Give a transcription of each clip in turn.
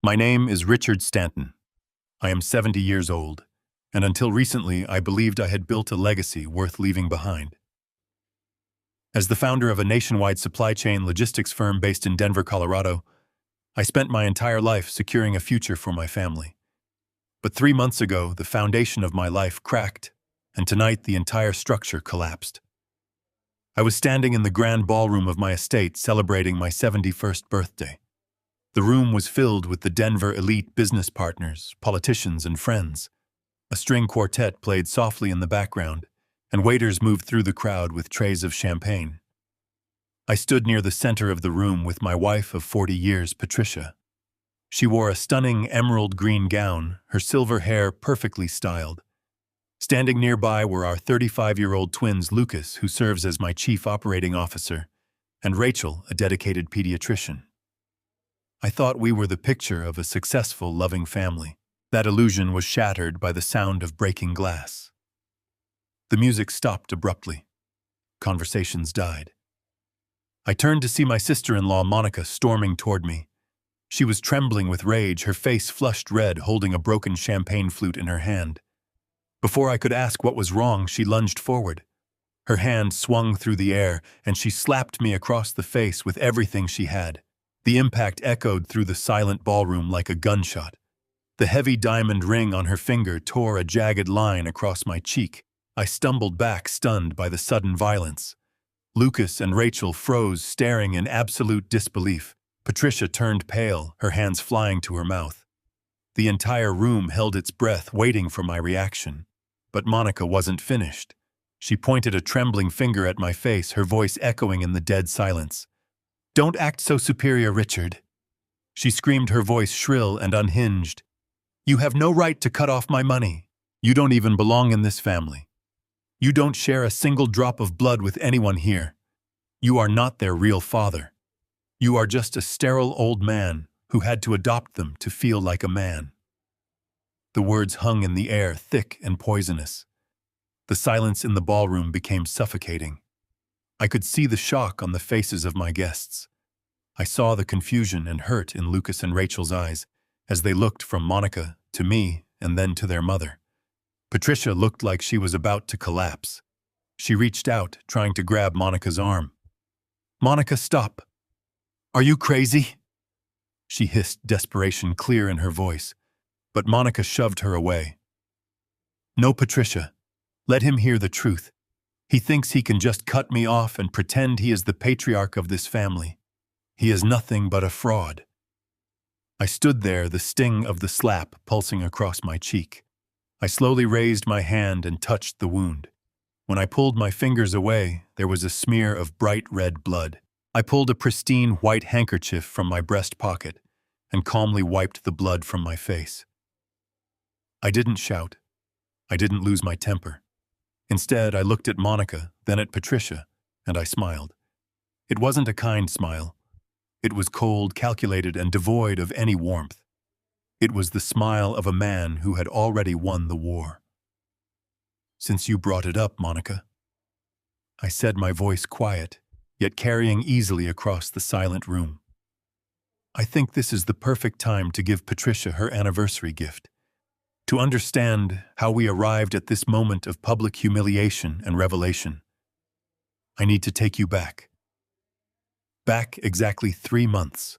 My name is Richard Stanton. I am 70 years old, and until recently I believed I had built a legacy worth leaving behind. As the founder of a nationwide supply chain logistics firm based in Denver, Colorado, I spent my entire life securing a future for my family. But 3 months ago, the foundation of my life cracked, and tonight the entire structure collapsed. I was standing in the grand ballroom of my estate celebrating my 71st birthday. The room was filled with the Denver elite business partners, politicians, and friends. A string quartet played softly in the background, and waiters moved through the crowd with trays of champagne. I stood near the center of the room with my wife of 40 years, Patricia. She wore a stunning emerald green gown, her silver hair perfectly styled. Standing nearby were our 35-year-old twins, Lucas, who serves as my chief operating officer, and Rachel, a dedicated pediatrician. I thought we were the picture of a successful, loving family. That illusion was shattered by the sound of breaking glass. The music stopped abruptly. Conversations died. I turned to see my sister-in-law, Monica, storming toward me. She was trembling with rage, her face flushed red, holding a broken champagne flute in her hand. Before I could ask what was wrong, she lunged forward. Her hand swung through the air, and she slapped me across the face with everything she had. The impact echoed through the silent ballroom like a gunshot. The heavy diamond ring on her finger tore a jagged line across my cheek. I stumbled back, stunned by the sudden violence. Lucas and Rachel froze, staring in absolute disbelief. Patricia turned pale, her hands flying to her mouth. The entire room held its breath, waiting for my reaction. But Monica wasn't finished. She pointed a trembling finger at my face, her voice echoing in the dead silence. "Don't act so superior, Richard." She screamed, her voice shrill and unhinged. "You have no right to cut off my money. You don't even belong in this family. You don't share a single drop of blood with anyone here. You are not their real father. You are just a sterile old man who had to adopt them to feel like a man." The words hung in the air, thick and poisonous. The silence in the ballroom became suffocating. I could see the shock on the faces of my guests. I saw the confusion and hurt in Lucas and Rachel's eyes as they looked from Monica to me and then to their mother. Patricia looked like she was about to collapse. She reached out, trying to grab Monica's arm. "Monica, stop. Are you crazy?" She hissed, desperation clear in her voice, but Monica shoved her away. "No, Patricia. Let him hear the truth. He thinks he can just cut me off and pretend he is the patriarch of this family. He is nothing but a fraud." I stood there, the sting of the slap pulsing across my cheek. I slowly raised my hand and touched the wound. When I pulled my fingers away, there was a smear of bright red blood. I pulled a pristine white handkerchief from my breast pocket and calmly wiped the blood from my face. I didn't shout. I didn't lose my temper. Instead, I looked at Monica, then at Patricia, and I smiled. It wasn't a kind smile. It was cold, calculated, and devoid of any warmth. It was the smile of a man who had already won the war. "Since you brought it up, Monica," I said, my voice quiet, yet carrying easily across the silent room. "I think this is the perfect time to give Patricia her anniversary gift. To understand how we arrived at this moment of public humiliation and revelation. I need to take you back. Back exactly 3 months.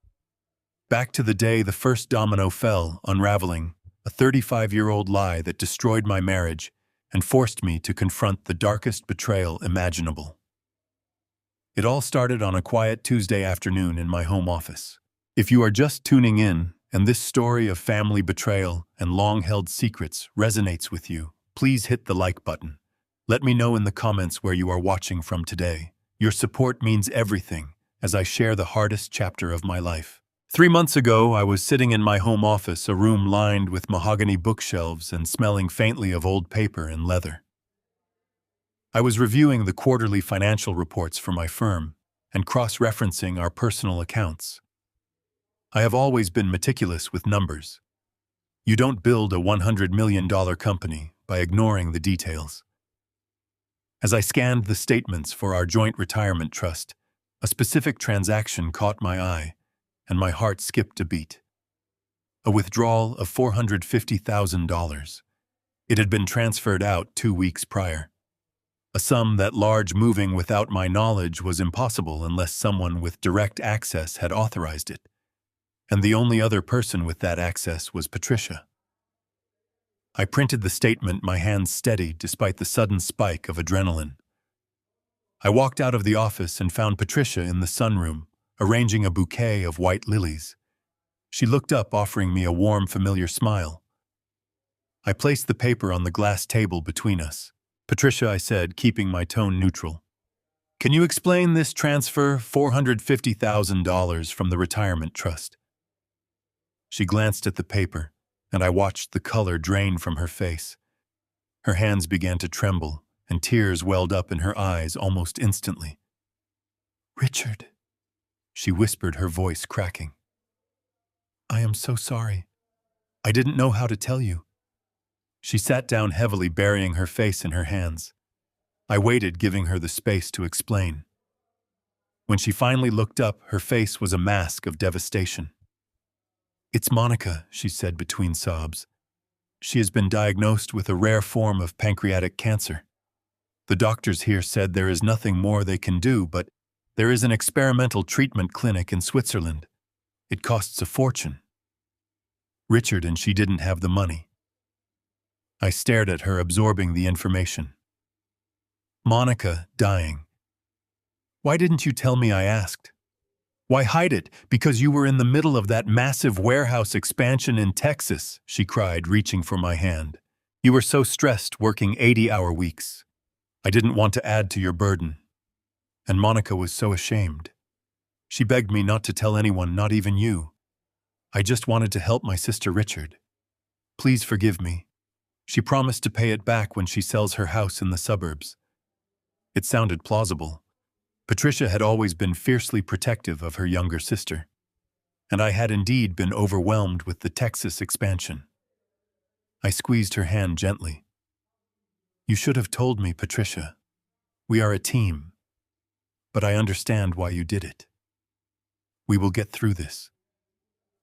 Back to the day the first domino fell, unraveling, a 35-year-old lie that destroyed my marriage and forced me to confront the darkest betrayal imaginable. It all started on a quiet Tuesday afternoon in my home office. If you are just tuning in, and this story of family betrayal and long-held secrets resonates with you, please hit the like button. Let me know in the comments where you are watching from today. Your support means everything as I share the hardest chapter of my life. 3 months ago, I was sitting in my home office, a room lined with mahogany bookshelves and smelling faintly of old paper and leather. I was reviewing the quarterly financial reports for my firm and cross-referencing our personal accounts. I have always been meticulous with numbers. You don't build a $100 million company by ignoring the details. As I scanned the statements for our joint retirement trust, a specific transaction caught my eye, and my heart skipped a beat. a withdrawal of $450,000. It had been transferred out 2 weeks prior. A sum that large moving without my knowledge was impossible unless someone with direct access had authorized it. And the only other person with that access was Patricia. I printed the statement, my hands steady despite the sudden spike of adrenaline. I walked out of the office and found Patricia in the sunroom, arranging a bouquet of white lilies. She looked up, offering me a warm, familiar smile. I placed the paper on the glass table between us. "Patricia," I said, keeping my tone neutral, "can you explain this transfer, $450,000 from the retirement trust?" She glanced at the paper, and I watched the color drain from her face. Her hands began to tremble, and tears welled up in her eyes almost instantly. "Richard," she whispered, her voice cracking. "I am so sorry. I didn't know how to tell you." She sat down heavily, burying her face in her hands. I waited, giving her the space to explain. When she finally looked up, her face was a mask of devastation. "It's Monica," she said between sobs. "She has been diagnosed with a rare form of pancreatic cancer. The doctors here said there is nothing more they can do, but there is an experimental treatment clinic in Switzerland. It costs a fortune. Richard and she didn't have the money." I stared at her, absorbing the information. "Monica dying. Why didn't you tell me?" I asked. "Why hide it? Because you were in the middle of that massive warehouse expansion in Texas," she cried, reaching for my hand. "You were so stressed, working 80-hour weeks. I didn't want to add to your burden." And Monica was so ashamed. She begged me not to tell anyone, not even you. "I just wanted to help my sister Richard. Please forgive me. She promised to pay it back when she sells her house in the suburbs." It sounded plausible. Patricia had always been fiercely protective of her younger sister, and I had indeed been overwhelmed with the Texas expansion. I squeezed her hand gently. "You should have told me, Patricia. We are a team. But I understand why you did it. We will get through this."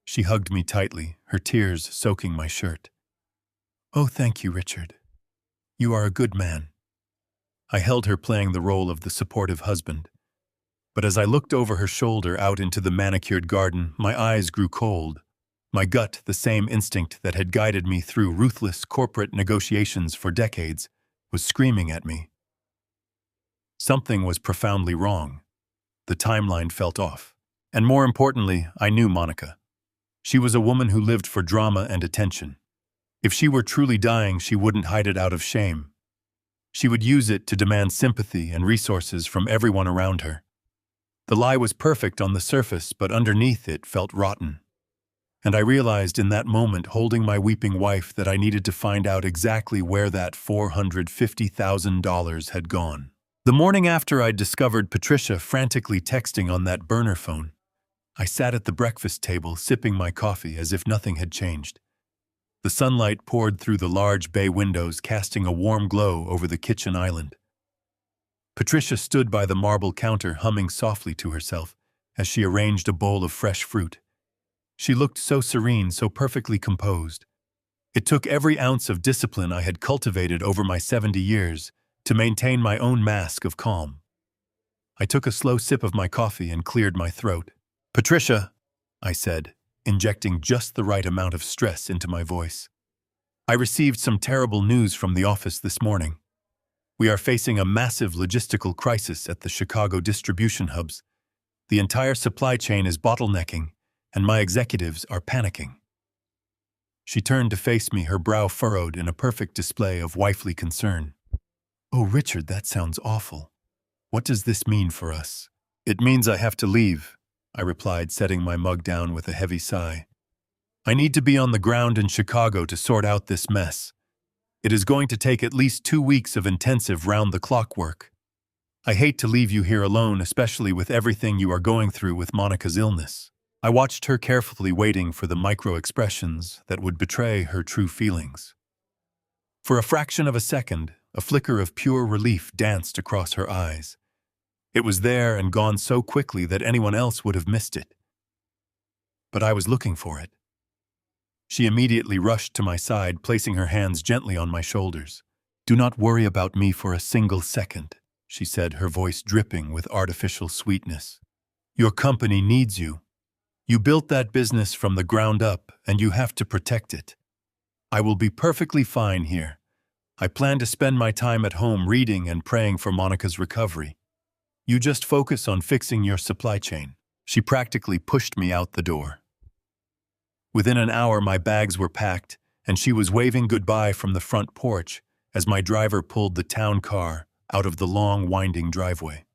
She hugged me tightly, her tears soaking my shirt. "Oh, thank you, Richard. You are a good man." I held her, playing the role of the supportive husband. But as I looked over her shoulder out into the manicured garden, my eyes grew cold. My gut, the same instinct that had guided me through ruthless corporate negotiations for decades, was screaming at me. Something was profoundly wrong. The timeline felt off. And more importantly, I knew Monica. She was a woman who lived for drama and attention. If she were truly dying, she wouldn't hide it out of shame. She would use it to demand sympathy and resources from everyone around her. The lie was perfect on the surface, but underneath it felt rotten. And I realized in that moment, holding my weeping wife, that I needed to find out exactly where that $450,000 had gone. The morning after I'd discovered Patricia frantically texting on that burner phone, I sat at the breakfast table sipping my coffee as if nothing had changed. The sunlight poured through the large bay windows, casting a warm glow over the kitchen island. Patricia stood by the marble counter, humming softly to herself as she arranged a bowl of fresh fruit. She looked so serene, so perfectly composed. It took every ounce of discipline I had cultivated over my 70 years to maintain my own mask of calm. I took a slow sip of my coffee and cleared my throat. "Patricia," I said, injecting just the right amount of stress into my voice. "I received some terrible news from the office this morning. We are facing a massive logistical crisis at the Chicago distribution hubs. The entire supply chain is bottlenecking, and my executives are panicking." She turned to face me, her brow furrowed in a perfect display of wifely concern. "Oh, Richard, that sounds awful. What does this mean for us?" "It means I have to leave," I replied, setting my mug down with a heavy sigh. "I need to be on the ground in Chicago to sort out this mess. It is going to take at least 2 weeks of intensive round-the-clock work. I hate to leave you here alone, especially with everything you are going through with Monica's illness." I watched her carefully, waiting for the micro-expressions that would betray her true feelings. For a fraction of a second, a flicker of pure relief danced across her eyes. It was there and gone so quickly that anyone else would have missed it. But I was looking for it. She immediately rushed to my side, placing her hands gently on my shoulders. "Do not worry about me for a single second," she said, her voice dripping with artificial sweetness. "Your company needs you. You built that business from the ground up, and you have to protect it. I will be perfectly fine here. I plan to spend my time at home reading and praying for Monica's recovery. You just focus on fixing your supply chain." She practically pushed me out the door. Within an hour, my bags were packed, and she was waving goodbye from the front porch as my driver pulled the town car out of the long, winding driveway.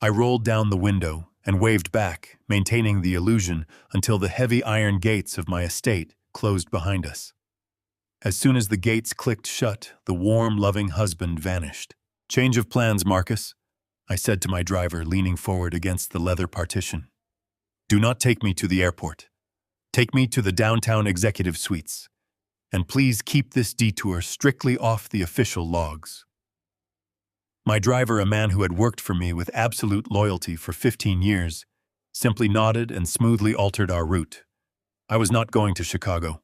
I rolled down the window and waved back, maintaining the illusion until the heavy iron gates of my estate closed behind us. As soon as the gates clicked shut, the warm, loving husband vanished. "Change of plans, Marcus," I said to my driver, leaning forward against the leather partition. "Do not take me to the airport. Take me to the downtown executive suites. And please keep this detour strictly off the official logs." My driver, a man who had worked for me with absolute loyalty for 15 years, simply nodded and smoothly altered our route. I was not going to Chicago.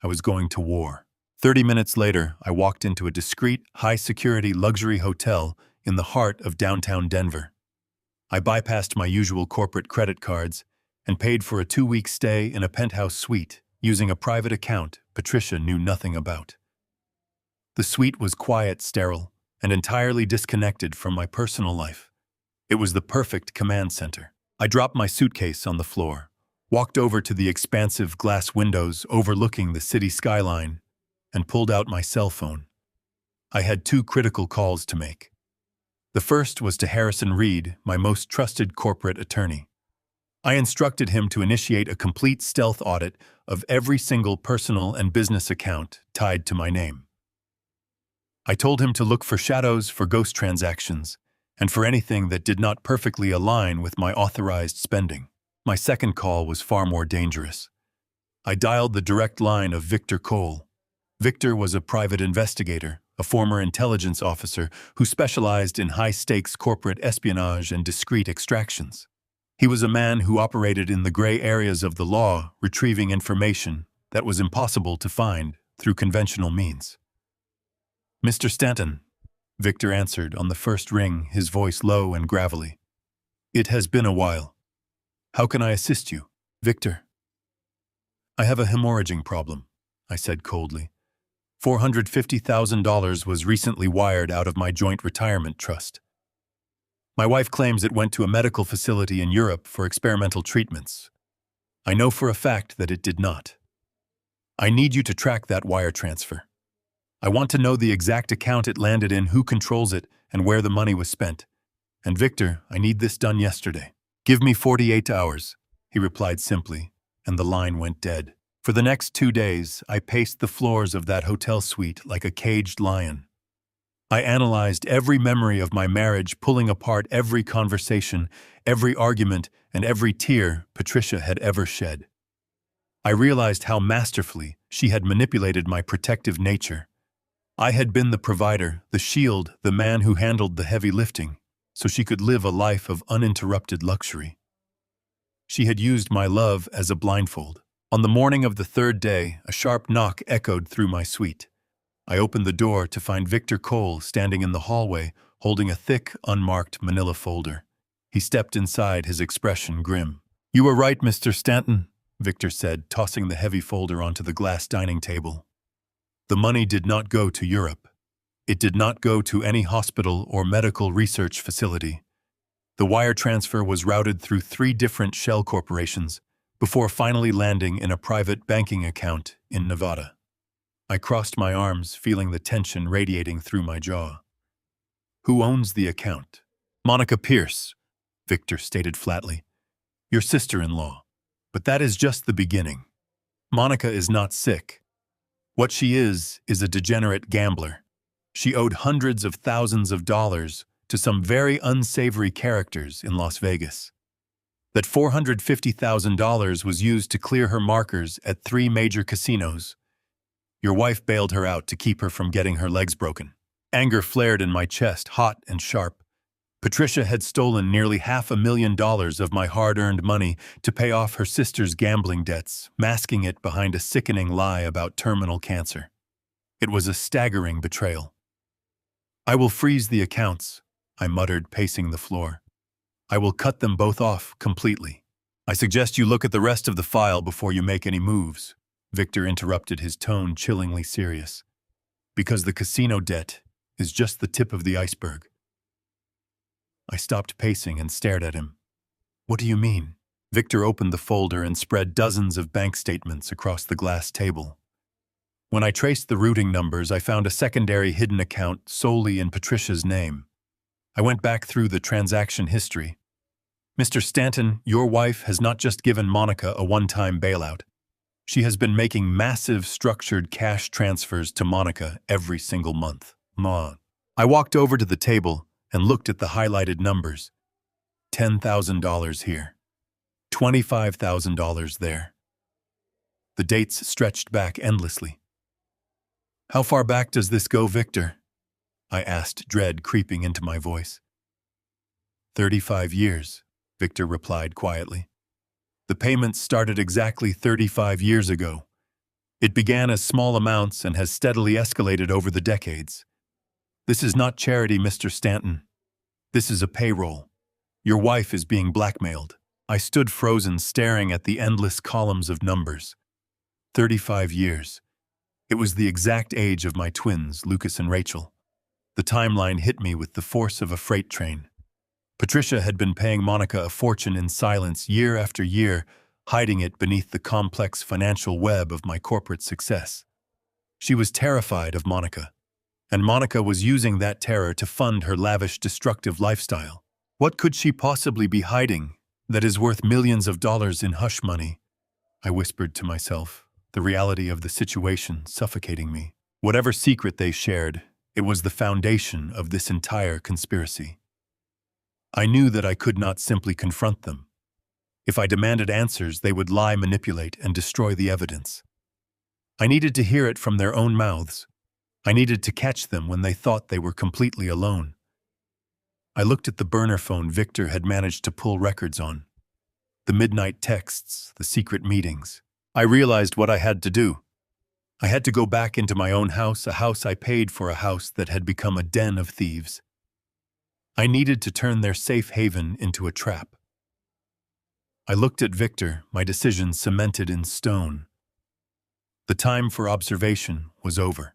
I was going to war. 30 minutes later, I walked into a discreet, high-security luxury hotel in the heart of downtown Denver. I bypassed my usual corporate credit cards and paid for a 2-week stay in a penthouse suite using a private account Patricia knew nothing about. The suite was quiet, sterile, and entirely disconnected from my personal life. It was the perfect command center. I dropped my suitcase on the floor, walked over to the expansive glass windows overlooking the city skyline, and pulled out my cell phone. I had 2 critical calls to make. The first was to Harrison Reed, my most trusted corporate attorney. I instructed him to initiate a complete stealth audit of every single personal and business account tied to my name. I told him to look for shadows for ghost transactions and for anything that did not perfectly align with my authorized spending. My second call was far more dangerous. I dialed the direct line of Victor Cole. Victor was a private investigator, a former intelligence officer who specialized in high-stakes corporate espionage and discreet extractions. He was a man who operated in the gray areas of the law, retrieving information that was impossible to find through conventional means. "Mr. Stanton," Victor answered on the first ring, his voice low and gravelly. "It has been a while. How can I assist you?" "Victor, I have a hemorrhaging problem," I said coldly. $450,000 was recently wired out of my joint retirement trust. My wife claims it went to a medical facility in Europe for experimental treatments. I know for a fact that it did not. I need you to track that wire transfer. I want to know the exact account it landed in, who controls it, and where the money was spent. And Victor, I need this done yesterday. "Give me 48 hours, he replied simply, and the line went dead. For the next 2 days, I paced the floors of that hotel suite like a caged lion. I analyzed every memory of my marriage, pulling apart every conversation, every argument, and every tear Patricia had ever shed. I realized how masterfully she had manipulated my protective nature. I had been the provider, the shield, the man who handled the heavy lifting, so she could live a life of uninterrupted luxury. She had used my love as a blindfold. On the morning of the 3rd day, a sharp knock echoed through my suite. I opened the door to find Victor Cole standing in the hallway, holding a thick, unmarked manila folder. He stepped inside, his expression grim. "You were right, Mr. Stanton," Victor said, tossing the heavy folder onto the glass dining table. "The money did not go to Europe. It did not go to any hospital or medical research facility. The wire transfer was routed through 3 different shell corporations before finally landing in a private banking account in Nevada." I crossed my arms, feeling the tension radiating through my jaw. "Who owns the account?" "Monica Pierce," Victor stated flatly. "Your sister-in-law. But that is just the beginning. Monica is not sick. What she is a degenerate gambler. She owed hundreds of thousands of dollars to some very unsavory characters in Las Vegas. That $450,000 was used to clear her markers at 3 major casinos. Your wife bailed her out to keep her from getting her legs broken." Anger flared in my chest, hot and sharp. Patricia had stolen nearly $500,000 of my hard-earned money to pay off her sister's gambling debts, masking it behind a sickening lie about terminal cancer. It was a staggering betrayal. "I will freeze the accounts," I muttered, pacing the floor. "I will cut them both off completely." "I suggest you look at the rest of the file before you make any moves," Victor interrupted, his tone chillingly serious. "Because the casino debt is just the tip of the iceberg." I stopped pacing and stared at him. "What do you mean?" Victor opened the folder and spread dozens of bank statements across the glass table. When I traced the routing numbers, I found a secondary hidden account solely in Patricia's name. I went back through the transaction history. "Mr. Stanton, your wife has not just given Monica a one-time bailout. She has been making massive structured cash transfers to Monica every single month." I walked over to the table and looked at the highlighted numbers. $10,000 here. $25,000 there. The dates stretched back endlessly. "How far back does this go, Victor?" I asked, dread creeping into my voice. 35 years, Victor replied quietly. "The payments started exactly 35 years ago. It began as small amounts and has steadily escalated over the decades. This is not charity, Mr. Stanton. This is a payroll. Your wife is being blackmailed." I stood frozen, staring at the endless columns of numbers. 35 years. It was the exact age of my twins, Lucas and Rachel. The timeline hit me with the force of a freight train. Patricia had been paying Monica a fortune in silence year after year, hiding it beneath the complex financial web of my corporate success. She was terrified of Monica, and Monica was using that terror to fund her lavish, destructive lifestyle. What could she possibly be hiding that is worth millions of dollars in hush money? I whispered to myself, the reality of the situation suffocating me. Whatever secret they shared, it was the foundation of this entire conspiracy. I knew that I could not simply confront them. If I demanded answers, they would lie, manipulate, and destroy the evidence. I needed to hear it from their own mouths. I needed to catch them when they thought they were completely alone. I looked at the burner phone Victor had managed to pull records on. The midnight texts, the secret meetings. I realized what I had to do. I had to go back into my own house, a house I paid for, a house that had become a den of thieves. I needed to turn their safe haven into a trap. I looked at Victor, my decision cemented in stone. The time for observation was over.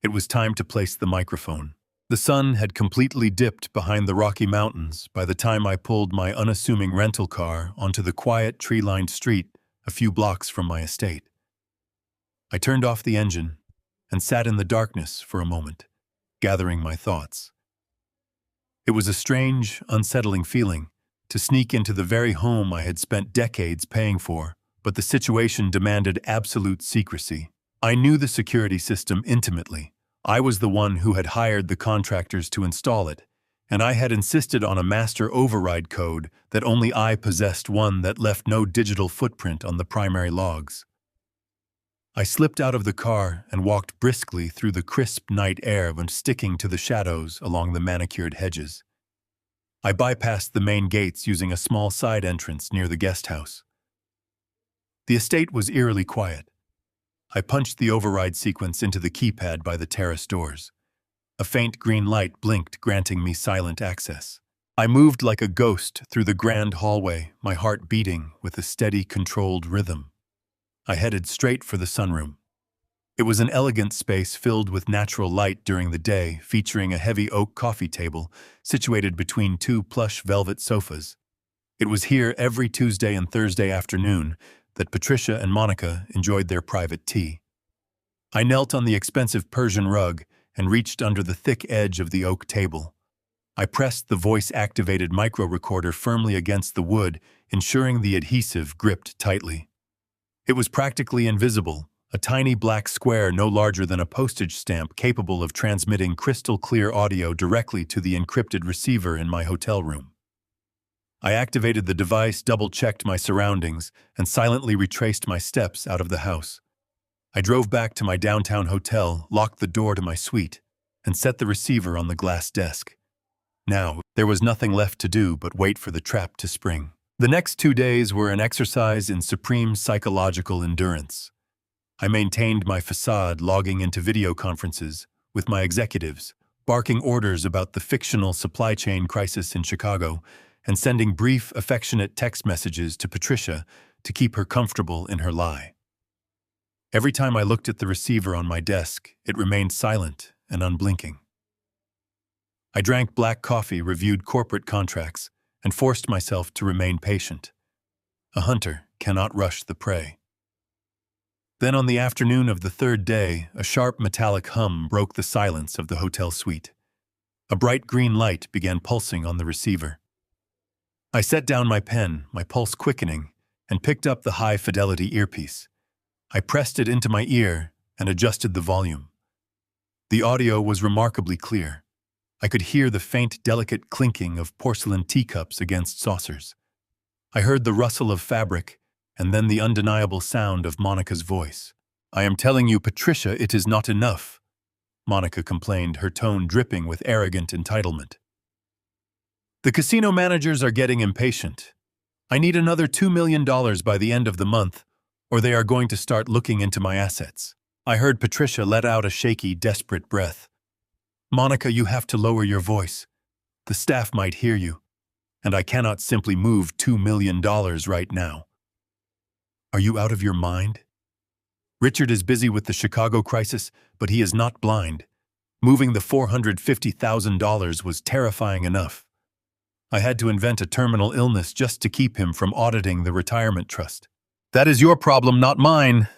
It was time to place the microphone. The sun had completely dipped behind the Rocky Mountains by the time I pulled my unassuming rental car onto the quiet, tree-lined street a few blocks from my estate. I turned off the engine and sat in the darkness for a moment, gathering my thoughts. It was a strange, unsettling feeling to sneak into the very home I had spent decades paying for, but the situation demanded absolute secrecy. I knew the security system intimately. I was the one who had hired the contractors to install it, and I had insisted on a master override code that only I possessed, one that left no digital footprint on the primary logs. I slipped out of the car and walked briskly through the crisp night air and sticking to the shadows along the manicured hedges. I bypassed the main gates using a small side entrance near the guest house. The estate was eerily quiet. I punched the override sequence into the keypad by the terrace doors. A faint green light blinked, granting me silent access. I moved like a ghost through the grand hallway, my heart beating with a steady, controlled rhythm. I headed straight for the sunroom. It was an elegant space filled with natural light during the day, featuring a heavy oak coffee table situated between two plush velvet sofas. It was here every Tuesday and Thursday afternoon that Patricia and Monica enjoyed their private tea. I knelt on the expensive Persian rug and reached under the thick edge of the oak table. I pressed the voice-activated micro-recorder firmly against the wood, ensuring the adhesive gripped tightly. It was practically invisible, a tiny black square no larger than a postage stamp capable of transmitting crystal-clear audio directly to the encrypted receiver in my hotel room. I activated the device, double-checked my surroundings, and silently retraced my steps out of the house. I drove back to my downtown hotel, locked the door to my suite, and set the receiver on the glass desk. Now, there was nothing left to do but wait for the trap to spring. The next 2 days were an exercise in supreme psychological endurance. I maintained my facade, logging into video conferences with my executives, barking orders about the fictional supply chain crisis in Chicago, and sending brief, affectionate text messages to Patricia to keep her comfortable in her lie. Every time I looked at the receiver on my desk, it remained silent and unblinking. I drank black coffee, reviewed corporate contracts, and forced myself to remain patient. A hunter cannot rush the prey. Then on the afternoon of the third day, a sharp metallic hum broke the silence of the hotel suite. A bright green light began pulsing on the receiver. I set down my pen, my pulse quickening, and picked up the high-fidelity earpiece. I pressed it into my ear and adjusted the volume. The audio was remarkably clear. I could hear the faint, delicate clinking of porcelain teacups against saucers. I heard the rustle of fabric, and then the undeniable sound of Monica's voice. "I am telling you, Patricia, it is not enough," Monica complained, her tone dripping with arrogant entitlement. "The casino managers are getting impatient. I need another $2 million by the end of the month, or they are going to start looking into my assets." I heard Patricia let out a shaky, desperate breath. "Monica, you have to lower your voice. The staff might hear you, and I cannot simply move $2 million right now." "Are you out of your mind? Richard is busy with the Chicago crisis, but he is not blind. Moving the $450,000 was terrifying enough. I had to invent a terminal illness just to keep him from auditing the retirement trust." "That is your problem, not mine."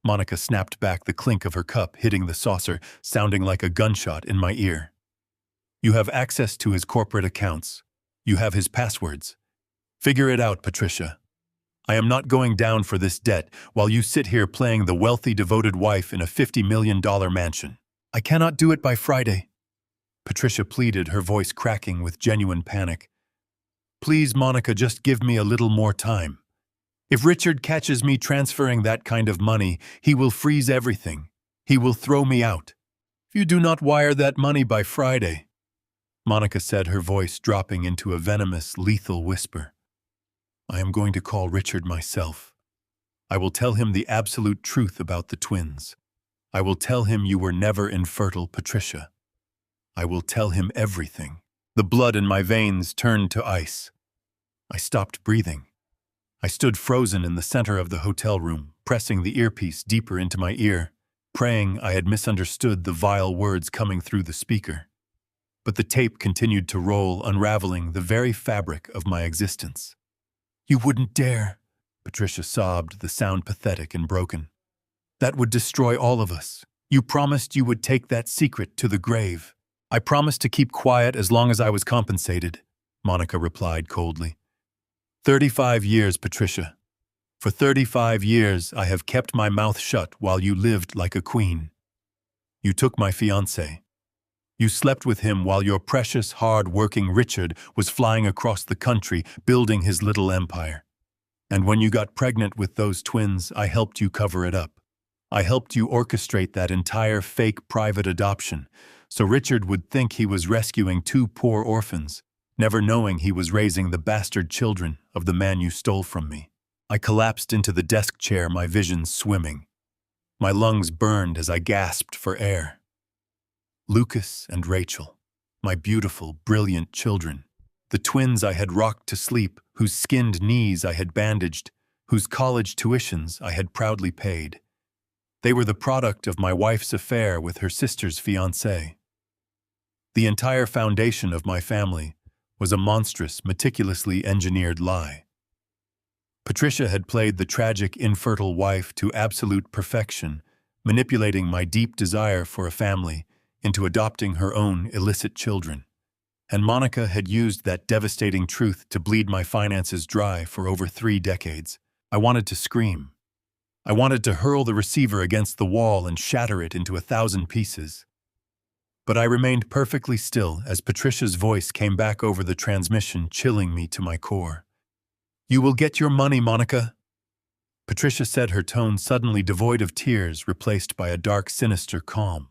Monica snapped back, the clink of her cup hitting the saucer, sounding like a gunshot in my ear. "You have access to his corporate accounts. You have his passwords. Figure it out, Patricia. I am not going down for this debt while you sit here playing the wealthy, devoted wife in a $50 million mansion." "I cannot do it by Friday," Patricia pleaded, her voice cracking with genuine panic. "Please, Monica, just give me a little more time. If Richard catches me transferring that kind of money, he will freeze everything. He will throw me out. If you do not wire that money by Friday," Monica said, her voice dropping into a venomous, lethal whisper, "I am going to call Richard myself. I will tell him the absolute truth about the twins. I will tell him you were never infertile, Patricia. I will tell him everything." The blood in my veins turned to ice. I stopped breathing. I stood frozen in the center of the hotel room, pressing the earpiece deeper into my ear, praying I had misunderstood the vile words coming through the speaker. But the tape continued to roll, unraveling the very fabric of my existence. "You wouldn't dare," Patricia sobbed, the sound pathetic and broken. "That would destroy all of us. You promised you would take that secret to the grave." "I promised to keep quiet as long as I was compensated," Monica replied coldly. 35 years, Patricia. For 35 years, I have kept my mouth shut while you lived like a queen. You took my fiancé. You slept with him while your precious, hard-working Richard was flying across the country, building his little empire. And when you got pregnant with those twins, I helped you cover it up. I helped you orchestrate that entire fake private adoption, so Richard would think he was rescuing 2 poor orphans, never knowing he was raising the bastard children of the man you stole from me. I collapsed into the desk chair, my vision swimming. My lungs burned as I gasped for air. Lucas and Rachel, my beautiful, brilliant children, the twins I had rocked to sleep, whose skinned knees I had bandaged, whose college tuitions I had proudly paid. They were the product of my wife's affair with her sister's fiancé. The entire foundation of my family was a monstrous, meticulously engineered lie. Patricia had played the tragic, infertile wife to absolute perfection, manipulating my deep desire for a family into adopting her own illicit children. And Monica had used that devastating truth to bleed my finances dry for over 3 decades. I wanted to scream. I wanted to hurl the receiver against the wall and shatter it into 1,000 pieces. But I remained perfectly still as Patricia's voice came back over the transmission, chilling me to my core. "You will get your money, Monica," Patricia said, her tone suddenly devoid of tears, replaced by a dark, sinister calm.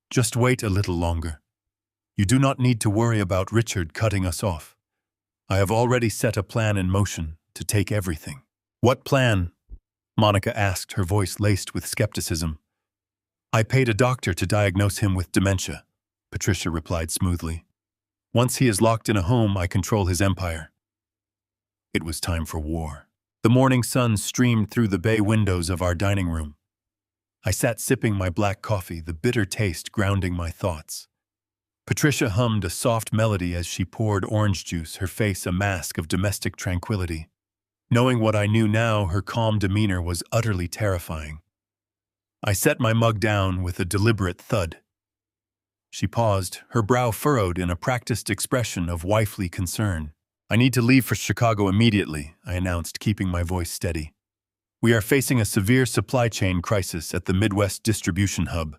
"Just wait a little longer. You do not need to worry about Richard cutting us off. I have already set a plan in motion to take everything." "What plan?" Monica asked, her voice laced with skepticism. "I paid a doctor to diagnose him with dementia," Patricia replied smoothly. "Once he is locked in a home, I control his empire." It was time for war. The morning sun streamed through the bay windows of our dining room. I sat sipping my black coffee, the bitter taste grounding my thoughts. Patricia hummed a soft melody as she poured orange juice, her face a mask of domestic tranquility. Knowing what I knew now, her calm demeanor was utterly terrifying. I set my mug down with a deliberate thud. She paused, her brow furrowed in a practiced expression of wifely concern. "I need to leave for Chicago immediately," I announced, keeping my voice steady. "We are facing a severe supply chain crisis at the Midwest distribution hub.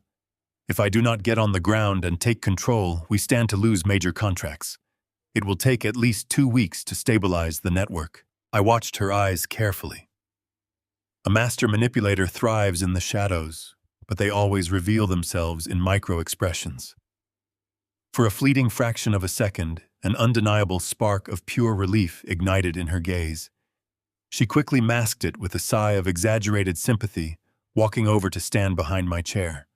If I do not get on the ground and take control, we stand to lose major contracts. It will take at least 2 weeks to stabilize the network." I watched her eyes carefully. A master manipulator thrives in the shadows, but they always reveal themselves in micro-expressions. For a fleeting fraction of a second, an undeniable spark of pure relief ignited in her gaze. She quickly masked it with a sigh of exaggerated sympathy, walking over to stand behind my chair.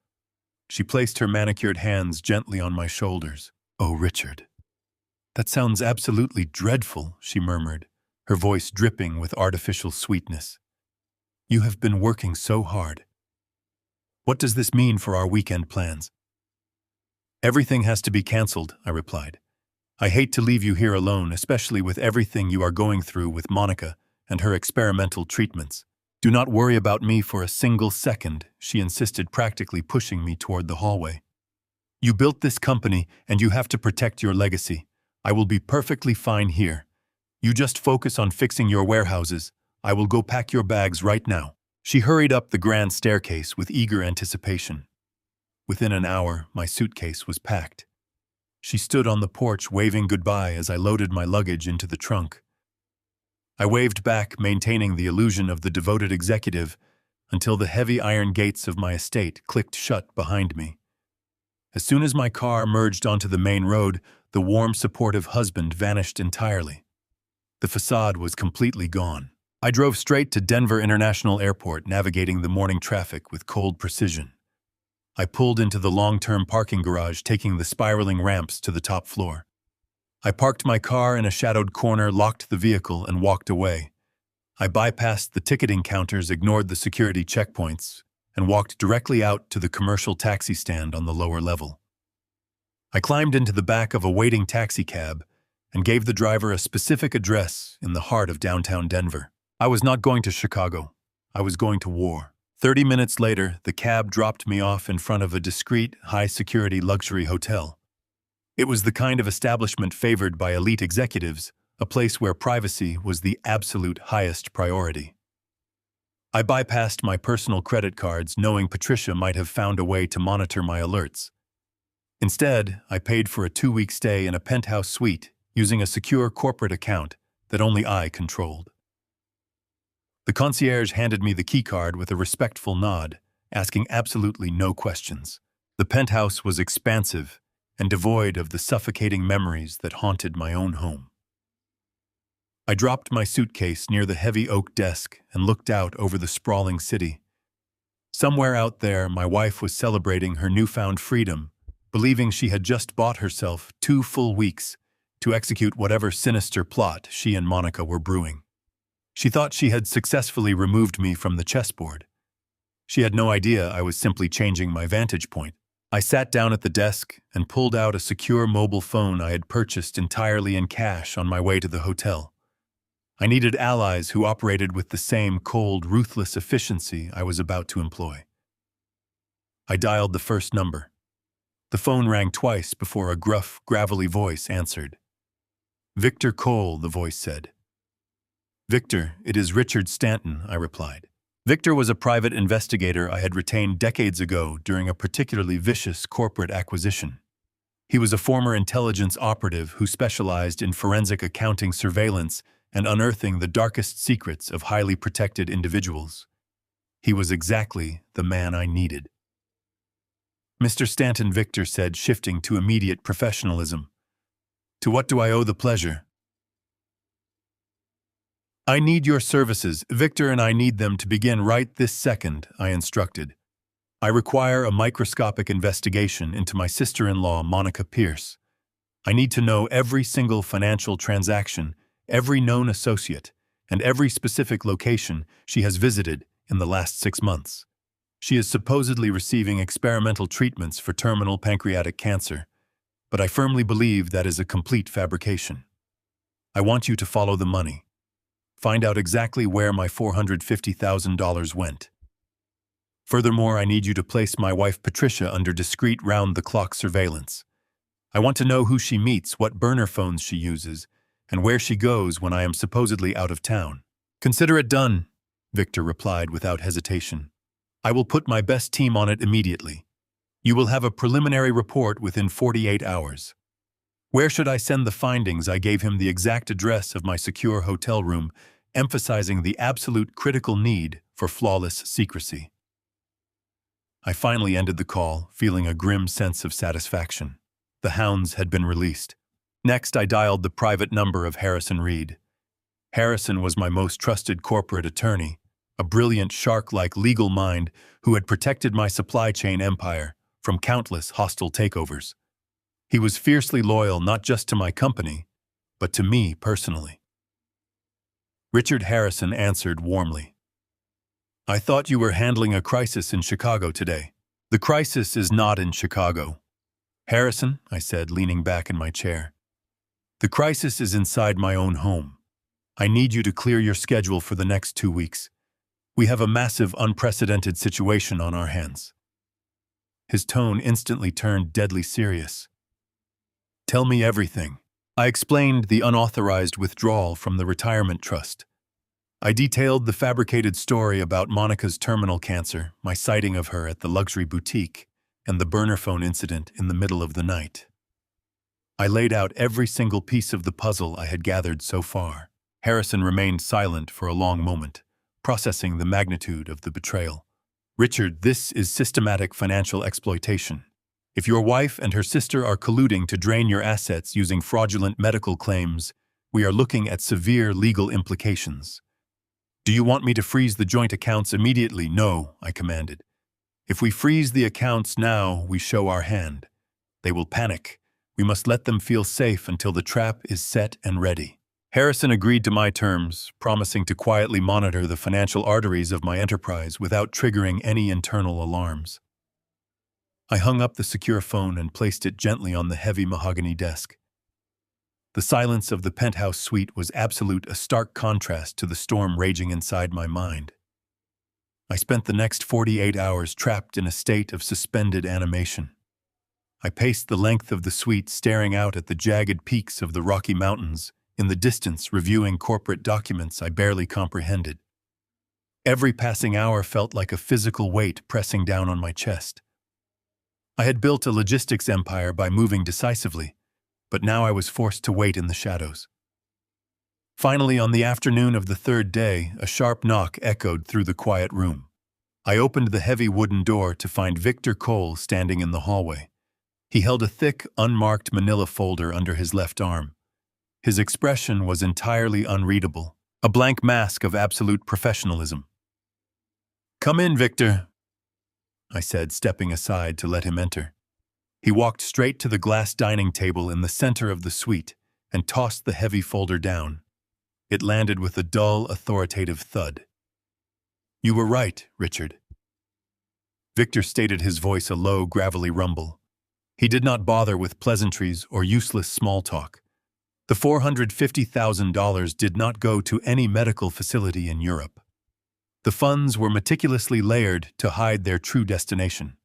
She placed her manicured hands gently on my shoulders. "Oh, Richard. That sounds absolutely dreadful," she murmured, her voice dripping with artificial sweetness. "You have been working so hard. What does this mean for our weekend plans?" "Everything has to be canceled," I replied. "I hate to leave you here alone, especially with everything you are going through with Monica and her experimental treatments. Do not worry about me for a single second," she insisted, practically pushing me toward the hallway. "You built this company, and you have to protect your legacy. I will be perfectly fine here. You just focus on fixing your warehouses. I will go pack your bags right now." She hurried up the grand staircase with eager anticipation. Within an hour, my suitcase was packed. She stood on the porch waving goodbye as I loaded my luggage into the trunk. I waved back, maintaining the illusion of the devoted executive, until the heavy iron gates of my estate clicked shut behind me. As soon as my car merged onto the main road, the warm, supportive husband vanished entirely. The facade was completely gone. I drove straight to Denver International Airport, navigating the morning traffic with cold precision. I pulled into the long-term parking garage, taking the spiraling ramps to the top floor. I parked my car in a shadowed corner, locked the vehicle, and walked away. I bypassed the ticketing counters, ignored the security checkpoints, and walked directly out to the commercial taxi stand on the lower level. I climbed into the back of a waiting taxi cab and gave the driver a specific address in the heart of downtown Denver. I was not going to Chicago. I was going to war. 30 minutes later, the cab dropped me off in front of a discreet, high-security luxury hotel. It was the kind of establishment favored by elite executives, a place where privacy was the absolute highest priority. I bypassed my personal credit cards, knowing Patricia might have found a way to monitor my alerts. Instead, I paid for a 2-week stay in a penthouse suite using a secure corporate account that only I controlled. The concierge handed me the keycard with a respectful nod, asking absolutely no questions. The penthouse was expansive and devoid of the suffocating memories that haunted my own home. I dropped my suitcase near the heavy oak desk and looked out over the sprawling city. Somewhere out there, my wife was celebrating her newfound freedom, believing she had just bought herself 2 full weeks to execute whatever sinister plot she and Monica were brewing. She thought she had successfully removed me from the chessboard. She had no idea I was simply changing my vantage point. I sat down at the desk and pulled out a secure mobile phone I had purchased entirely in cash on my way to the hotel. I needed allies who operated with the same cold, ruthless efficiency I was about to employ. I dialed the first number. The phone rang twice before a gruff, gravelly voice answered. "Victor Cole," the voice said. "Victor, it is Richard Stanton," I replied. Victor was a private investigator I had retained decades ago during a particularly vicious corporate acquisition. He was a former intelligence operative who specialized in forensic accounting surveillance and unearthing the darkest secrets of highly protected individuals. He was exactly the man I needed. Mr. Stanton, Victor said, shifting to immediate professionalism. To what do I owe the pleasure? I need your services. Victor and I need them to begin right this second, I instructed. I require a microscopic investigation into my sister-in-law, Monica Pierce. I need to know every single financial transaction, every known associate, and every specific location she has visited in the last 6 months. She is supposedly receiving experimental treatments for terminal pancreatic cancer, but I firmly believe that is a complete fabrication. I want you to follow the money. Find out exactly where my $450,000 went. Furthermore, I need you to place my wife Patricia under discreet round-the-clock surveillance. I want to know who she meets, what burner phones she uses, and where she goes when I am supposedly out of town. Consider it done, Victor replied without hesitation. I will put my best team on it immediately. You will have a preliminary report within 48 hours. Where should I send the findings? I gave him the exact address of my secure hotel room, emphasizing the absolute critical need for flawless secrecy. I finally ended the call, feeling a grim sense of satisfaction. The hounds had been released. Next, I dialed the private number of Harrison Reed. Harrison was my most trusted corporate attorney, a brilliant shark-like legal mind who had protected my supply chain empire from countless hostile takeovers. He was fiercely loyal not just to my company, but to me personally. Richard Harrison answered warmly. I thought you were handling a crisis in Chicago today. The crisis is not in Chicago. Harrison, I said, leaning back in my chair. The crisis is inside my own home. I need you to clear your schedule for the next 2 weeks. We have a massive, unprecedented situation on our hands. His tone instantly turned deadly serious. Tell me everything. I explained the unauthorized withdrawal from the retirement trust. I detailed the fabricated story about Monica's terminal cancer, my sighting of her at the luxury boutique, and the burner phone incident in the middle of the night. I laid out every single piece of the puzzle I had gathered so far. Harrison remained silent for a long moment, processing the magnitude of the betrayal. Richard, this is systematic financial exploitation. If your wife and her sister are colluding to drain your assets using fraudulent medical claims, we are looking at severe legal implications. Do you want me to freeze the joint accounts immediately? No, I commanded. If we freeze the accounts now, we show our hand. They will panic. We must let them feel safe until the trap is set and ready. Harrison agreed to my terms, promising to quietly monitor the financial arteries of my enterprise without triggering any internal alarms. I hung up the secure phone and placed it gently on the heavy mahogany desk. The silence of the penthouse suite was absolute, a stark contrast to the storm raging inside my mind. I spent the next 48 hours trapped in a state of suspended animation. I paced the length of the suite, staring out at the jagged peaks of the Rocky Mountains, in the distance reviewing corporate documents I barely comprehended. Every passing hour felt like a physical weight pressing down on my chest. I had built a logistics empire by moving decisively, but now I was forced to wait in the shadows. Finally, on the afternoon of the third day, a sharp knock echoed through the quiet room. I opened the heavy wooden door to find Victor Cole standing in the hallway. He held a thick, unmarked manila folder under his left arm. His expression was entirely unreadable, a blank mask of absolute professionalism. "Come in, Victor," I said, stepping aside to let him enter. He walked straight to the glass dining table in the center of the suite and tossed the heavy folder down. It landed with a dull, authoritative thud. "You were right, Richard." Victor stated, his voice a low, gravelly rumble. He did not bother with pleasantries or useless small talk. The $450,000 did not go to any medical facility in Europe. The funds were meticulously layered to hide their true destination.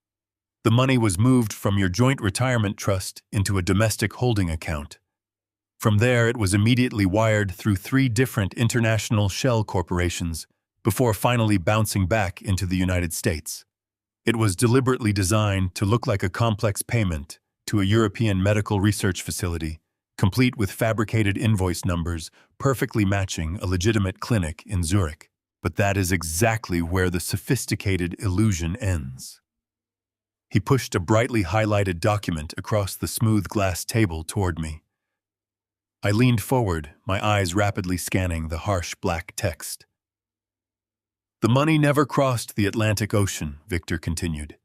The money was moved from your joint retirement trust into a domestic holding account. From there, it was immediately wired through 3 different international shell corporations before finally bouncing back into the United States. It was deliberately designed to look like a complex payment to a European medical research facility, complete with fabricated invoice numbers perfectly matching a legitimate clinic in Zurich. But that is exactly where the sophisticated illusion ends. He pushed a brightly highlighted document across the smooth glass table toward me. I leaned forward, my eyes rapidly scanning the harsh black text. The money never crossed the Atlantic Ocean, Victor continued.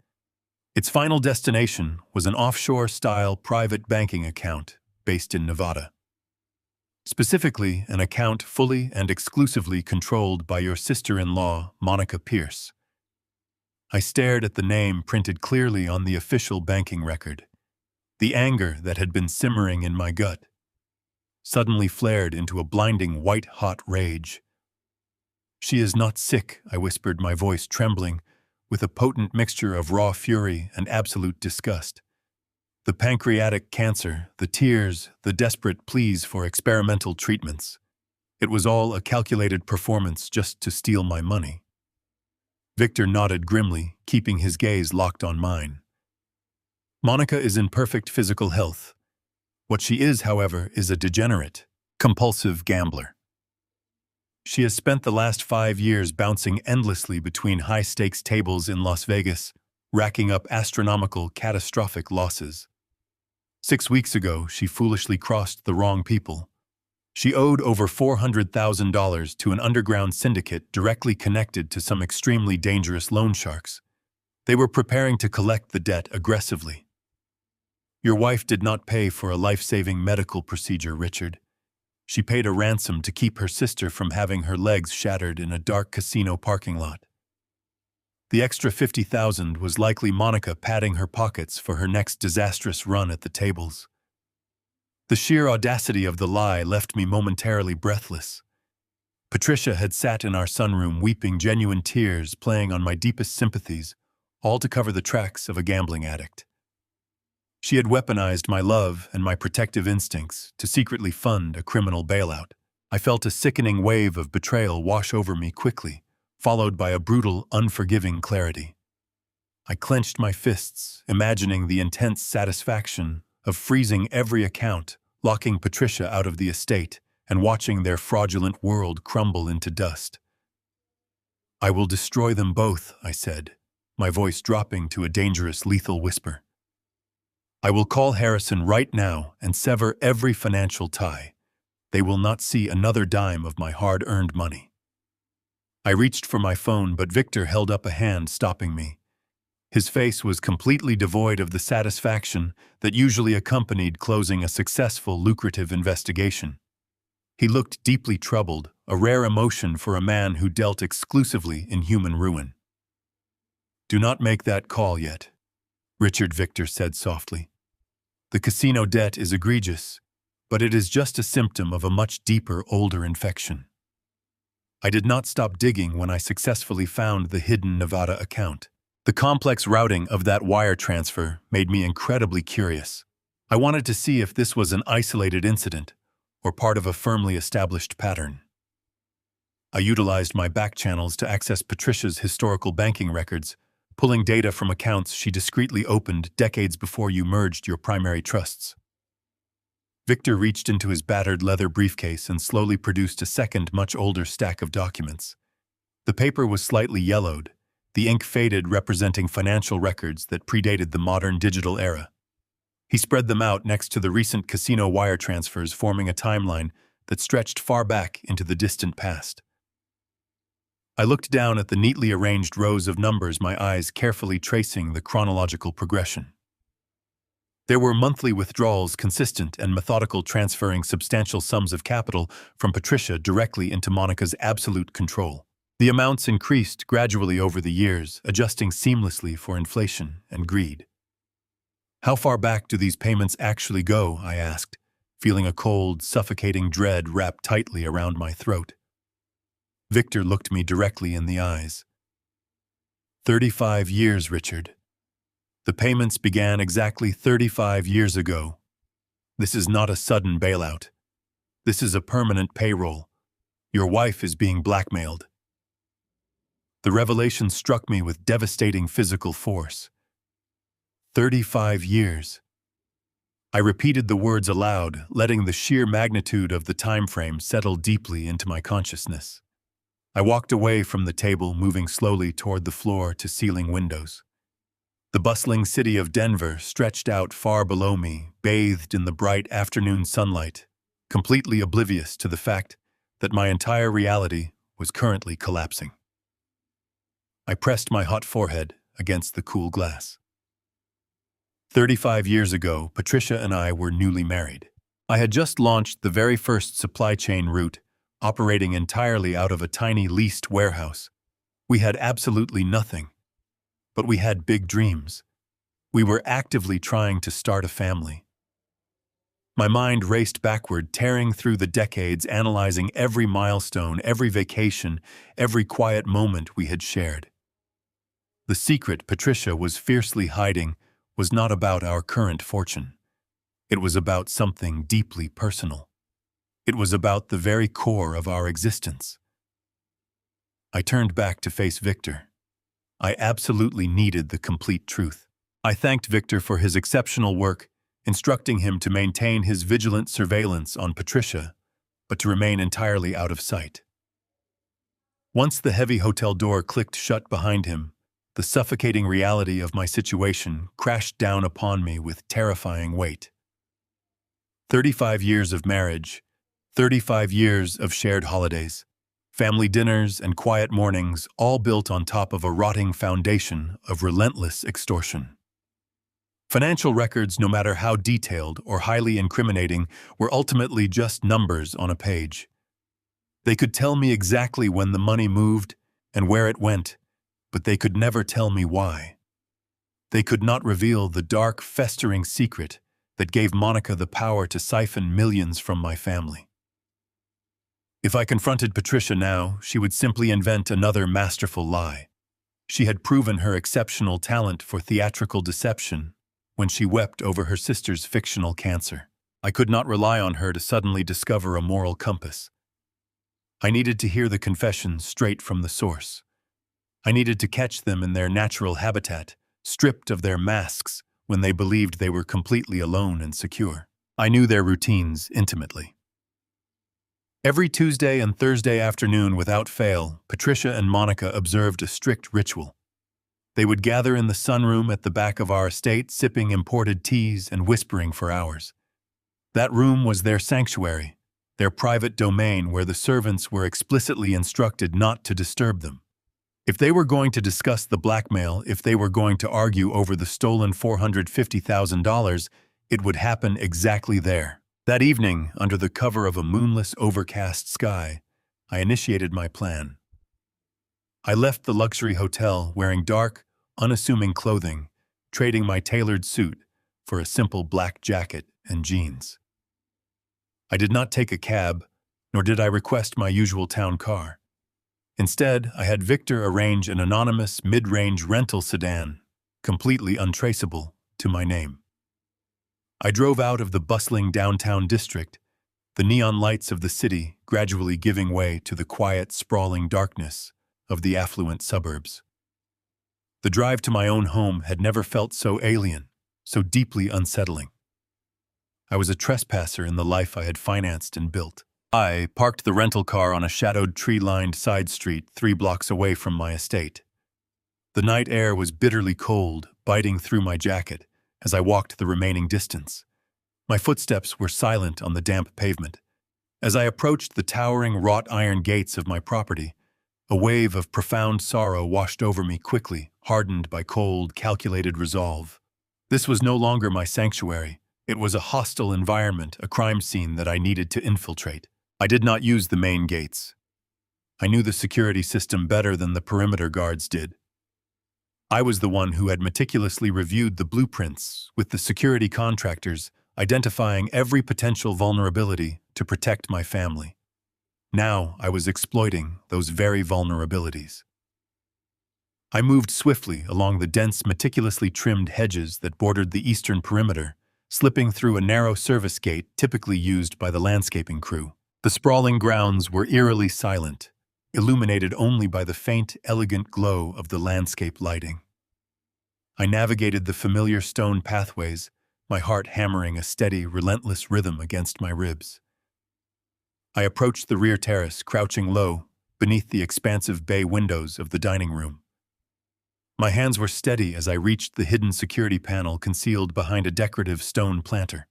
Its final destination was an offshore-style private banking account based in Nevada. Specifically, an account fully and exclusively controlled by your sister-in-law, Monica Pierce. I stared at the name printed clearly on the official banking record. The anger that had been simmering in my gut suddenly flared into a blinding white-hot rage. "She is not sick," I whispered, my voice trembling with a potent mixture of raw fury and absolute disgust. The pancreatic cancer, the tears, the desperate pleas for experimental treatments. It was all a calculated performance just to steal my money. Victor nodded grimly, keeping his gaze locked on mine. "Monica is in perfect physical health. What she is, however, is a degenerate, compulsive gambler. She has spent the last 5 years bouncing endlessly between high-stakes tables in Las Vegas, racking up astronomical, catastrophic losses. 6 weeks ago, she foolishly crossed the wrong people. She owed over $400,000 to an underground syndicate directly connected to some extremely dangerous loan sharks. They were preparing to collect the debt aggressively. Your wife did not pay for a life-saving medical procedure, Richard. She paid a ransom to keep her sister from having her legs shattered in a dark casino parking lot. The extra $50,000 was likely Monica padding her pockets for her next disastrous run at the tables. The sheer audacity of the lie left me momentarily breathless. Patricia had sat in our sunroom weeping genuine tears, playing on my deepest sympathies, all to cover the tracks of a gambling addict. She had weaponized my love and my protective instincts to secretly fund a criminal bailout. I felt a sickening wave of betrayal wash over me quickly, followed by a brutal, unforgiving clarity. I clenched my fists, imagining the intense satisfaction of freezing every account, locking Patricia out of the estate, and watching their fraudulent world crumble into dust. "I will destroy them both," I said, my voice dropping to a dangerous, lethal whisper. "I will call Harrison right now and sever every financial tie. They will not see another dime of my hard-earned money." I reached for my phone, but Victor held up a hand, stopping me. His face was completely devoid of the satisfaction that usually accompanied closing a successful, lucrative investigation. He looked deeply troubled, a rare emotion for a man who dealt exclusively in human ruin. "Do not make that call yet," Richard, Victor said softly. "The casino debt is egregious, but it is just a symptom of a much deeper, older infection." I did not stop digging when I successfully found the hidden Nevada account. The complex routing of that wire transfer made me incredibly curious. I wanted to see if this was an isolated incident or part of a firmly established pattern. I utilized my back channels to access Patricia's historical banking records, pulling data from accounts she discreetly opened decades before you merged your primary trusts. Victor reached into his battered leather briefcase and slowly produced a second, much older stack of documents. The paper was slightly yellowed, the ink faded, representing financial records that predated the modern digital era. He spread them out next to the recent casino wire transfers, forming a timeline that stretched far back into the distant past. I looked down at the neatly arranged rows of numbers, my eyes carefully tracing the chronological progression. There were monthly withdrawals, consistent and methodical, transferring substantial sums of capital from Patricia directly into Monica's absolute control. The amounts increased gradually over the years, adjusting seamlessly for inflation and greed. "How far back do these payments actually go?" I asked, feeling a cold, suffocating dread wrap tightly around my throat. Victor looked me directly in the eyes. 35 years, Richard. The payments began exactly 35 years ago. This is not a sudden bailout. This is a permanent payroll. Your wife is being blackmailed." The revelation struck me with devastating physical force. 35 years. I repeated the words aloud, letting the sheer magnitude of the time frame settle deeply into my consciousness. I walked away from the table, moving slowly toward the floor to ceiling windows. The bustling city of Denver stretched out far below me, bathed in the bright afternoon sunlight, completely oblivious to the fact that my entire reality was currently collapsing. I pressed my hot forehead against the cool glass. 35 years ago, Patricia and I were newly married. I had just launched the very first supply chain route, operating entirely out of a tiny leased warehouse. We had absolutely nothing, but we had big dreams. We were actively trying to start a family. My mind raced backward, tearing through the decades, analyzing every milestone, every vacation, every quiet moment we had shared. The secret Patricia was fiercely hiding was not about our current fortune. It was about something deeply personal. It was about the very core of our existence. I turned back to face Victor. I absolutely needed the complete truth. I thanked Victor for his exceptional work, instructing him to maintain his vigilant surveillance on Patricia, but to remain entirely out of sight. Once the heavy hotel door clicked shut behind him, the suffocating reality of my situation crashed down upon me with terrifying weight. 35 years of marriage, 35 years of shared holidays, family dinners and quiet mornings, all built on top of a rotting foundation of relentless extortion. Financial records, no matter how detailed or highly incriminating, were ultimately just numbers on a page. They could tell me exactly when the money moved and where it went, but they could never tell me why. They could not reveal the dark, festering secret that gave Monica the power to siphon millions from my family. If I confronted Patricia now, she would simply invent another masterful lie. She had proven her exceptional talent for theatrical deception when she wept over her sister's fictional cancer. I could not rely on her to suddenly discover a moral compass. I needed to hear the confessions straight from the source. I needed to catch them in their natural habitat, stripped of their masks when they believed they were completely alone and secure. I knew their routines intimately. Every Tuesday and Thursday afternoon, without fail, Patricia and Monica observed a strict ritual. They would gather in the sunroom at the back of our estate, sipping imported teas and whispering for hours. That room was their sanctuary, their private domain where the servants were explicitly instructed not to disturb them. If they were going to discuss the blackmail, if they were going to argue over the stolen $450,000, it would happen exactly there. That evening, under the cover of a moonless, overcast sky, I initiated my plan. I left the luxury hotel wearing dark, unassuming clothing, trading my tailored suit for a simple black jacket and jeans. I did not take a cab, nor did I request my usual town car. Instead, I had Victor arrange an anonymous mid-range rental sedan, completely untraceable to my name. I drove out of the bustling downtown district, the neon lights of the city gradually giving way to the quiet, sprawling darkness of the affluent suburbs. The drive to my own home had never felt so alien, so deeply unsettling. I was a trespasser in the life I had financed and built. I parked the rental car on a shadowed, tree-lined side street 3 blocks away from my estate. The night air was bitterly cold, biting through my jacket as I walked the remaining distance. My footsteps were silent on the damp pavement. As I approached the towering wrought iron gates of my property, a wave of profound sorrow washed over me quickly, hardened by cold, calculated resolve. This was no longer my sanctuary. It was a hostile environment, a crime scene that I needed to infiltrate. I did not use the main gates. I knew the security system better than the perimeter guards did. I was the one who had meticulously reviewed the blueprints with the security contractors, identifying every potential vulnerability to protect my family. Now I was exploiting those very vulnerabilities. I moved swiftly along the dense, meticulously trimmed hedges that bordered the eastern perimeter, slipping through a narrow service gate typically used by the landscaping crew. The sprawling grounds were eerily silent, illuminated only by the faint, elegant glow of the landscape lighting. I navigated the familiar stone pathways, my heart hammering a steady, relentless rhythm against my ribs. I approached the rear terrace, crouching low beneath the expansive bay windows of the dining room. My hands were steady as I reached the hidden security panel concealed behind a decorative stone planter.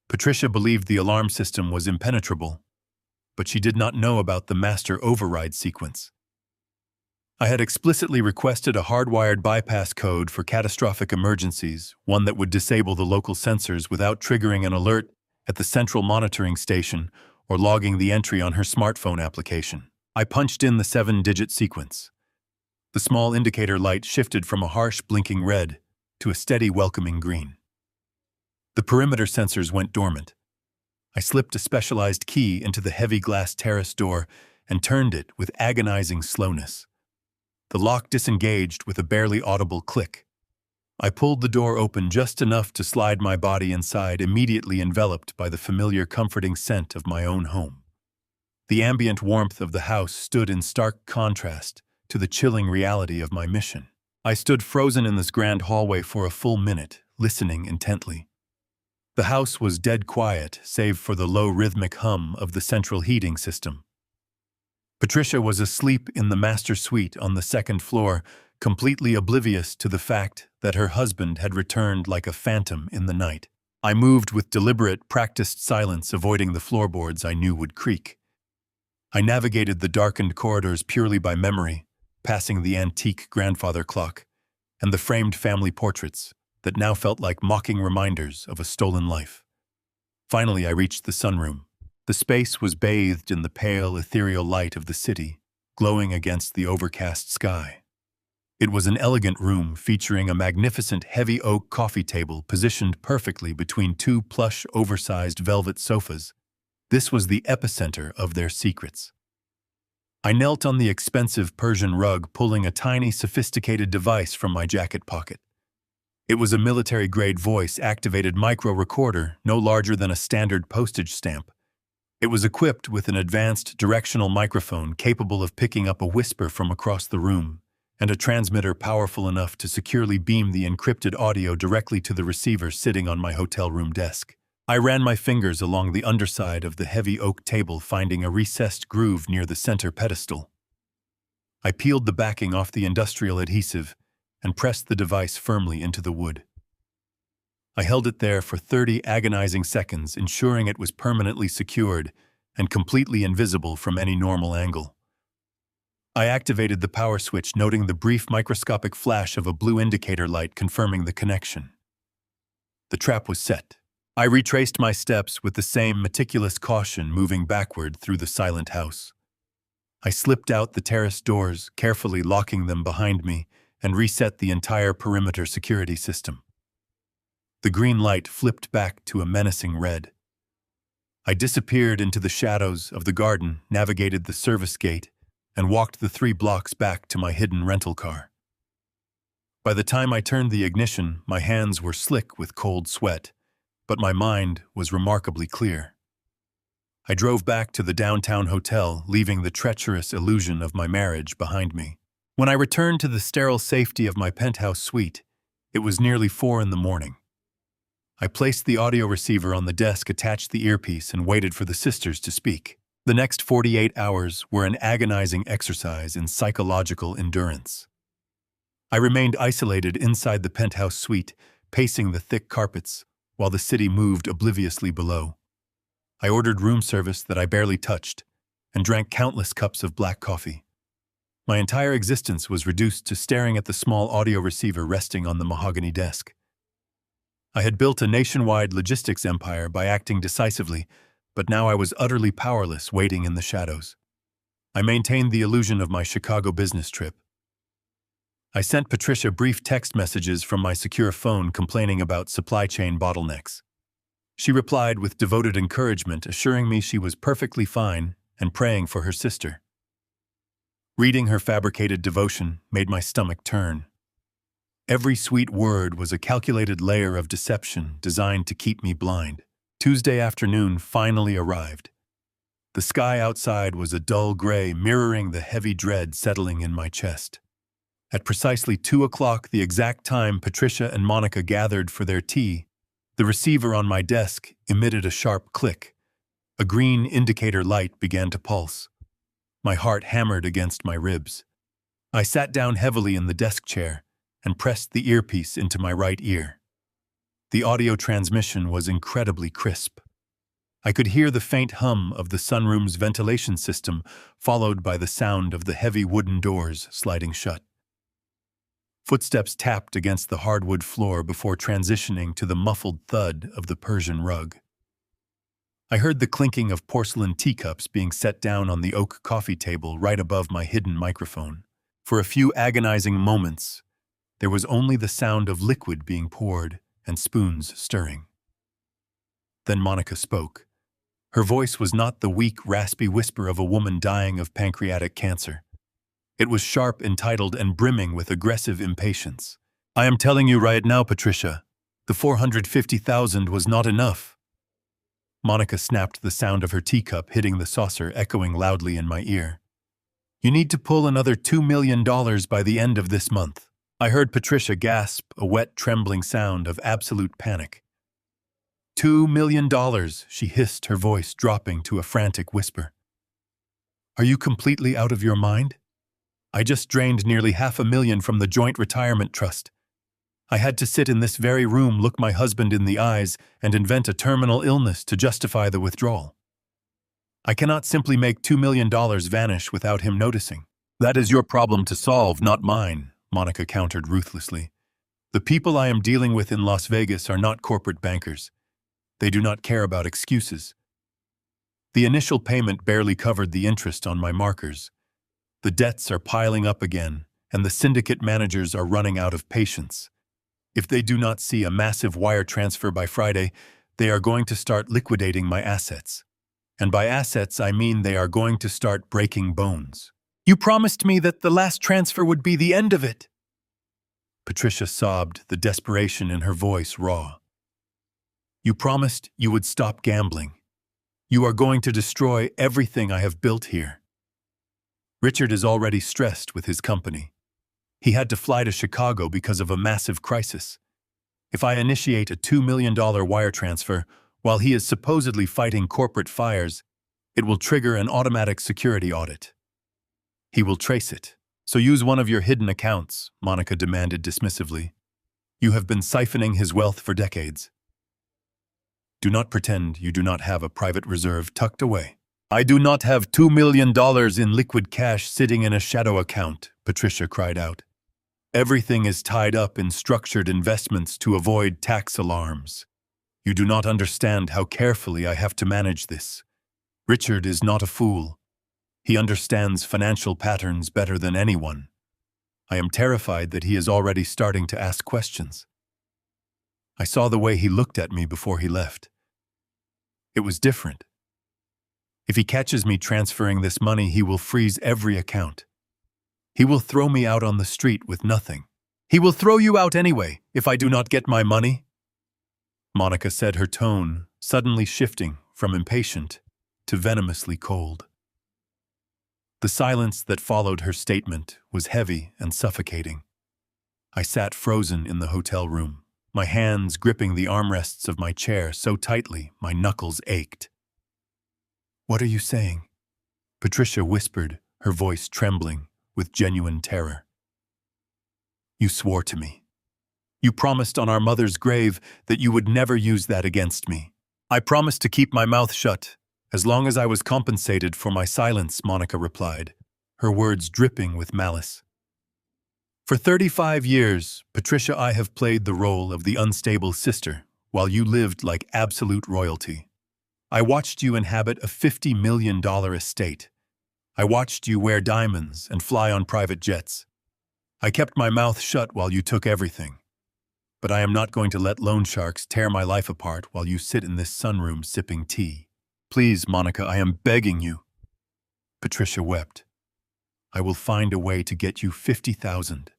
Patricia believed the alarm system was impenetrable, but she did not know about the master override sequence. I had explicitly requested a hardwired bypass code for catastrophic emergencies, one that would disable the local sensors without triggering an alert at the central monitoring station or logging the entry on her smartphone application. I punched in the 7-digit sequence. The small indicator light shifted from a harsh blinking red to a steady welcoming green. The perimeter sensors went dormant. I slipped a specialized key into the heavy glass terrace door and turned it with agonizing slowness. The lock disengaged with a barely audible click. I pulled the door open just enough to slide my body inside, immediately enveloped by the familiar comforting scent of my own home. The ambient warmth of the house stood in stark contrast to the chilling reality of my mission. I stood frozen in this grand hallway for a full minute, listening intently. The house was dead quiet, save for the low rhythmic hum of the central heating system. Patricia was asleep in the master suite on the second floor, completely oblivious to the fact that her husband had returned like a phantom in the night. I moved with deliberate, practiced silence, avoiding the floorboards I knew would creak. I navigated the darkened corridors purely by memory, passing the antique grandfather clock and the framed family portraits that now felt like mocking reminders of a stolen life. Finally, I reached the sunroom. The space was bathed in the pale, ethereal light of the city, glowing against the overcast sky. It was an elegant room featuring a magnificent heavy oak coffee table positioned perfectly between two plush, oversized velvet sofas. This was the epicenter of their secrets. I knelt on the expensive Persian rug, pulling a tiny, sophisticated device from my jacket pocket. It was a military-grade voice-activated micro-recorder, no larger than a standard postage stamp. It was equipped with an advanced directional microphone capable of picking up a whisper from across the room, and a transmitter powerful enough to securely beam the encrypted audio directly to the receiver sitting on my hotel room desk. I ran my fingers along the underside of the heavy oak table, finding a recessed groove near the center pedestal. I peeled the backing off the industrial adhesive and pressed the device firmly into the wood. I held it there for 30 agonizing seconds, ensuring it was permanently secured and completely invisible from any normal angle. I activated the power switch, noting the brief microscopic flash of a blue indicator light confirming the connection. The trap was set. I retraced my steps with the same meticulous caution, moving backward through the silent house. I slipped out the terrace doors, carefully locking them behind me, and reset the entire perimeter security system. The green light flipped back to a menacing red. I disappeared into the shadows of the garden, navigated the service gate, and walked the 3 blocks back to my hidden rental car. By the time I turned the ignition, my hands were slick with cold sweat, but my mind was remarkably clear. I drove back to the downtown hotel, leaving the treacherous illusion of my marriage behind me. When I returned to the sterile safety of my penthouse suite, it was nearly 4 a.m. I placed the audio receiver on the desk, attached the earpiece, and waited for the sisters to speak. The next 48 hours were an agonizing exercise in psychological endurance. I remained isolated inside the penthouse suite, pacing the thick carpets, while the city moved obliviously below. I ordered room service that I barely touched, and drank countless cups of black coffee. My entire existence was reduced to staring at the small audio receiver resting on the mahogany desk. I had built a nationwide logistics empire by acting decisively, but now I was utterly powerless, waiting in the shadows. I maintained the illusion of my Chicago business trip. I sent Patricia brief text messages from my secure phone complaining about supply chain bottlenecks. She replied with devoted encouragement, assuring me she was perfectly fine and praying for her sister. Reading her fabricated devotion made my stomach turn. Every sweet word was a calculated layer of deception designed to keep me blind. Tuesday afternoon finally arrived. The sky outside was a dull gray, mirroring the heavy dread settling in my chest. At precisely 2 o'clock, the exact time Patricia and Monica gathered for their tea, the receiver on my desk emitted a sharp click. A green indicator light began to pulse. My heart hammered against my ribs. I sat down heavily in the desk chair and pressed the earpiece into my right ear. The audio transmission was incredibly crisp. I could hear the faint hum of the sunroom's ventilation system, followed by the sound of the heavy wooden doors sliding shut. Footsteps tapped against the hardwood floor before transitioning to the muffled thud of the Persian rug. I heard the clinking of porcelain teacups being set down on the oak coffee table right above my hidden microphone. For a few agonizing moments, there was only the sound of liquid being poured and spoons stirring. Then Monica spoke. Her voice was not the weak, raspy whisper of a woman dying of pancreatic cancer. It was sharp, entitled, and brimming with aggressive impatience. "I am telling you right now, Patricia, the $450,000 was not enough." Monica snapped, the sound of her teacup hitting the saucer echoing loudly in my ear. "You need to pull another $2 million by the end of this month." I heard Patricia gasp, a wet, trembling sound of absolute panic. $2 million, she hissed, her voice dropping to a frantic whisper. "Are you completely out of your mind? I just drained nearly $500,000 from the joint retirement trust. I had to sit in this very room, look my husband in the eyes, and invent a terminal illness to justify the withdrawal. I cannot simply make $2 million vanish without him noticing." "That is your problem to solve, not mine," Monica countered ruthlessly. "The people I am dealing with in Las Vegas are not corporate bankers. They do not care about excuses. The initial payment barely covered the interest on my markers. The debts are piling up again, and the syndicate managers are running out of patience. If they do not see a massive wire transfer by Friday, they are going to start liquidating my assets. And by assets, I mean they are going to start breaking bones." "You promised me that the last transfer would be the end of it." Patricia sobbed, the desperation in her voice raw. "You promised you would stop gambling. You are going to destroy everything I have built here." Richard is already stressed with his company. He had to fly to Chicago because of a massive crisis. If I initiate a $2 million wire transfer while he is supposedly fighting corporate fires, it will trigger an automatic security audit. He will trace it. "So use one of your hidden accounts," Monica demanded dismissively. "You have been siphoning his wealth for decades. Do not pretend you do not have a private reserve tucked away." "I do not have $2 million in liquid cash sitting in a shadow account," Patricia cried out. "Everything is tied up in structured investments to avoid tax alarms. You do not understand how carefully I have to manage this. Richard is not a fool. He understands financial patterns better than anyone. I am terrified that he is already starting to ask questions. I saw the way he looked at me before he left. It was different. If he catches me transferring this money, he will freeze every account. He will throw me out on the street with nothing. He will throw you out anyway if I do not get my money," Monica said, her tone suddenly shifting from impatient to venomously cold. The silence that followed her statement was heavy and suffocating. I sat frozen in the hotel room, my hands gripping the armrests of my chair so tightly my knuckles ached. "What are you saying?" Patricia whispered, her voice trembling with genuine terror. "You swore to me. You promised on our mother's grave that you would never use that against me." "I promised to keep my mouth shut as long as I was compensated for my silence," Monica replied, her words dripping with malice. "For 35 years, Patricia, I have played the role of the unstable sister while you lived like absolute royalty. I watched you inhabit a $50 million estate. I watched you wear diamonds and fly on private jets. I kept my mouth shut while you took everything. But I am not going to let loan sharks tear my life apart while you sit in this sunroom sipping tea. Please, Monica, I am begging you." Patricia wept. "I will find a way to get you 50,000,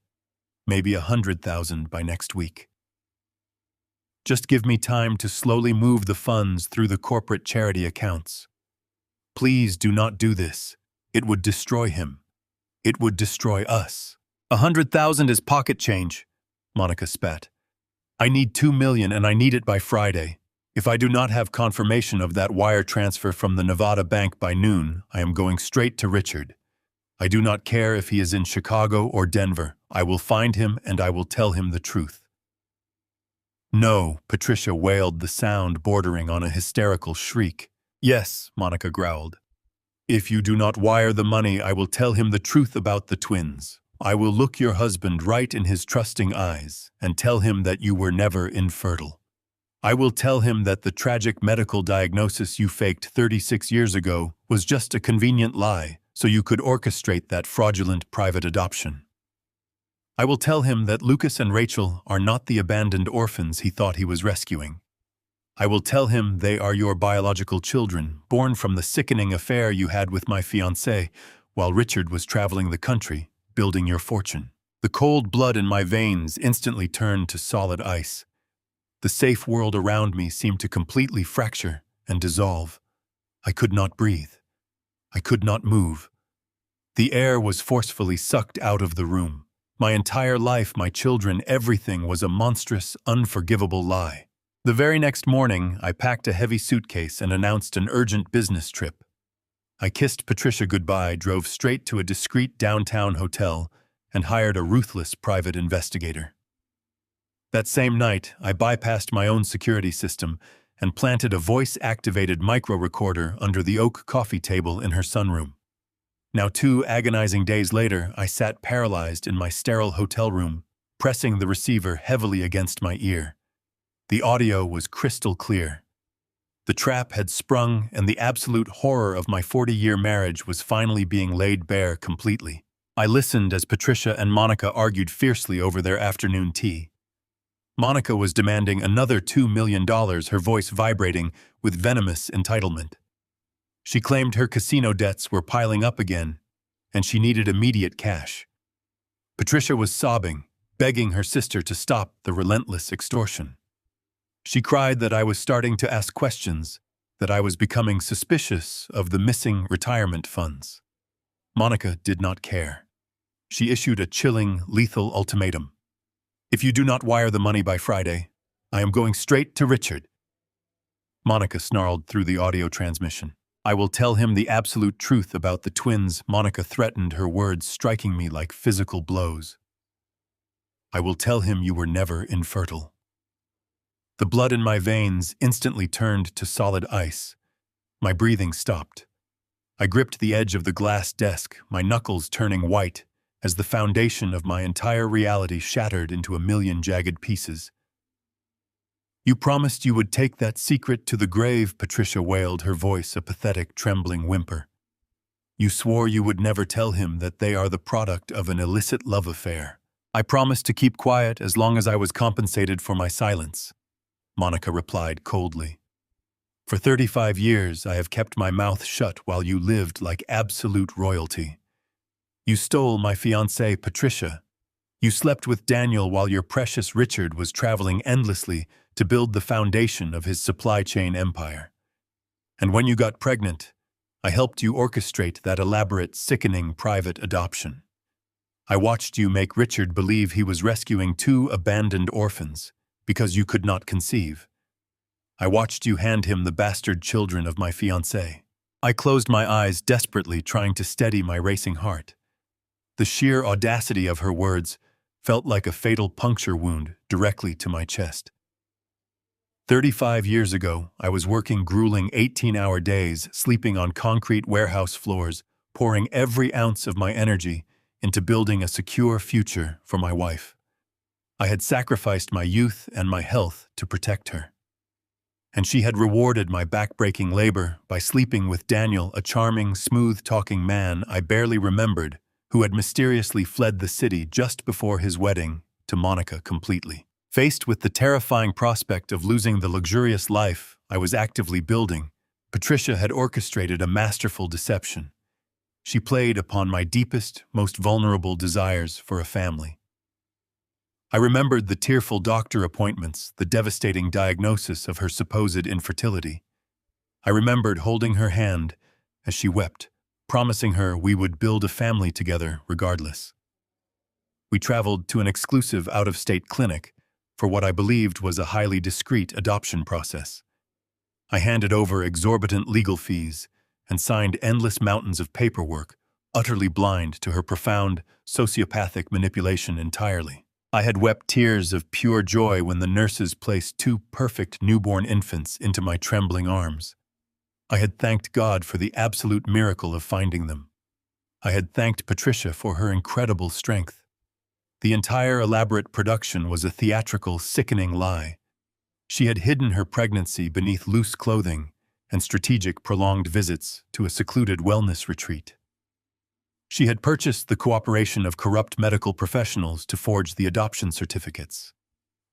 maybe 100,000 by next week. Just give me time to slowly move the funds through the corporate charity accounts. Please do not do this. It would destroy him. It would destroy us." "100,000 is pocket change," Monica spat. "I need 2 million and I need it by Friday. If I do not have confirmation of that wire transfer from the Nevada bank by noon, I am going straight to Richard. I do not care if he is in Chicago or Denver. I will find him and I will tell him the truth." "No," Patricia wailed, the sound bordering on a hysterical shriek. "Yes," Monica growled. "If you do not wire the money, I will tell him the truth about the twins. I will look your husband right in his trusting eyes and tell him that you were never infertile. I will tell him that the tragic medical diagnosis you faked 36 years ago was just a convenient lie so you could orchestrate that fraudulent private adoption. I will tell him that Lucas and Rachel are not the abandoned orphans he thought he was rescuing. I will tell him they are your biological children, born from the sickening affair you had with my fiancé while Richard was traveling the country, building your fortune." The cold blood in my veins instantly turned to solid ice. The safe world around me seemed to completely fracture and dissolve. I could not breathe. I could not move. The air was forcefully sucked out of the room. My entire life, my children, everything was a monstrous, unforgivable lie. The very next morning, I packed a heavy suitcase and announced an urgent business trip. I kissed Patricia goodbye, drove straight to a discreet downtown hotel, and hired a ruthless private investigator. That same night, I bypassed my own security system and planted a voice-activated micro-recorder under the oak coffee table in her sunroom. Now 2 agonizing days later, I sat paralyzed in my sterile hotel room, pressing the receiver heavily against my ear. The audio was crystal clear. The trap had sprung, and the absolute horror of my 40-year marriage was finally being laid bare completely. I listened as Patricia and Monica argued fiercely over their afternoon tea. Monica was demanding another $2 million, her voice vibrating with venomous entitlement. She claimed her casino debts were piling up again, and she needed immediate cash. Patricia was sobbing, begging her sister to stop the relentless extortion. She cried that I was starting to ask questions, that I was becoming suspicious of the missing retirement funds. Monica did not care. She issued a chilling, lethal ultimatum. "If you do not wire the money by Friday, I am going straight to Richard." Monica snarled through the audio transmission. "I will tell him the absolute truth about the twins," Monica threatened, her words striking me like physical blows. "I will tell him you were never infertile." The blood in my veins instantly turned to solid ice. My breathing stopped. I gripped the edge of the glass desk, my knuckles turning white, as the foundation of my entire reality shattered into a million jagged pieces. "You promised you would take that secret to the grave," Patricia wailed, her voice a pathetic, trembling whimper. "You swore you would never tell him that they are the product of an illicit love affair." "I promised to keep quiet as long as I was compensated for my silence," Monica replied coldly. "For 35 years, I have kept my mouth shut while you lived like absolute royalty. You stole my fiancée, Patricia. You slept with Daniel while your precious Richard was traveling endlessly to build the foundation of his supply chain empire. And when you got pregnant, I helped you orchestrate that elaborate, sickening private adoption. I watched you make Richard believe he was rescuing 2 abandoned orphans because you could not conceive. I watched you hand him the bastard children of my fiancée. I closed my eyes desperately, trying to steady my racing heart. The sheer audacity of her words felt like a fatal puncture wound directly to my chest. 35 years ago, I was working grueling 18-hour days, sleeping on concrete warehouse floors, pouring every ounce of my energy into building a secure future for my wife. I had sacrificed my youth and my health to protect her. And she had rewarded my back-breaking labor by sleeping with Daniel, a charming, smooth-talking man I barely remembered, who had mysteriously fled the city just before his wedding to Monica completely. Faced with the terrifying prospect of losing the luxurious life I was actively building, Patricia had orchestrated a masterful deception. She played upon my deepest, most vulnerable desires for a family. I remembered the tearful doctor appointments, the devastating diagnosis of her supposed infertility. I remembered holding her hand as she wept, promising her we would build a family together regardless. We traveled to an exclusive out-of-state clinic for what I believed was a highly discreet adoption process. I handed over exorbitant legal fees and signed endless mountains of paperwork, utterly blind to her profound, sociopathic manipulation entirely. I had wept tears of pure joy when the nurses placed two perfect newborn infants into my trembling arms. I had thanked God for the absolute miracle of finding them. I had thanked Patricia for her incredible strength. The entire elaborate production was a theatrical, sickening lie. She had hidden her pregnancy beneath loose clothing and strategic prolonged visits to a secluded wellness retreat. She had purchased the cooperation of corrupt medical professionals to forge the adoption certificates.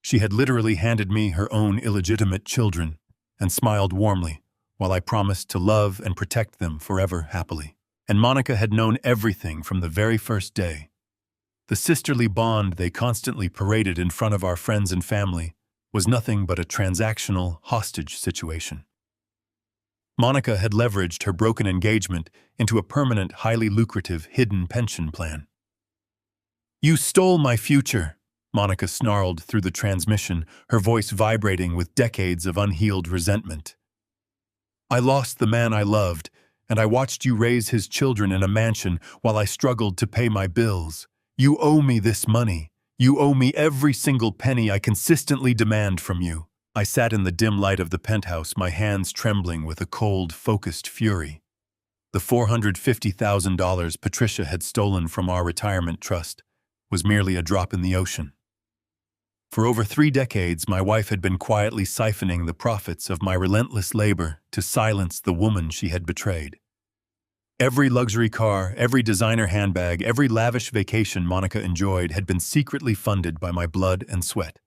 She had literally handed me her own illegitimate children and smiled warmly while I promised to love and protect them forever happily. And Monica had known everything from the very first day. The sisterly bond they constantly paraded in front of our friends and family was nothing but a transactional hostage situation. Monica had leveraged her broken engagement into a permanent, highly lucrative, hidden pension plan. "You stole my future," Monica snarled through the transmission, her voice vibrating with decades of unhealed resentment. "I lost the man I loved, and I watched you raise his children in a mansion while I struggled to pay my bills. You owe me this money. You owe me every single penny I consistently demand from you." I sat in the dim light of the penthouse, my hands trembling with a cold, focused fury. The $450,000 Patricia had stolen from our retirement trust was merely a drop in the ocean. For over 3 decades, my wife had been quietly siphoning the profits of my relentless labor to silence the woman she had betrayed. Every luxury car, every designer handbag, every lavish vacation Monica enjoyed had been secretly funded by my blood and sweat.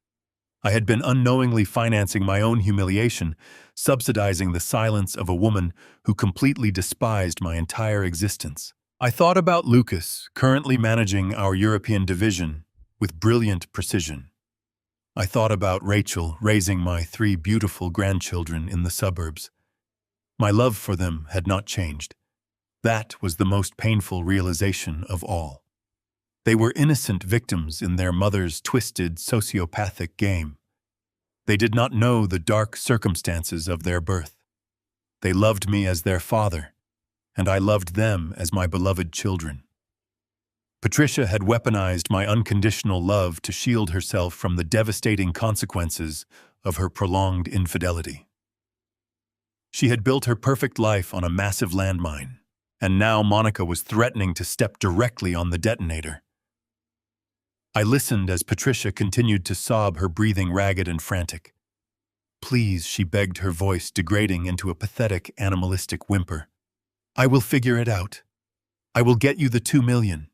I had been unknowingly financing my own humiliation, subsidizing the silence of a woman who completely despised my entire existence. I thought about Lucas, currently managing our European division, with brilliant precision. I thought about Rachel raising my 3 beautiful grandchildren in the suburbs. My love for them had not changed. That was the most painful realization of all. They were innocent victims in their mother's twisted, sociopathic game. They did not know the dark circumstances of their birth. They loved me as their father, and I loved them as my beloved children. Patricia had weaponized my unconditional love to shield herself from the devastating consequences of her prolonged infidelity. She had built her perfect life on a massive landmine, and now Monica was threatening to step directly on the detonator. I listened as Patricia continued to sob, her breathing ragged and frantic. "Please," she begged, her voice degrading into a pathetic, animalistic whimper. "I will figure it out. I will get you the $2 million.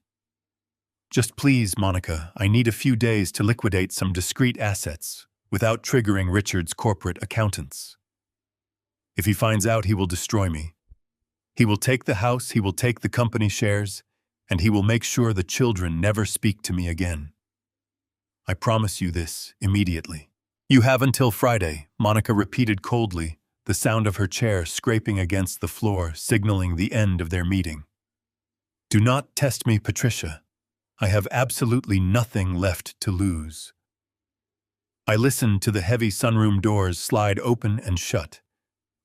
Just please, Monica, I need a few days to liquidate some discrete assets without triggering Richard's corporate accountants. If he finds out, he will destroy me. He will take the house, he will take the company shares, and he will make sure the children never speak to me again. I promise you this immediately." "You have until Friday," Monica repeated coldly, the sound of her chair scraping against the floor signaling the end of their meeting. "Do not test me, Patricia. I have absolutely nothing left to lose." I listened to the heavy sunroom doors slide open and shut.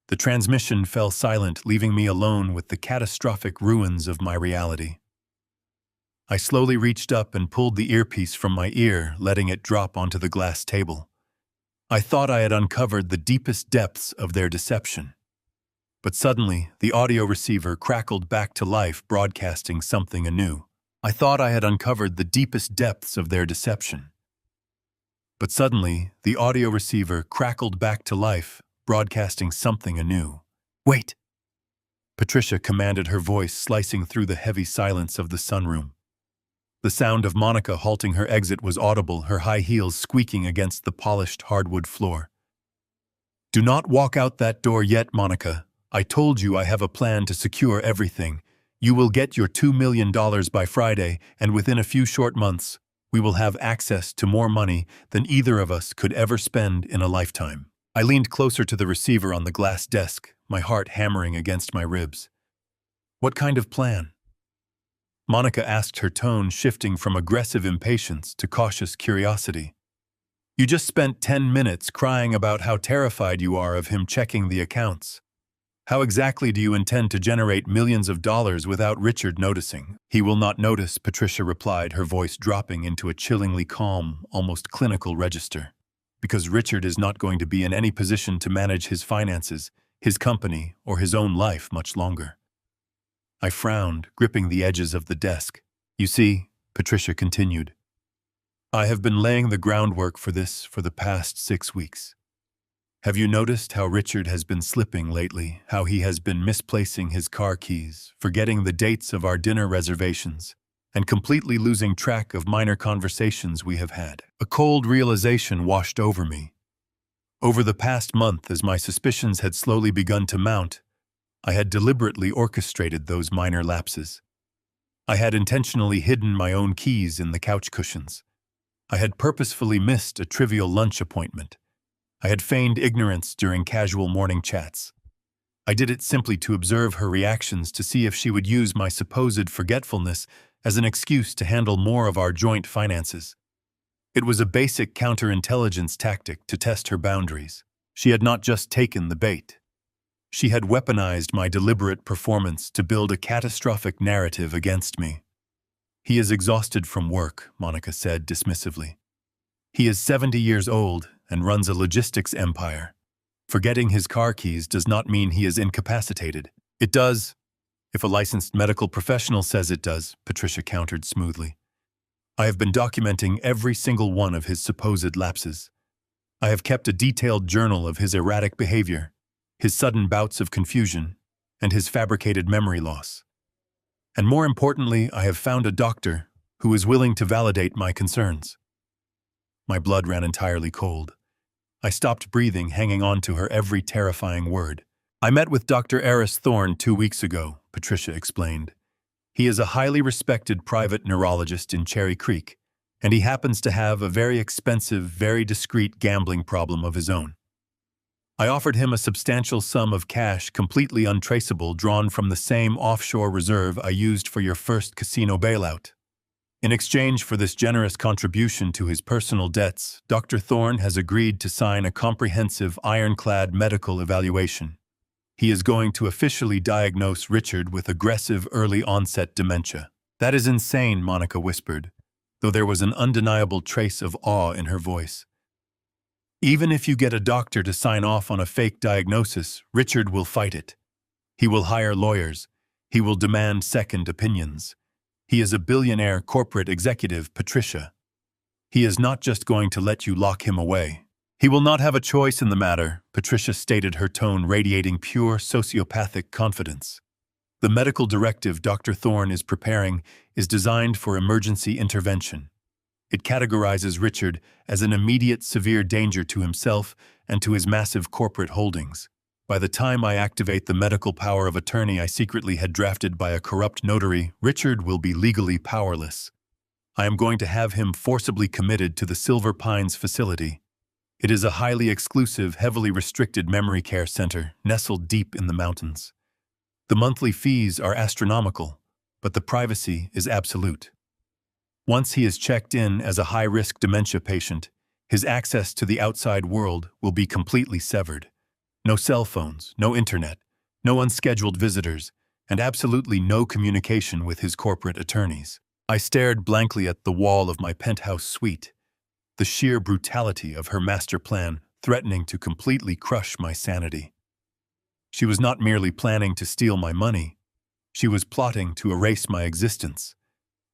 The transmission fell silent, leaving me alone with the catastrophic ruins of my reality. I slowly reached up and pulled the earpiece from my ear, letting it drop onto the glass table. I thought I had uncovered the deepest depths of their deception. But suddenly, the audio receiver crackled back to life, broadcasting something anew. I thought I had uncovered the deepest depths of their deception. But suddenly, the audio receiver crackled back to life, broadcasting something anew. "Wait!" Patricia commanded, her voice slicing through the heavy silence of the sunroom. The sound of Monica halting her exit was audible, her high heels squeaking against the polished hardwood floor. "Do not walk out that door yet, Monica. I told you I have a plan to secure everything. You will get your $2 million by Friday, and within a few short months, we will have access to more money than either of us could ever spend in a lifetime." I leaned closer to the receiver on the glass desk, my heart hammering against my ribs. "What kind of plan?" Monica asked, her tone shifting from aggressive impatience to cautious curiosity. "You just spent 10 minutes crying about how terrified you are of him checking the accounts. How exactly do you intend to generate millions of dollars without Richard noticing? He will not notice, Patricia replied, her voice dropping into a chillingly calm, almost clinical register. Because Richard is not going to be in any position to manage his finances, his company, or his own life much longer. I frowned, gripping the edges of the desk. You see, Patricia continued, I have been laying the groundwork for this for the past 6 weeks. Have you noticed how Richard has been slipping lately, how he has been misplacing his car keys, forgetting the dates of our dinner reservations, and completely losing track of minor conversations we have had? A cold realization washed over me. Over the past month, as my suspicions had slowly begun to mount, I had deliberately orchestrated those minor lapses. I had intentionally hidden my own keys in the couch cushions. I had purposefully missed a trivial lunch appointment. I had feigned ignorance during casual morning chats. I did it simply to observe her reactions to see if she would use my supposed forgetfulness as an excuse to handle more of our joint finances. It was a basic counterintelligence tactic to test her boundaries. She had not just taken the bait. She had weaponized my deliberate performance to build a catastrophic narrative against me. He is exhausted from work, Monica said dismissively. He is 70 years old and runs a logistics empire. Forgetting his car keys does not mean he is incapacitated. It does, if a licensed medical professional says it does, Patricia countered smoothly. I have been documenting every single one of his supposed lapses. I have kept a detailed journal of his erratic behavior, his sudden bouts of confusion, and his fabricated memory loss. And more importantly, I have found a doctor who is willing to validate my concerns. My blood ran entirely cold. I stopped breathing, hanging on to her every terrifying word. I met with Dr. Eris Thorne 2 weeks ago, Patricia explained. He is a highly respected private neurologist in Cherry Creek, and he happens to have a very expensive, very discreet gambling problem of his own. I offered him a substantial sum of cash completely untraceable drawn from the same offshore reserve I used for your first casino bailout. In exchange for this generous contribution to his personal debts, Dr. Thorne has agreed to sign a comprehensive, ironclad medical evaluation. He is going to officially diagnose Richard with aggressive early-onset dementia. That is insane, Monica whispered, though there was an undeniable trace of awe in her voice. Even if you get a doctor to sign off on a fake diagnosis, Richard will fight it. He will hire lawyers. He will demand second opinions. He is a billionaire corporate executive, Patricia. He is not just going to let you lock him away. He will not have a choice in the matter, Patricia stated, her tone radiating pure sociopathic confidence. The medical directive Dr. Thorne is preparing is designed for emergency intervention. It categorizes Richard as an immediate severe danger to himself and to his massive corporate holdings. By the time I activate the medical power of attorney I secretly had drafted by a corrupt notary, Richard will be legally powerless. I am going to have him forcibly committed to the Silver Pines facility. It is a highly exclusive, heavily restricted memory care center nestled deep in the mountains. The monthly fees are astronomical, but the privacy is absolute. Once he is checked in as a high-risk dementia patient, his access to the outside world will be completely severed. No cell phones, no internet, no unscheduled visitors, and absolutely no communication with his corporate attorneys. I stared blankly at the wall of my penthouse suite, the sheer brutality of her master plan threatening to completely crush my sanity. She was not merely planning to steal my money. She was plotting to erase my existence.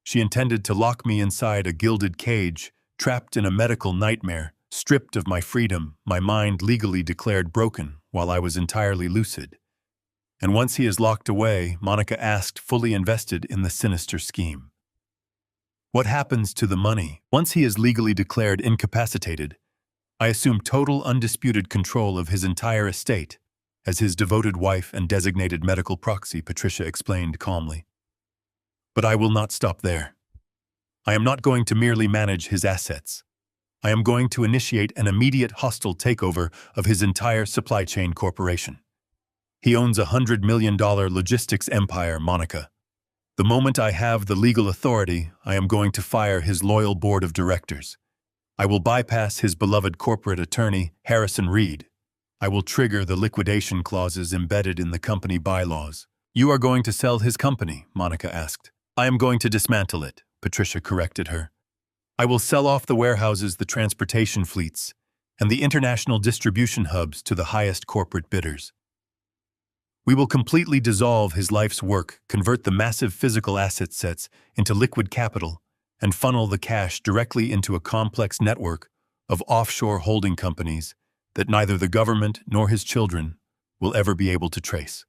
She intended to lock me inside a gilded cage, trapped in a medical nightmare, stripped of my freedom, my mind legally declared broken while I was entirely lucid. And once he is locked away, Monica asked, fully invested in the sinister scheme. What happens to the money? Once he is legally declared incapacitated, I assume total undisputed control of his entire estate, as his devoted wife and designated medical proxy, Patricia explained calmly. But I will not stop there. I am not going to merely manage his assets. I am going to initiate an immediate hostile takeover of his entire supply chain corporation. He owns a $100 million logistics empire, Monica. The moment I have the legal authority, I am going to fire his loyal board of directors. I will bypass his beloved corporate attorney, Harrison Reed. I will trigger the liquidation clauses embedded in the company bylaws. You are going to sell his company, Monica asked. I am going to dismantle it, Patricia corrected her. I will sell off the warehouses, the transportation fleets, and the international distribution hubs to the highest corporate bidders. We will completely dissolve his life's work, convert the massive physical asset sets into liquid capital, and funnel the cash directly into a complex network of offshore holding companies that neither the government nor his children will ever be able to trace.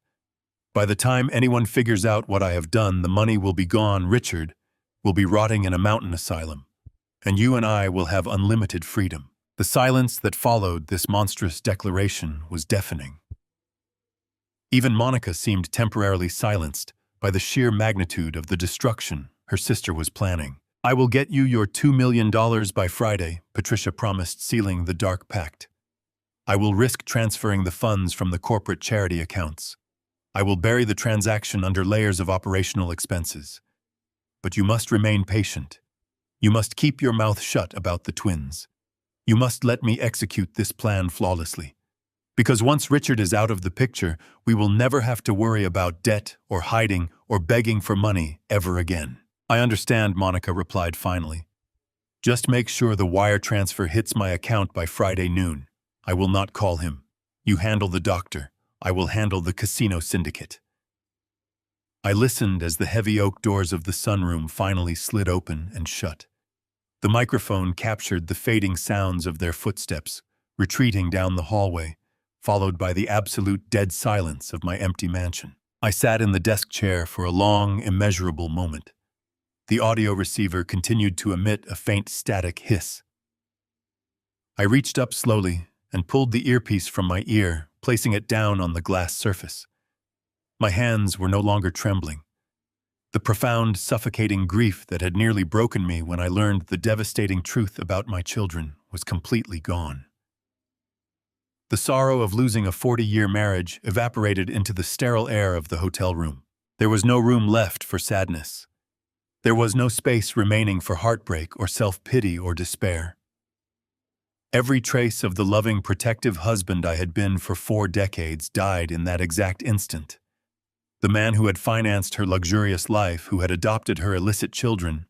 By the time anyone figures out what I have done, the money will be gone. Richard will be rotting in a mountain asylum, and you and I will have unlimited freedom. The silence that followed this monstrous declaration was deafening. Even Monica seemed temporarily silenced by the sheer magnitude of the destruction her sister was planning. I will get you your $2 million by Friday, Patricia promised, sealing the dark pact. I will risk transferring the funds from the corporate charity accounts. I will bury the transaction under layers of operational expenses. But you must remain patient. You must keep your mouth shut about the twins. You must let me execute this plan flawlessly. Because once Richard is out of the picture, we will never have to worry about debt or hiding or begging for money ever again. I understand, Monica replied finally. Just make sure the wire transfer hits my account by Friday noon. I will not call him. You handle the doctor. I will handle the casino syndicate. I listened as the heavy oak doors of the sunroom finally slid open and shut. The microphone captured the fading sounds of their footsteps, retreating down the hallway, followed by the absolute dead silence of my empty mansion. I sat in the desk chair for a long, immeasurable moment. The audio receiver continued to emit a faint static hiss. I reached up slowly and pulled the earpiece from my ear, placing it down on the glass surface. My hands were no longer trembling. The profound, suffocating grief that had nearly broken me when I learned the devastating truth about my children was completely gone. The sorrow of losing a 40-year marriage evaporated into the sterile air of the hotel room. There was no room left for sadness. There was no space remaining for heartbreak or self-pity or despair. Every trace of the loving, protective husband I had been for 4 decades died in that exact instant. The man who had financed her luxurious life, who had adopted her illicit children,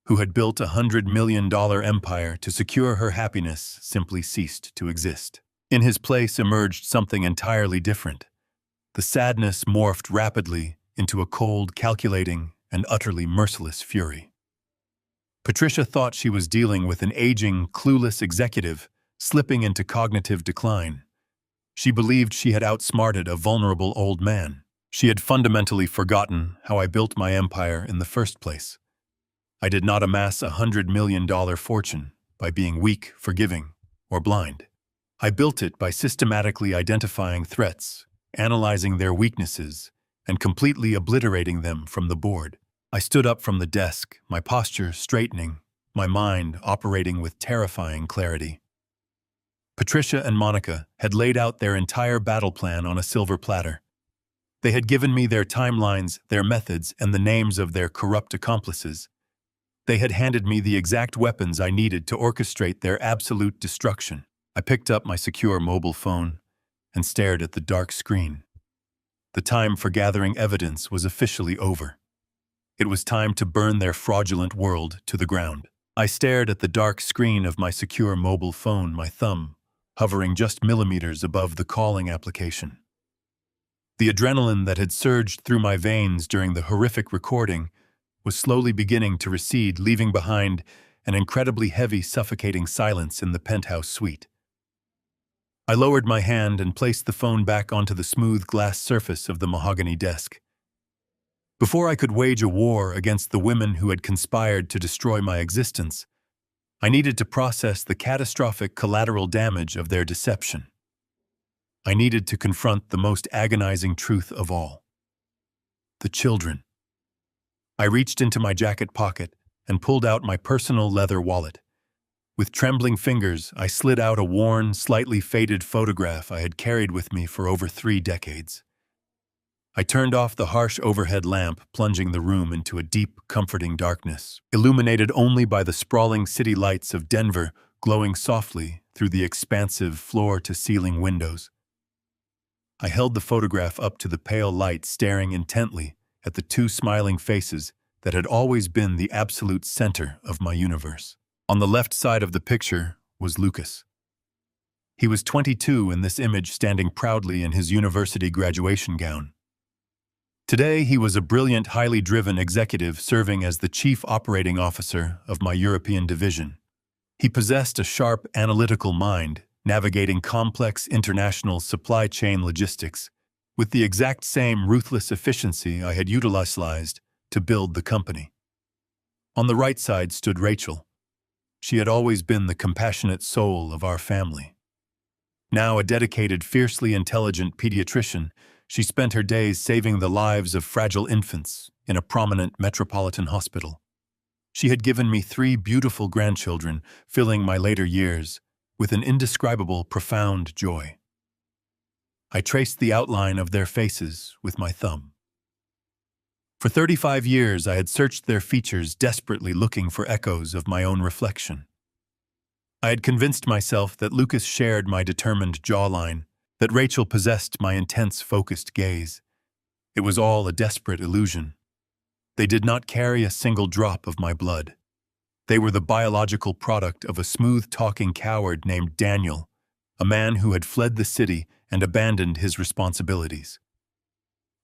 who had built a $100 million empire to secure her happiness, simply ceased to exist. In his place emerged something entirely different. The sadness morphed rapidly into a cold, calculating, and utterly merciless fury. Patricia thought she was dealing with an aging, clueless executive slipping into cognitive decline. She believed she had outsmarted a vulnerable old man. She had fundamentally forgotten how I built my empire in the first place. I did not amass a $100 million fortune by being weak, forgiving, or blind. I built it by systematically identifying threats, analyzing their weaknesses, and completely obliterating them from the board. I stood up from the desk, my posture straightening, my mind operating with terrifying clarity. Patricia and Monica had laid out their entire battle plan on a silver platter. They had given me their timelines, their methods, and the names of their corrupt accomplices. They had handed me the exact weapons I needed to orchestrate their absolute destruction. I picked up my secure mobile phone and stared at the dark screen. The time for gathering evidence was officially over. It was time to burn their fraudulent world to the ground. I stared at the dark screen of my secure mobile phone, my thumb hovering just millimeters above the calling application. The adrenaline that had surged through my veins during the horrific recording was slowly beginning to recede, leaving behind an incredibly heavy, suffocating silence in the penthouse suite. I lowered my hand and placed the phone back onto the smooth glass surface of the mahogany desk. Before I could wage a war against the women who had conspired to destroy my existence, I needed to process the catastrophic collateral damage of their deception. I needed to confront the most agonizing truth of all. The children. I reached into my jacket pocket and pulled out my personal leather wallet. With trembling fingers, I slid out a worn, slightly faded photograph I had carried with me for over 3 decades. I turned off the harsh overhead lamp, plunging the room into a deep, comforting darkness, illuminated only by the sprawling city lights of Denver glowing softly through the expansive floor-to-ceiling windows. I held the photograph up to the pale light, staring intently at the two smiling faces that had always been the absolute center of my universe. On the left side of the picture was Lucas. He was 22 in this image, standing proudly in his university graduation gown. Today, he was a brilliant, highly driven executive serving as the chief operating officer of my European division. He possessed a sharp, analytical mind, navigating complex international supply chain logistics with the exact same ruthless efficiency I had utilized to build the company. On the right side stood Rachel. She had always been the compassionate soul of our family. Now a dedicated, fiercely intelligent pediatrician, she spent her days saving the lives of fragile infants in a prominent metropolitan hospital. She had given me 3 beautiful grandchildren, filling my later years with an indescribable, profound joy. I traced the outline of their faces with my thumb. For 35 years, I had searched their features, desperately looking for echoes of my own reflection. I had convinced myself that Lucas shared my determined jawline, that Rachel possessed my intense, focused gaze. It was all a desperate illusion. They did not carry a single drop of my blood. They were the biological product of a smooth-talking coward named Daniel, a man who had fled the city and abandoned his responsibilities.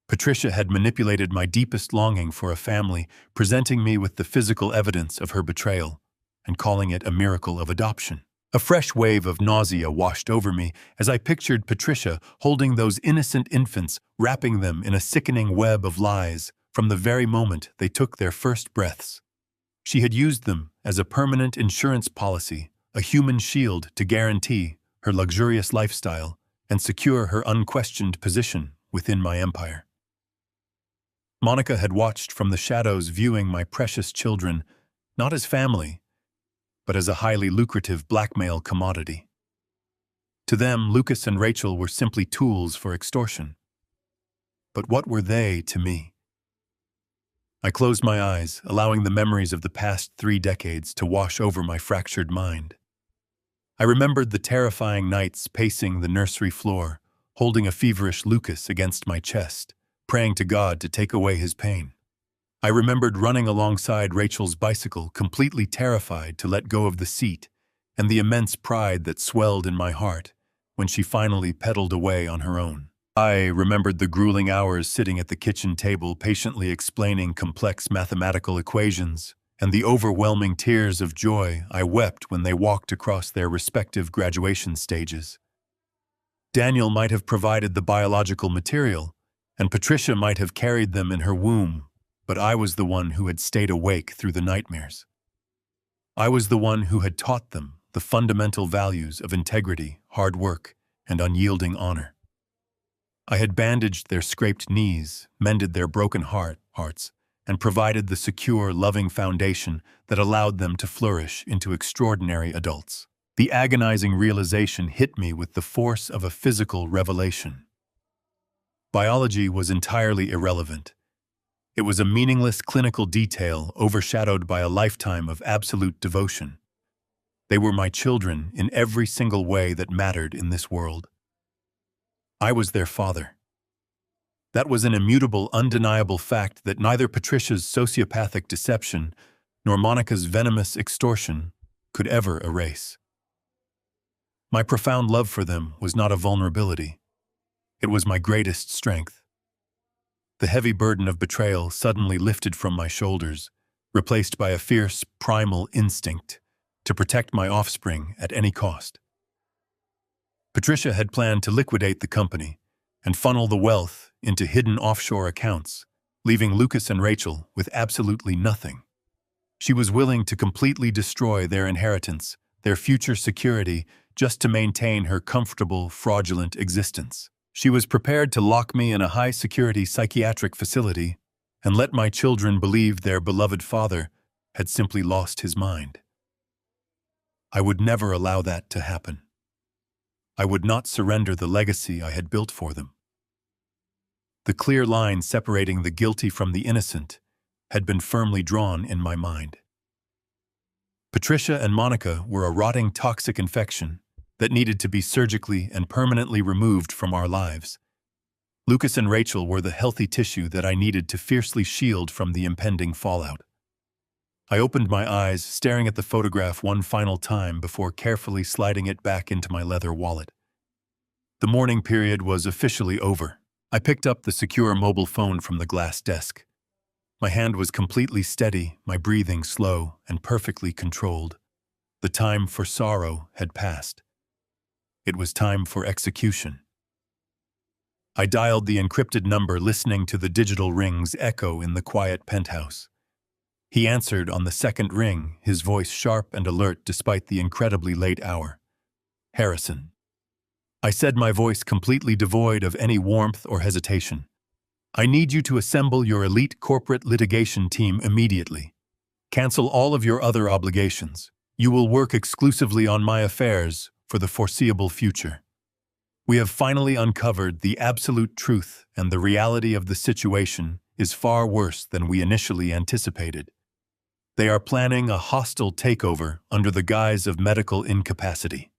Patricia had manipulated my deepest longing for a family, presenting me with the physical evidence of her betrayal and calling it a miracle of adoption. A fresh wave of nausea washed over me as I pictured Patricia holding those innocent infants, wrapping them in a sickening web of lies from the very moment they took their first breaths. She had used them as a permanent insurance policy, a human shield to guarantee her luxurious lifestyle and secure her unquestioned position within my empire. Monica had watched from the shadows, viewing my precious children not as family, but as a highly lucrative blackmail commodity. To them, Lucas and Rachel were simply tools for extortion. But what were they to me? I closed my eyes, allowing the memories of the past 3 decades to wash over my fractured mind. I remembered the terrifying nights pacing the nursery floor, holding a feverish Lucas against my chest, praying to God to take away his pain. I remembered running alongside Rachel's bicycle, completely terrified to let go of the seat, and the immense pride that swelled in my heart when she finally pedaled away on her own. I remembered the grueling hours sitting at the kitchen table, patiently explaining complex mathematical equations, and the overwhelming tears of joy I wept when they walked across their respective graduation stages. Daniel might have provided the biological material, and Patricia might have carried them in her womb, but I was the one who had stayed awake through the nightmares. I was the one who had taught them the fundamental values of integrity, hard work, and unyielding honor. I had bandaged their scraped knees, mended their broken hearts, and provided the secure, loving foundation that allowed them to flourish into extraordinary adults. The agonizing realization hit me with the force of a physical revelation. Biology was entirely irrelevant. It was a meaningless clinical detail overshadowed by a lifetime of absolute devotion. They were my children in every single way that mattered in this world. I was their father. That was an immutable, undeniable fact that neither Patricia's sociopathic deception nor Monica's venomous extortion could ever erase. My profound love for them was not a vulnerability. It was my greatest strength. The heavy burden of betrayal suddenly lifted from my shoulders, replaced by a fierce, primal instinct to protect my offspring at any cost. Patricia had planned to liquidate the company and funnel the wealth into hidden offshore accounts, leaving Lucas and Rachel with absolutely nothing. She was willing to completely destroy their inheritance, their future security, just to maintain her comfortable, fraudulent existence. She was prepared to lock me in a high-security psychiatric facility and let my children believe their beloved father had simply lost his mind. I would never allow that to happen. I would not surrender the legacy I had built for them. The clear line separating the guilty from the innocent had been firmly drawn in my mind. Patricia and Monica were a rotting toxic infection that needed to be surgically and permanently removed from our lives, Lucas and Rachel were the healthy tissue that I needed to fiercely shield from the impending fallout. I opened my eyes, staring at the photograph one final time before carefully sliding it back into my leather wallet. The mourning period was officially over. I picked up the secure mobile phone from the glass desk. My hand was completely steady, my breathing slow and perfectly controlled. The time for sorrow had passed. It was time for execution. I dialed the encrypted number, listening to the digital rings echo in the quiet penthouse. He answered on the second ring, his voice sharp and alert despite the incredibly late hour. Harrison. I said, my voice completely devoid of any warmth or hesitation. I need you to assemble your elite corporate litigation team immediately. Cancel all of your other obligations. You will work exclusively on my affairs for the foreseeable future. We have finally uncovered the absolute truth, and the reality of the situation is far worse than we initially anticipated. They are planning a hostile takeover under the guise of medical incapacity.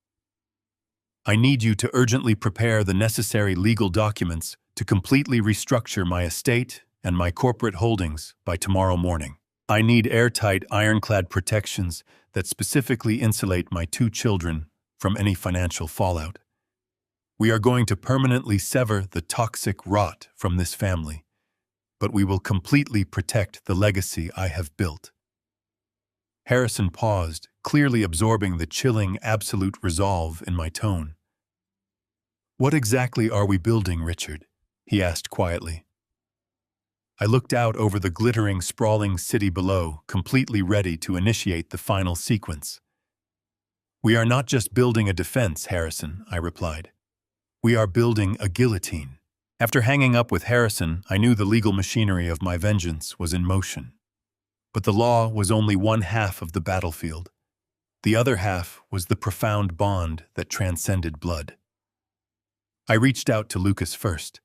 I need you to urgently prepare the necessary legal documents to completely restructure my estate and my corporate holdings by tomorrow morning. I need airtight, ironclad protections that specifically insulate my 2 children from any financial fallout. We are going to permanently sever the toxic rot from this family, but we will completely protect the legacy I have built. Harrison paused, clearly absorbing the chilling, absolute resolve in my tone. What exactly are we building, Richard? He asked quietly. I looked out over the glittering, sprawling city below, completely ready to initiate the final sequence. We are not just building a defense, Harrison, I replied. We are building a guillotine. After hanging up with Harrison, I knew the legal machinery of my vengeance was in motion. But the law was only one half of the battlefield. The other half was the profound bond that transcended blood. I reached out to Lucas first.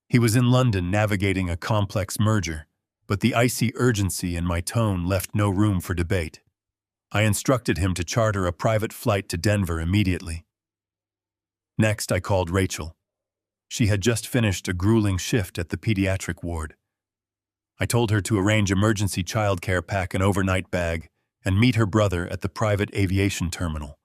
He was in London navigating a complex merger, but the icy urgency in my tone left no room for debate. I instructed him to charter a private flight to Denver immediately. Next, I called Rachel. She had just finished a grueling shift at the pediatric ward. I told her to arrange emergency childcare, pack an overnight bag, and meet her brother at the private aviation terminal.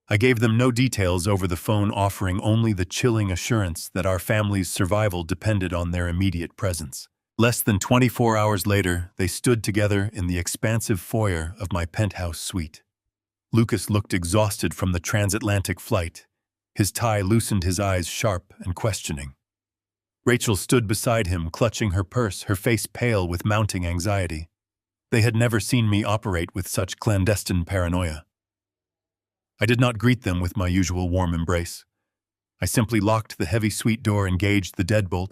I gave them no details over the phone, offering only the chilling assurance that our family's survival depended on their immediate presence. Less than 24 hours later, they stood together in the expansive foyer of my penthouse suite. Lucas looked exhausted from the transatlantic flight. His tie loosened, his eyes sharp and questioning. Rachel stood beside him, clutching her purse, her face pale with mounting anxiety. They had never seen me operate with such clandestine paranoia. I did not greet them with my usual warm embrace. I simply locked the heavy suite door, engaged the deadbolt,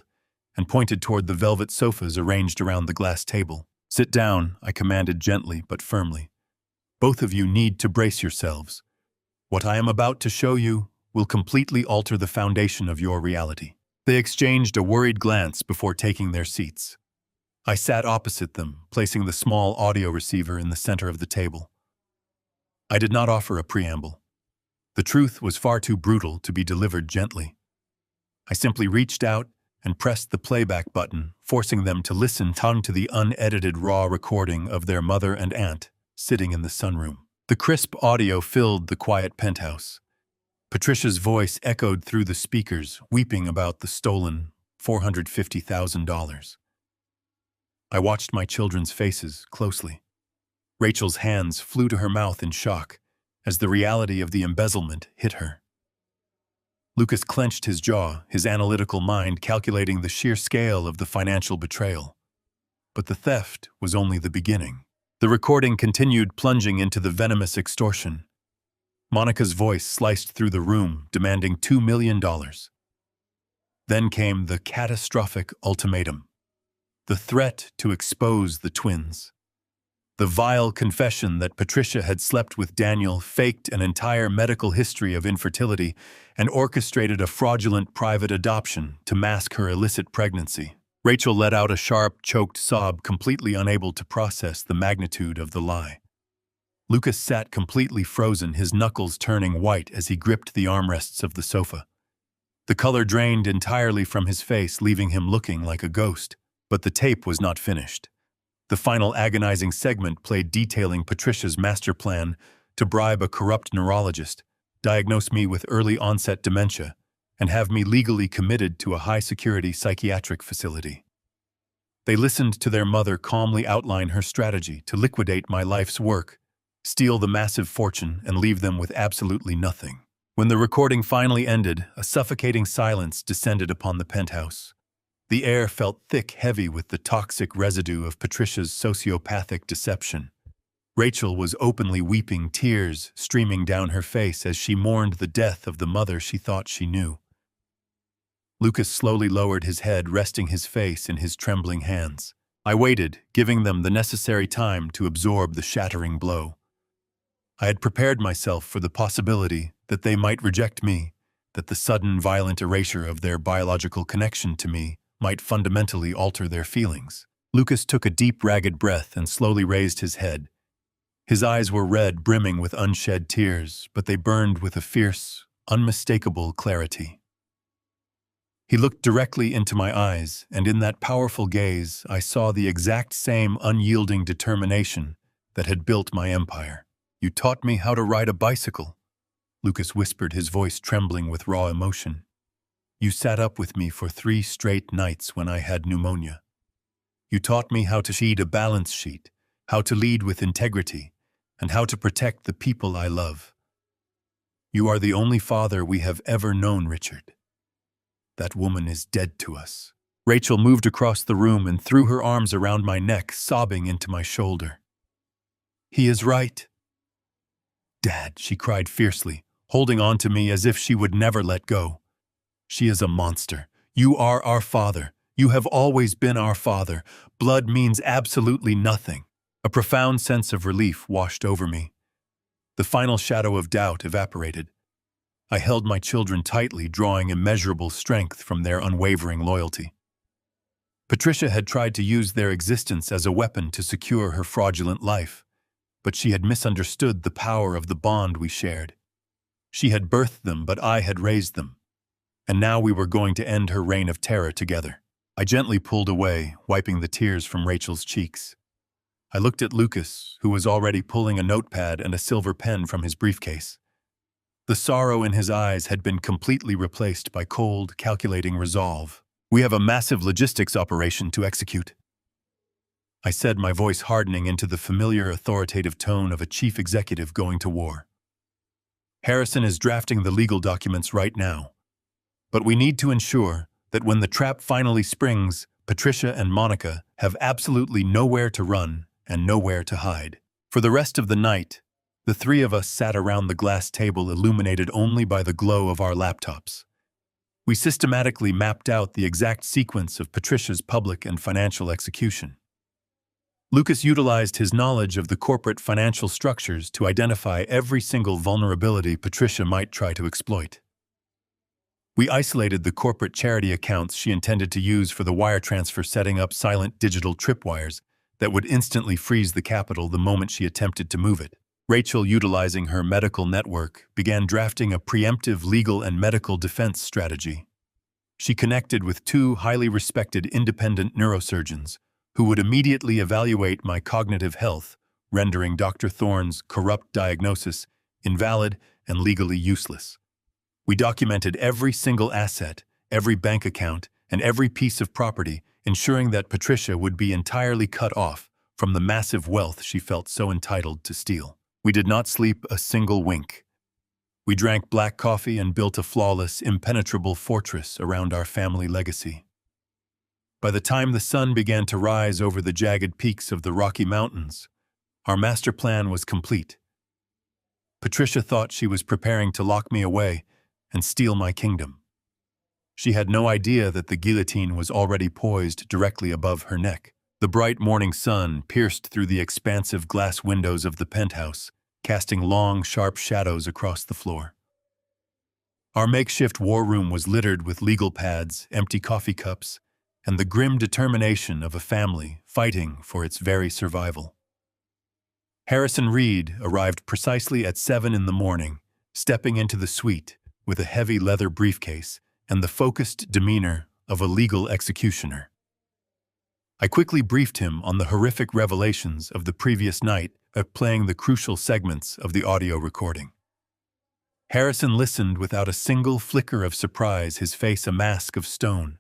and pointed toward the velvet sofas arranged around the glass table. Sit down, I commanded gently but firmly. Both of you need to brace yourselves. What I am about to show you will completely alter the foundation of your reality. They exchanged a worried glance before taking their seats. I sat opposite them, placing the small audio receiver in the center of the table. I did not offer a preamble. The truth was far too brutal to be delivered gently. I simply reached out and pressed the playback button, forcing them to listen to the unedited raw recording of their mother and aunt sitting in the sunroom. The crisp audio filled the quiet penthouse. Patricia's voice echoed through the speakers, weeping about the stolen $450,000. I watched my children's faces closely. Rachel's hands flew to her mouth in shock as the reality of the embezzlement hit her. Lucas clenched his jaw, his analytical mind calculating the sheer scale of the financial betrayal. But the theft was only the beginning. The recording continued, plunging into the venomous extortion. Monica's voice sliced through the room, demanding $2 million. Then came the catastrophic ultimatum. The threat to expose the twins. The vile confession that Patricia had slept with Daniel, faked an entire medical history of infertility, and orchestrated a fraudulent private adoption to mask her illicit pregnancy. Rachel let out a sharp, choked sob, completely unable to process the magnitude of the lie. Lucas sat completely frozen, his knuckles turning white as he gripped the armrests of the sofa. The color drained entirely from his face, leaving him looking like a ghost. But the tape was not finished. The final agonizing segment played detailing Patricia's master plan to bribe a corrupt neurologist, diagnose me with early-onset dementia, and have me legally committed to a high-security psychiatric facility. They listened to their mother calmly outline her strategy to liquidate my life's work, steal the massive fortune, and leave them with absolutely nothing. When the recording finally ended, a suffocating silence descended upon the penthouse. The air felt thick, heavy with the toxic residue of Patricia's sociopathic deception. Rachel was openly weeping, tears streaming down her face as she mourned the death of the mother she thought she knew. Lucas slowly lowered his head, resting his face in his trembling hands. I waited, giving them the necessary time to absorb the shattering blow. I had prepared myself for the possibility that they might reject me, that the sudden, violent erasure of their biological connection to me might fundamentally alter their feelings. Lucas took a deep, ragged breath and slowly raised his head. His eyes were red, brimming with unshed tears, but they burned with a fierce, unmistakable clarity. He looked directly into my eyes, and in that powerful gaze, I saw the exact same unyielding determination that had built my empire. "You taught me how to ride a bicycle," Lucas whispered, his voice trembling with raw emotion. "You sat up with me for 3 straight nights when I had pneumonia. You taught me how to read a balance sheet, how to lead with integrity, and how to protect the people I love. You are the only father we have ever known, Richard. That woman is dead to us." Rachel moved across the room and threw her arms around my neck, sobbing into my shoulder. "He is right." "Dad," she cried fiercely, holding on to me as if she would never let go. "She is a monster. You are our father. You have always been our father. Blood means absolutely nothing." A profound sense of relief washed over me. The final shadow of doubt evaporated. I held my children tightly, drawing immeasurable strength from their unwavering loyalty. Patricia had tried to use their existence as a weapon to secure her fraudulent life, but she had misunderstood the power of the bond we shared. She had birthed them, but I had raised them. And now we were going to end her reign of terror together. I gently pulled away, wiping the tears from Rachel's cheeks. I looked at Lucas, who was already pulling a notepad and a silver pen from his briefcase. The sorrow in his eyes had been completely replaced by cold, calculating resolve. "We have a massive logistics operation to execute," I said, my voice hardening into the familiar, authoritative tone of a chief executive going to war. "Harrison is drafting the legal documents right now. But we need to ensure that when the trap finally springs, Patricia and Monica have absolutely nowhere to run and nowhere to hide." For the rest of the night, the 3 of us sat around the glass table illuminated only by the glow of our laptops. We systematically mapped out the exact sequence of Patricia's public and financial execution. Lucas utilized his knowledge of the corporate financial structures to identify every single vulnerability Patricia might try to exploit. We isolated the corporate charity accounts she intended to use for the wire transfer, setting up silent digital tripwires that would instantly freeze the capital the moment she attempted to move it. Rachel, utilizing her medical network, began drafting a preemptive legal and medical defense strategy. She connected with 2 highly respected independent neurosurgeons who would immediately evaluate my cognitive health, rendering Dr. Thorne's corrupt diagnosis invalid and legally useless. We documented every single asset, every bank account, and every piece of property, ensuring that Patricia would be entirely cut off from the massive wealth she felt so entitled to steal. We did not sleep a single wink. We drank black coffee and built a flawless, impenetrable fortress around our family legacy. By the time the sun began to rise over the jagged peaks of the Rocky Mountains, our master plan was complete. Patricia thought she was preparing to lock me away and steal my kingdom. She had no idea that the guillotine was already poised directly above her neck. The bright morning sun pierced through the expansive glass windows of the penthouse, casting long, sharp shadows across the floor. Our makeshift war room was littered with legal pads, empty coffee cups, and the grim determination of a family fighting for its very survival. Harrison Reed arrived precisely at 7 in the morning, stepping into the suite with a heavy leather briefcase and the focused demeanor of a legal executioner. I quickly briefed him on the horrific revelations of the previous night by playing the crucial segments of the audio recording. Harrison listened without a single flicker of surprise, his face a mask of stone.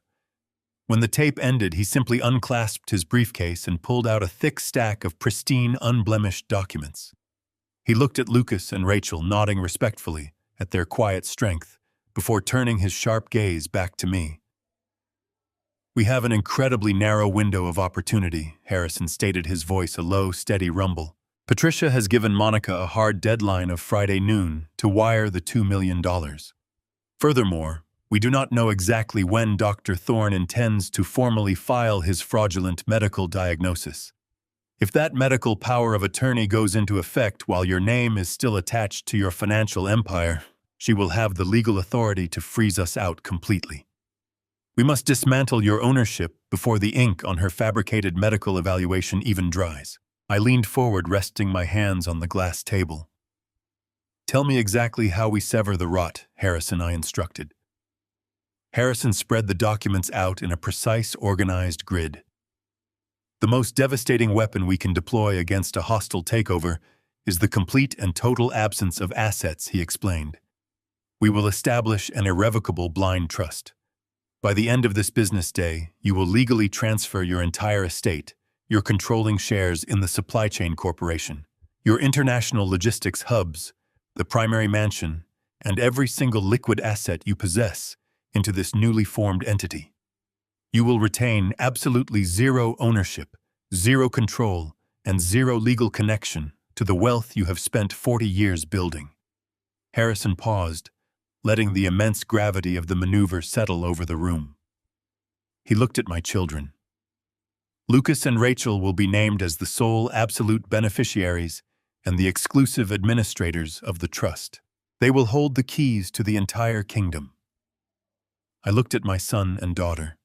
When the tape ended, he simply unclasped his briefcase and pulled out a thick stack of pristine, unblemished documents. He looked at Lucas and Rachel, nodding respectfully at their quiet strength, before turning his sharp gaze back to me. "We have an incredibly narrow window of opportunity," Harrison stated, his voice a low, steady rumble. "Patricia has given Monica a hard deadline of Friday noon to wire the $2 million. Furthermore, we do not know exactly when Dr. Thorne intends to formally file his fraudulent medical diagnosis. If that medical power of attorney goes into effect while your name is still attached to your financial empire, she will have the legal authority to freeze us out completely. We must dismantle your ownership before the ink on her fabricated medical evaluation even dries." I leaned forward, resting my hands on the glass table. "Tell me exactly how we sever the rot, Harrison," I instructed. Harrison spread the documents out in a precise, organized grid. "The most devastating weapon we can deploy against a hostile takeover is the complete and total absence of assets," he explained. "We will establish an irrevocable blind trust. By the end of this business day, you will legally transfer your entire estate, your controlling shares in the supply chain corporation, your international logistics hubs, the primary mansion, and every single liquid asset you possess into this newly formed entity. You will retain absolutely zero ownership, zero control, and zero legal connection to the wealth you have spent 40 years building." Harrison paused, letting the immense gravity of the maneuver settle over the room. He looked at my children. "Lucas and Rachel will be named as the sole absolute beneficiaries and the exclusive administrators of the trust. They will hold the keys to the entire kingdom." I looked at my son and daughter.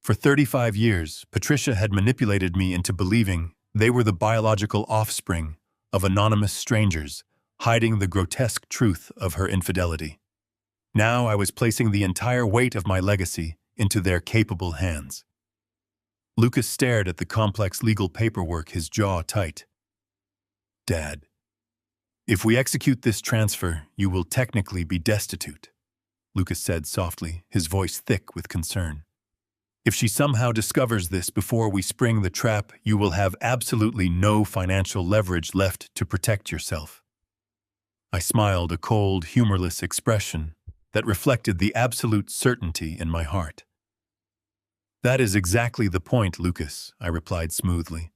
For 35 years, Patricia had manipulated me into believing they were the biological offspring of anonymous strangers, hiding the grotesque truth of her infidelity. Now I was placing the entire weight of my legacy into their capable hands. Lucas stared at the complex legal paperwork, his jaw tight. "Dad, if we execute this transfer, you will technically be destitute," Lucas said softly, his voice thick with concern. "If she somehow discovers this before we spring the trap, you will have absolutely no financial leverage left to protect yourself." I smiled, a cold, humorless expression that reflected the absolute certainty in my heart. "That is exactly the point, Lucas," I replied smoothly.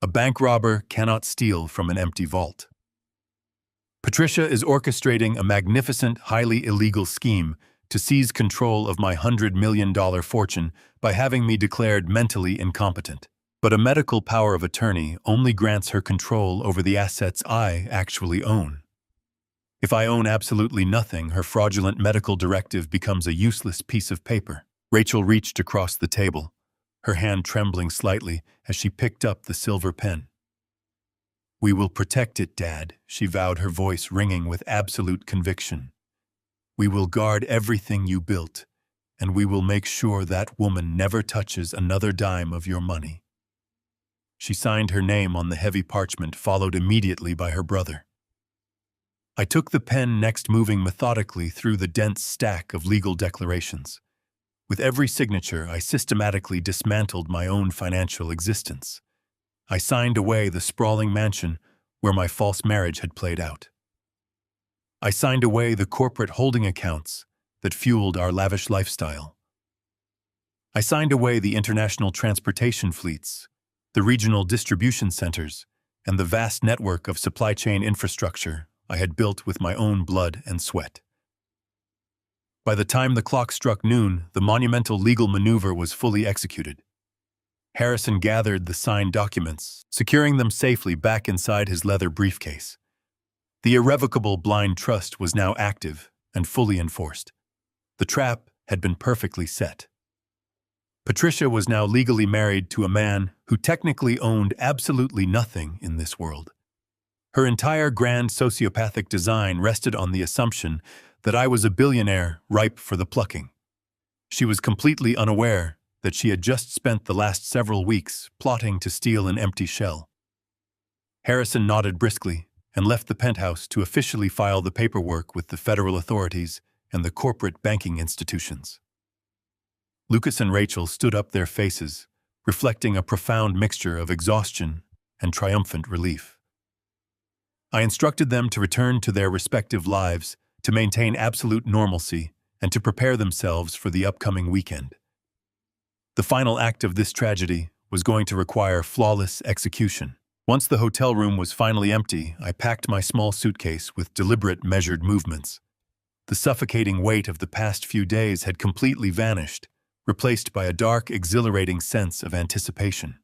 "A bank robber cannot steal from an empty vault. Patricia is orchestrating a magnificent, highly illegal scheme to seize control of my $100 million fortune by having me declared mentally incompetent. But a medical power of attorney only grants her control over the assets I actually own. If I own absolutely nothing, her fraudulent medical directive becomes a useless piece of paper." Rachel reached across the table, her hand trembling slightly as she picked up the silver pen. "We will protect it, Dad," she vowed, her voice ringing with absolute conviction. "We will guard everything you built, and we will make sure that woman never touches another dime of your money." She signed her name on the heavy parchment, followed immediately by her brother. I took the pen next, moving methodically through the dense stack of legal declarations. With every signature, I systematically dismantled my own financial existence. I signed away the sprawling mansion where my false marriage had played out. I signed away the corporate holding accounts that fueled our lavish lifestyle. I signed away the international transportation fleets, the regional distribution centers, and the vast network of supply chain infrastructure I had built with my own blood and sweat. By the time the clock struck noon, the monumental legal maneuver was fully executed. Harrison gathered the signed documents, securing them safely back inside his leather briefcase. The irrevocable blind trust was now active and fully enforced. The trap had been perfectly set. Patricia was now legally married to a man who technically owned absolutely nothing in this world. Her entire grand sociopathic design rested on the assumption that I was a billionaire ripe for the plucking. She was completely unaware that she had just spent the last several weeks plotting to steal an empty shell. Harrison nodded briskly and left the penthouse to officially file the paperwork with the federal authorities and the corporate banking institutions. Lucas and Rachel stood up, their faces reflecting a profound mixture of exhaustion and triumphant relief. I instructed them to return to their respective lives, to maintain absolute normalcy, and to prepare themselves for the upcoming weekend. The final act of this tragedy was going to require flawless execution. Once the hotel room was finally empty, I packed my small suitcase with deliberate, measured movements. The suffocating weight of the past few days had completely vanished, replaced by a dark, exhilarating sense of anticipation.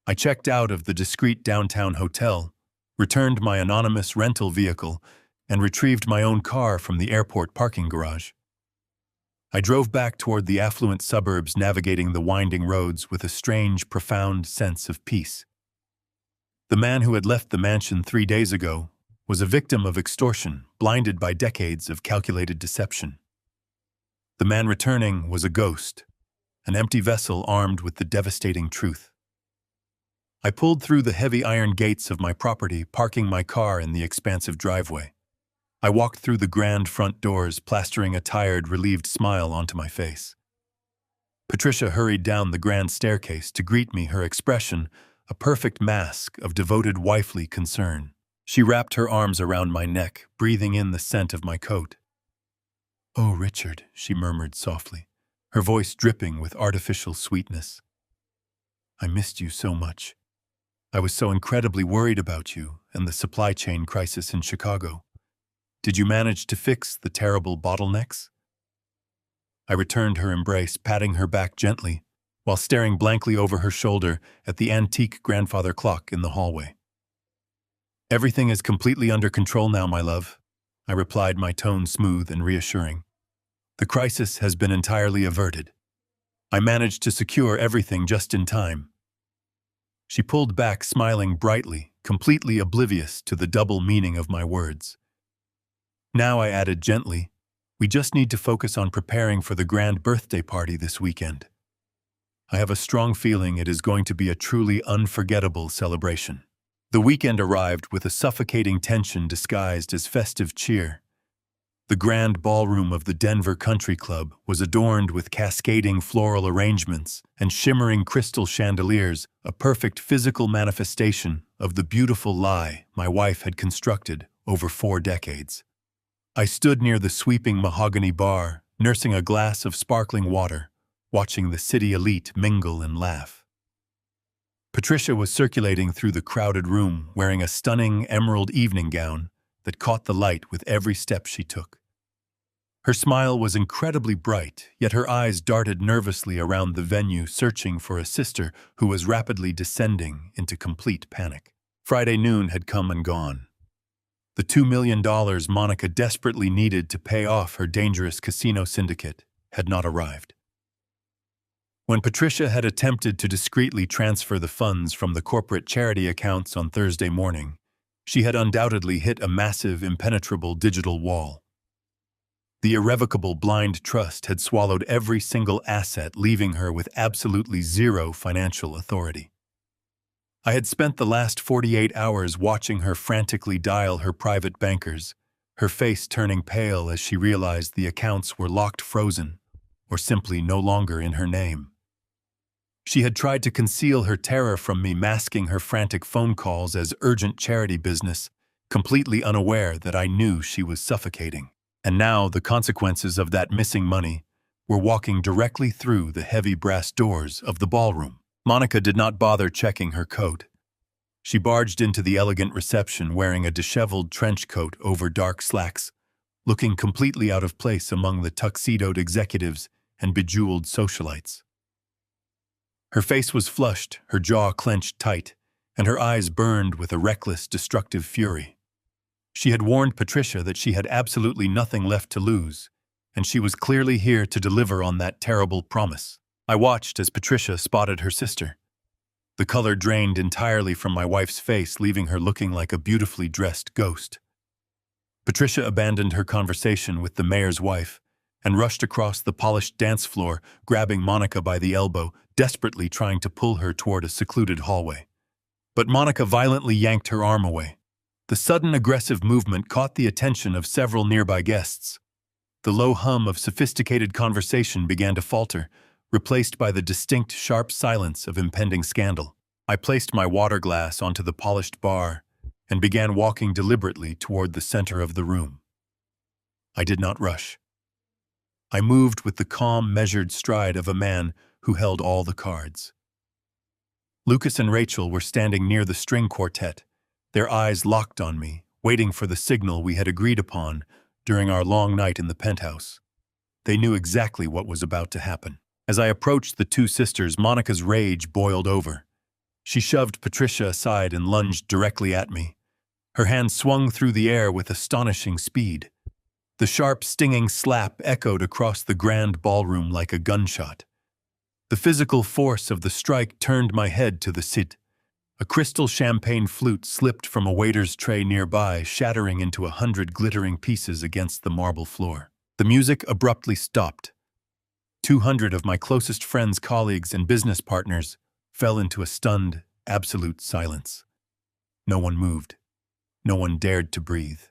I checked out of the discreet downtown hotel, returned my anonymous rental vehicle, and retrieved my own car from the airport parking garage. I drove back toward the affluent suburbs, navigating the winding roads with a strange, profound sense of peace. The man who had left the mansion 3 days ago was a victim of extortion, blinded by decades of calculated deception. The man returning was a ghost, an empty vessel armed with the devastating truth. I pulled through the heavy iron gates of my property, parking my car in the expansive driveway. I walked through the grand front doors, plastering a tired, relieved smile onto my face. Patricia hurried down the grand staircase to greet me, her expression a perfect mask of devoted wifely concern. She wrapped her arms around my neck, breathing in the scent of my coat. "Oh, Richard," she murmured softly, her voice dripping with artificial sweetness. "I missed you so much. I was so incredibly worried about you and the supply chain crisis in Chicago. Did you manage to fix the terrible bottlenecks?" I returned her embrace, patting her back gently, while staring blankly over her shoulder at the antique grandfather clock in the hallway. "Everything is completely under control now, my love," I replied, my tone smooth and reassuring. "The crisis has been entirely averted. I managed to secure everything just in time." She pulled back, smiling brightly, completely oblivious to the double meaning of my words. "Now," I added gently, "we just need to focus on preparing for the grand birthday party this weekend. I have a strong feeling it is going to be a truly unforgettable celebration." The weekend arrived with a suffocating tension disguised as festive cheer. The grand ballroom of the Denver Country Club was adorned with cascading floral arrangements and shimmering crystal chandeliers, a perfect physical manifestation of the beautiful lie my wife had constructed over 4 decades. I stood near the sweeping mahogany bar, nursing a glass of sparkling water, watching the city elite mingle and laugh. Patricia was circulating through the crowded room, wearing a stunning emerald evening gown that caught the light with every step she took. Her smile was incredibly bright, yet her eyes darted nervously around the venue, searching for a sister who was rapidly descending into complete panic. Friday noon had come and gone. The $2 million Monica desperately needed to pay off her dangerous casino syndicate had not arrived. When Patricia had attempted to discreetly transfer the funds from the corporate charity accounts on Thursday morning, she had undoubtedly hit a massive, impenetrable digital wall. The irrevocable blind trust had swallowed every single asset, leaving her with absolutely zero financial authority. I had spent the last 48 hours watching her frantically dial her private bankers, her face turning pale as she realized the accounts were locked, frozen, or simply no longer in her name. She had tried to conceal her terror from me, masking her frantic phone calls as urgent charity business, completely unaware that I knew she was suffocating. And now the consequences of that missing money were walking directly through the heavy brass doors of the ballroom. Monica did not bother checking her coat. She barged into the elegant reception wearing a disheveled trench coat over dark slacks, looking completely out of place among the tuxedoed executives and bejeweled socialites. Her face was flushed, her jaw clenched tight, and her eyes burned with a reckless, destructive fury. She had warned Patricia that she had absolutely nothing left to lose, and she was clearly here to deliver on that terrible promise. I watched as Patricia spotted her sister. The color drained entirely from my wife's face, leaving her looking like a beautifully dressed ghost. Patricia abandoned her conversation with the mayor's wife and rushed across the polished dance floor, grabbing Monica by the elbow, desperately trying to pull her toward a secluded hallway. But Monica violently yanked her arm away. The sudden aggressive movement caught the attention of several nearby guests. The low hum of sophisticated conversation began to falter, replaced by the distinct, sharp silence of impending scandal. I placed my water glass onto the polished bar and began walking deliberately toward the center of the room. I did not rush. I moved with the calm, measured stride of a man who held all the cards. Lucas and Rachel were standing near the string quartet, their eyes locked on me, waiting for the signal we had agreed upon during our long night in the penthouse. They knew exactly what was about to happen. As I approached the two sisters, Monica's rage boiled over. She shoved Patricia aside and lunged directly at me. Her hand swung through the air with astonishing speed. The sharp, stinging slap echoed across the grand ballroom like a gunshot. The physical force of the strike turned my head to the sit. A crystal champagne flute slipped from a waiter's tray nearby, shattering into 100 glittering pieces against the marble floor. The music abruptly stopped. 200 of my closest friends, colleagues, and business partners fell into a stunned, absolute silence. No one moved. No one dared to breathe.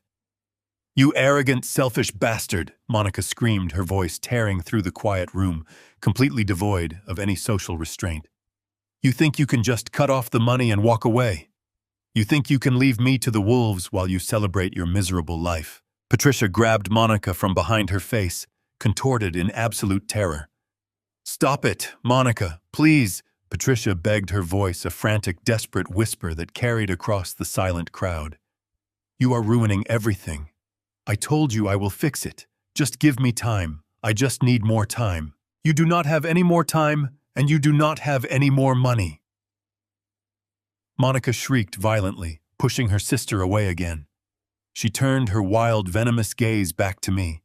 "You arrogant, selfish bastard!" Monica screamed, her voice tearing through the quiet room, completely devoid of any social restraint. "You think you can just cut off the money and walk away? You think you can leave me to the wolves while you celebrate your miserable life?" Patricia grabbed Monica from behind her face, contorted in absolute terror. "Stop it, Monica, please!" Patricia begged, her voice a frantic, desperate whisper that carried across the silent crowd. "You are ruining everything. I told you I will fix it. Just give me time. I just need more time." "You do not have any more time, and you do not have any more money." Monica shrieked violently, pushing her sister away again. She turned her wild, venomous gaze back to me,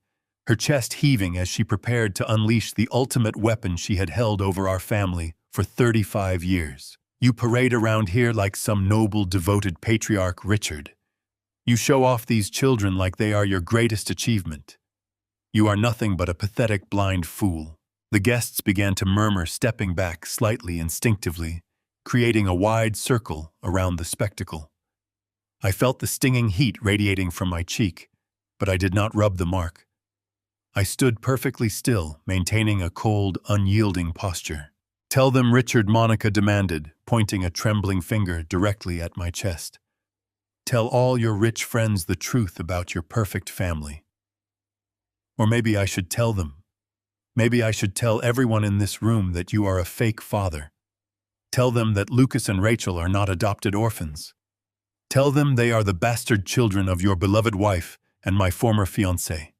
her chest heaving as she prepared to unleash the ultimate weapon she had held over our family for 35 years. "You parade around here like some noble, devoted patriarch, Richard. You show off these children like they are your greatest achievement. You are nothing but a pathetic, blind fool." The guests began to murmur, stepping back slightly instinctively, creating a wide circle around the spectacle. I felt the stinging heat radiating from my cheek, but I did not rub the mark. I stood perfectly still, maintaining a cold, unyielding posture. "Tell them, Richard," Monica demanded, pointing a trembling finger directly at my chest. "Tell all your rich friends the truth about your perfect family. Or maybe I should tell them. Maybe I should tell everyone in this room that you are a fake father. Tell them that Lucas and Rachel are not adopted orphans. Tell them they are the bastard children of your beloved wife and my former fiancé.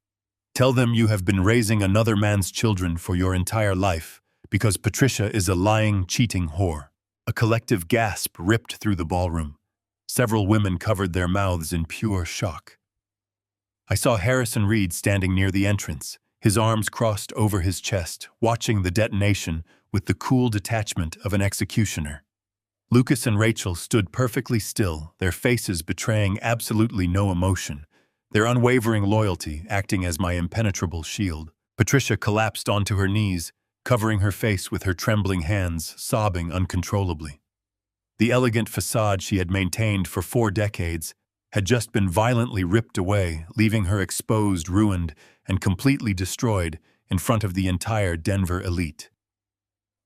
Tell them you have been raising another man's children for your entire life because Patricia is a lying, cheating whore." A collective gasp ripped through the ballroom. Several women covered their mouths in pure shock. I saw Harrison Reed standing near the entrance, his arms crossed over his chest, watching the detonation with the cool detachment of an executioner. Lucas and Rachel stood perfectly still, their faces betraying absolutely no emotion, their unwavering loyalty acting as my impenetrable shield. Patricia collapsed onto her knees, covering her face with her trembling hands, sobbing uncontrollably. The elegant facade she had maintained for 4 decades had just been violently ripped away, leaving her exposed, ruined, and completely destroyed in front of the entire Denver elite.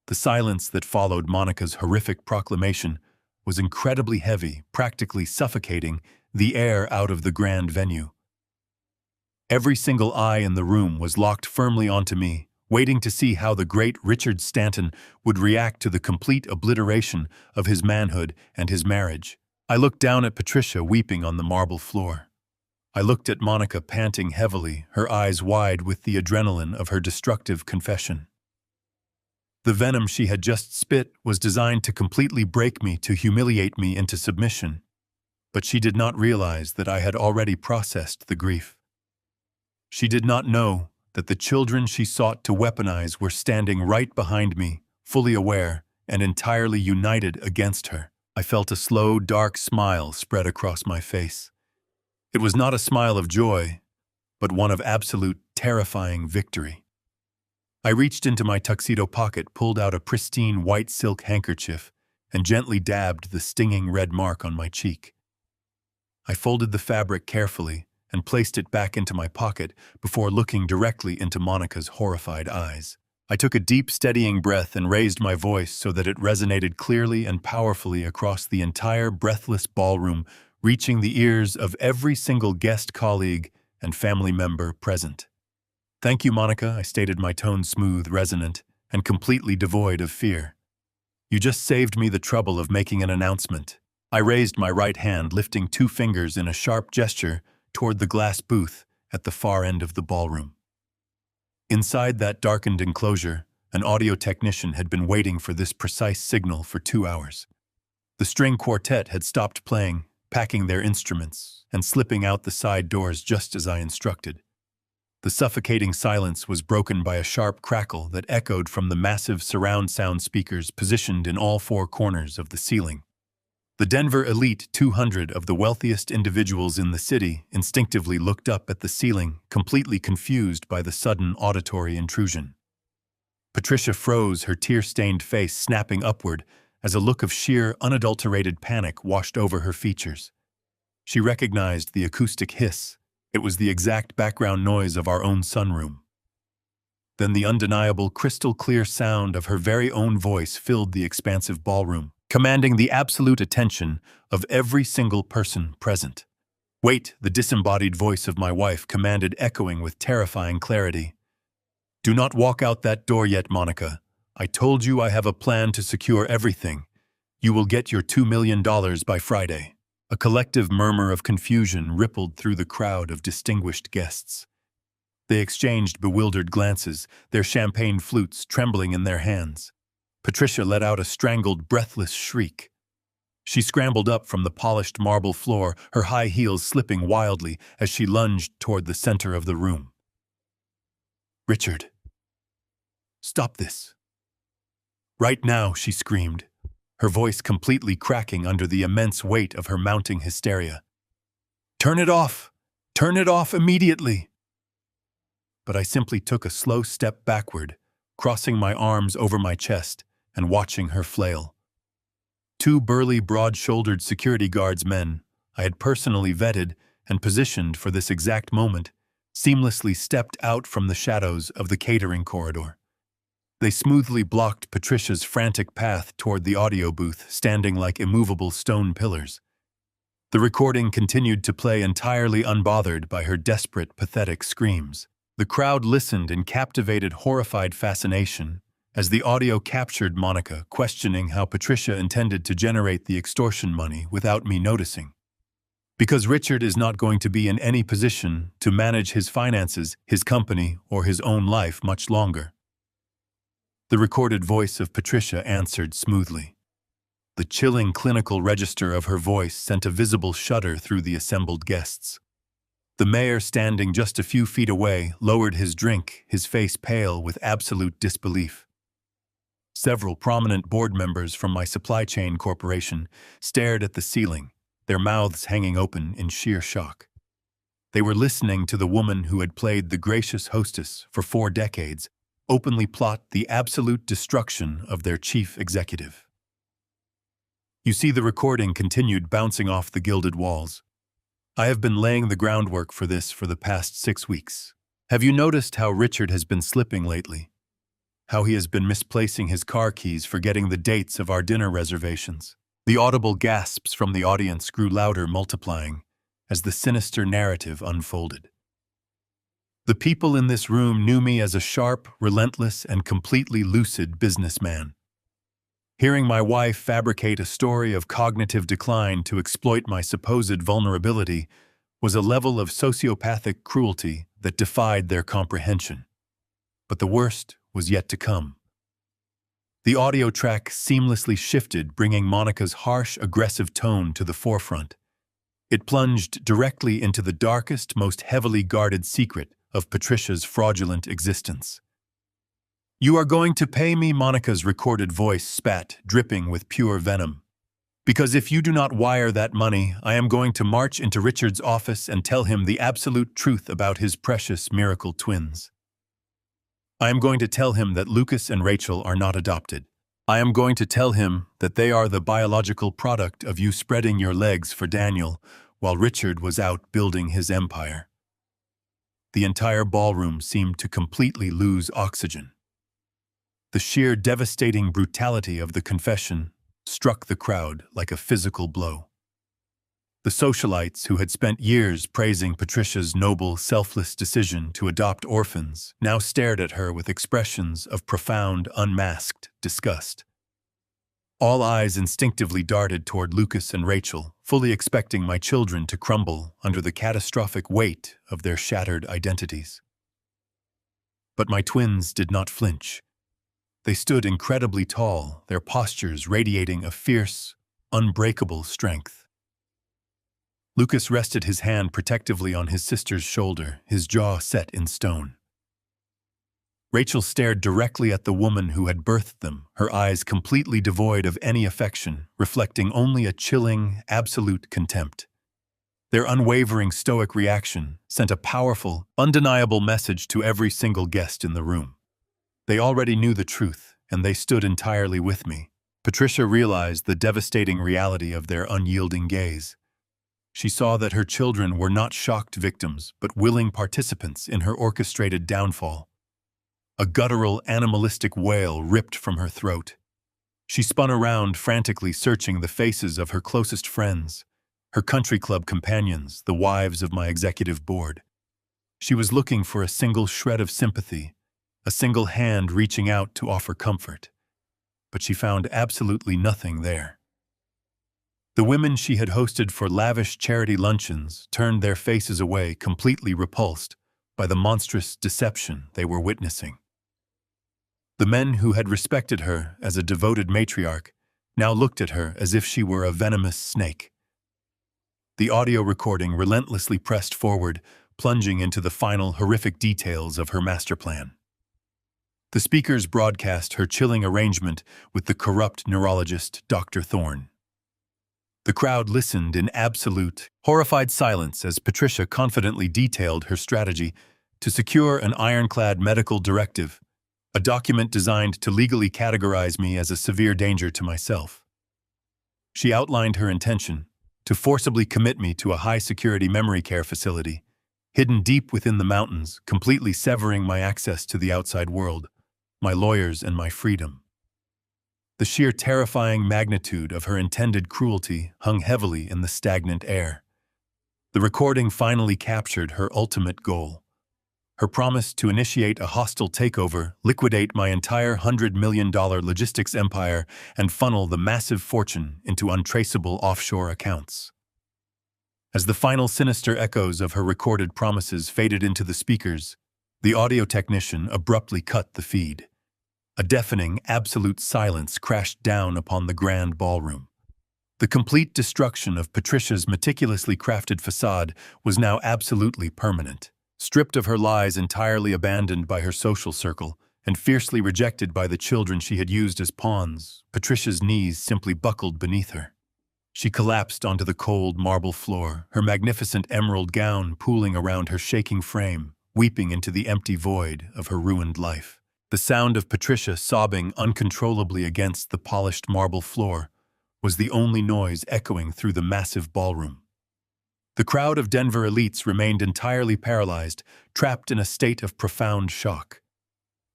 The silence that followed Monica's horrific proclamation was incredibly heavy, practically suffocating the air out of the grand venue. Every single eye in the room was locked firmly onto me, waiting to see how the great Richard Stanton would react to the complete obliteration of his manhood and his marriage. I looked down at Patricia weeping on the marble floor. I looked at Monica panting heavily, her eyes wide with the adrenaline of her destructive confession. The venom she had just spit was designed to completely break me, to humiliate me into submission. But she did not realize that I had already processed the grief. She did not know that the children she sought to weaponize were standing right behind me, fully aware and entirely united against her. I felt a slow, dark smile spread across my face. It was not a smile of joy, but one of absolute, terrifying victory. I reached into my tuxedo pocket, pulled out a pristine white silk handkerchief, and gently dabbed the stinging red mark on my cheek. I folded the fabric carefully and placed it back into my pocket before looking directly into Monica's horrified eyes. I took a deep, steadying breath and raised my voice so that it resonated clearly and powerfully across the entire breathless ballroom, reaching the ears of every single guest, colleague, and family member present. "Thank you, Monica," I stated, my tone smooth, resonant, and completely devoid of fear. "You just saved me the trouble of making an announcement." I raised my right hand, lifting 2 fingers in a sharp gesture toward the glass booth at the far end of the ballroom. Inside that darkened enclosure, an audio technician had been waiting for this precise signal for 2 hours. The string quartet had stopped playing, packing their instruments, and slipping out the side doors just as I instructed. The suffocating silence was broken by a sharp crackle that echoed from the massive surround sound speakers positioned in all 4 corners of the ceiling. The Denver elite 200 of the wealthiest individuals in the city instinctively looked up at the ceiling, completely confused by the sudden auditory intrusion. Patricia froze, her tear-stained face snapping upward as a look of sheer, unadulterated panic washed over her features. She recognized the acoustic hiss. It was the exact background noise of our own sunroom. Then the undeniable, crystal-clear sound of her very own voice filled the expansive ballroom, commanding the absolute attention of every single person present. "Wait," the disembodied voice of my wife commanded, echoing with terrifying clarity. "Do not walk out that door yet, Monica. I told you I have a plan to secure everything. You will get your $2 million by Friday." A collective murmur of confusion rippled through the crowd of distinguished guests. They exchanged bewildered glances, their champagne flutes trembling in their hands. Patricia let out a strangled, breathless shriek. She scrambled up from the polished marble floor, her high heels slipping wildly as she lunged toward the center of the room. "Richard, stop this. Right now," she screamed, her voice completely cracking under the immense weight of her mounting hysteria. "Turn it off! Turn it off immediately!" But I simply took a slow step backward, crossing my arms over my chest and watching her flail. 2 burly, broad-shouldered security guards men I had personally vetted and positioned for this exact moment seamlessly stepped out from the shadows of the catering corridor. They smoothly blocked Patricia's frantic path toward the audio booth, standing like immovable stone pillars. The recording continued to play entirely unbothered by her desperate, pathetic screams. The crowd listened in captivated, horrified fascination as the audio captured Monica questioning how Patricia intended to generate the extortion money without me noticing. Because Richard is not going to be in any position to manage his finances, his company, or his own life much longer. The recorded voice of Patricia answered smoothly. The chilling clinical register of her voice sent a visible shudder through the assembled guests. The mayor, standing just a few feet away, lowered his drink, his face pale with absolute disbelief. Several prominent board members from my supply chain corporation stared at the ceiling, their mouths hanging open in sheer shock. They were listening to the woman who had played the gracious hostess for 4 decades openly plot the absolute destruction of their chief executive. You see, the recording continued bouncing off the gilded walls. "I have been laying the groundwork for this for the past 6 weeks. Have you noticed how Richard has been slipping lately? How he has been misplacing his car keys, forgetting the dates of our dinner reservations?" The audible gasps from the audience grew louder, multiplying, as the sinister narrative unfolded. The people in this room knew me as a sharp, relentless, and completely lucid businessman. Hearing my wife fabricate a story of cognitive decline to exploit my supposed vulnerability was a level of sociopathic cruelty that defied their comprehension. But the worst was yet to come. The audio track seamlessly shifted, bringing Monica's harsh, aggressive tone to the forefront. It plunged directly into the darkest, most heavily guarded secret of Patricia's fraudulent existence. "You are going to pay me," Monica's recorded voice spat, dripping with pure venom. Because if you do not wire that money, I am going to march into Richard's office and tell him the absolute truth about his precious miracle twins. I am going to tell him that Lucas and Rachel are not adopted. I am going to tell him that they are the biological product of you spreading your legs for Daniel while Richard was out building his empire. The entire ballroom seemed to completely lose oxygen. The sheer devastating brutality of the confession struck the crowd like a physical blow. The socialites who had spent years praising Patricia's noble, selfless decision to adopt orphans now stared at her with expressions of profound, unmasked disgust. All eyes instinctively darted toward Lucas and Rachel, fully expecting my children to crumble under the catastrophic weight of their shattered identities. But my twins did not flinch. They stood incredibly tall, their postures radiating a fierce, unbreakable strength. Lucas rested his hand protectively on his sister's shoulder, his jaw set in stone. Rachel stared directly at the woman who had birthed them, her eyes completely devoid of any affection, reflecting only a chilling, absolute contempt. Their unwavering stoic reaction sent a powerful, undeniable message to every single guest in the room. They already knew the truth, and they stood entirely with me. Patricia realized the devastating reality of their unyielding gaze. She saw that her children were not shocked victims, but willing participants in her orchestrated downfall. A guttural, animalistic wail ripped from her throat. She spun around, frantically searching the faces of her closest friends, her country club companions, the wives of my executive board. She was looking for a single shred of sympathy, a single hand reaching out to offer comfort. But she found absolutely nothing there. The women she had hosted for lavish charity luncheons turned their faces away, completely repulsed by the monstrous deception they were witnessing. The men who had respected her as a devoted matriarch now looked at her as if she were a venomous snake. The audio recording relentlessly pressed forward, plunging into the final horrific details of her master plan. The speakers broadcast her chilling arrangement with the corrupt neurologist Dr. Thorne. The crowd listened in absolute, horrified silence as Patricia confidently detailed her strategy to secure an ironclad medical directive, a document designed to legally categorize me as a severe danger to myself. She outlined her intention to forcibly commit me to a high-security memory care facility, hidden deep within the mountains, completely severing my access to the outside world, my lawyers, and my freedom. The sheer terrifying magnitude of her intended cruelty hung heavily in the stagnant air. The recording finally captured her ultimate goal. Her promise to initiate a hostile takeover, liquidate my entire $100 million logistics empire, and funnel the massive fortune into untraceable offshore accounts. As the final sinister echoes of her recorded promises faded into the speakers, the audio technician abruptly cut the feed. A deafening, absolute silence crashed down upon the grand ballroom. The complete destruction of Patricia's meticulously crafted facade was now absolutely permanent. Stripped of her lies, entirely abandoned by her social circle, and fiercely rejected by the children she had used as pawns, Patricia's knees simply buckled beneath her. She collapsed onto the cold marble floor, her magnificent emerald gown pooling around her shaking frame, weeping into the empty void of her ruined life. The sound of Patricia sobbing uncontrollably against the polished marble floor was the only noise echoing through the massive ballroom. The crowd of Denver elites remained entirely paralyzed, trapped in a state of profound shock.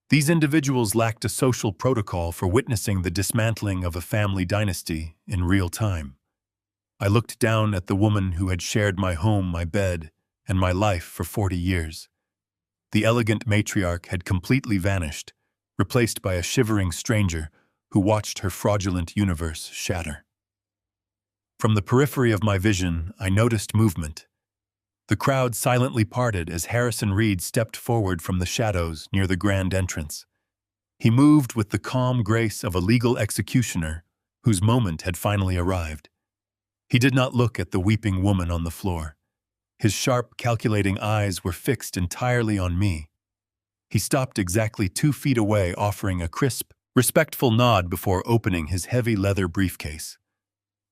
These individuals lacked a social protocol for witnessing the dismantling of a family dynasty in real time. I looked down at the woman who had shared my home, my bed, and my life for 40 years. The elegant matriarch had completely vanished, replaced by a shivering stranger who watched her fraudulent universe shatter. From the periphery of my vision, I noticed movement. The crowd silently parted as Harrison Reed stepped forward from the shadows near the grand entrance. He moved with the calm grace of a legal executioner whose moment had finally arrived. He did not look at the weeping woman on the floor. His sharp, calculating eyes were fixed entirely on me. He stopped exactly 2 feet away, offering a crisp, respectful nod before opening his heavy leather briefcase.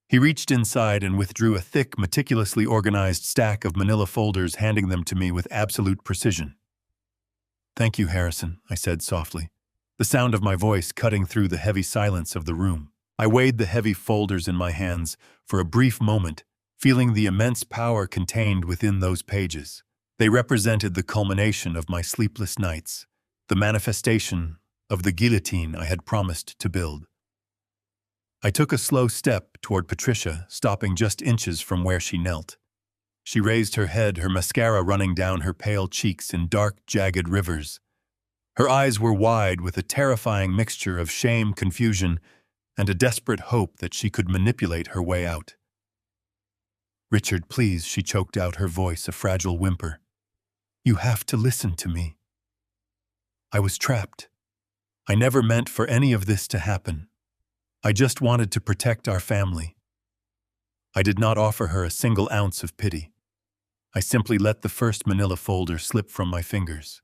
He reached inside and withdrew a thick, meticulously organized stack of manila folders, handing them to me with absolute precision. "Thank you, Harrison," I said softly, the sound of my voice cutting through the heavy silence of the room. I weighed the heavy folders in my hands for a brief moment, feeling the immense power contained within those pages. They represented the culmination of my sleepless nights, the manifestation of the guillotine I had promised to build. I took a slow step toward Patricia, stopping just inches from where she knelt. She raised her head, her mascara running down her pale cheeks in dark, jagged rivers. Her eyes were wide with a terrifying mixture of shame, confusion, and a desperate hope that she could manipulate her way out. "Richard, please," she choked out, her voice a fragile whimper. "You have to listen to me. I was trapped. I never meant for any of this to happen. I just wanted to protect our family." I did not offer her a single ounce of pity. I simply let the first manila folder slip from my fingers.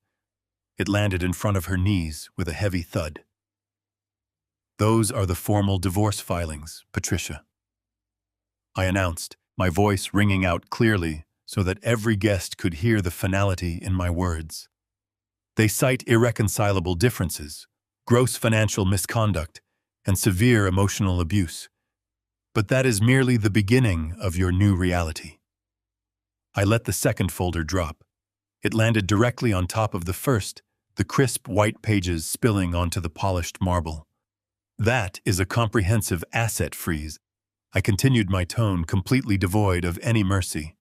It landed in front of her knees with a heavy thud. "Those are the formal divorce filings, Patricia," I announced, my voice ringing out clearly so that every guest could hear the finality in my words. "They cite irreconcilable differences, gross financial misconduct, and severe emotional abuse. But that is merely the beginning of your new reality." I let the second folder drop. It landed directly on top of the first, the crisp white pages spilling onto the polished marble. "That is a comprehensive asset freeze." I continued, my tone completely devoid of any mercy.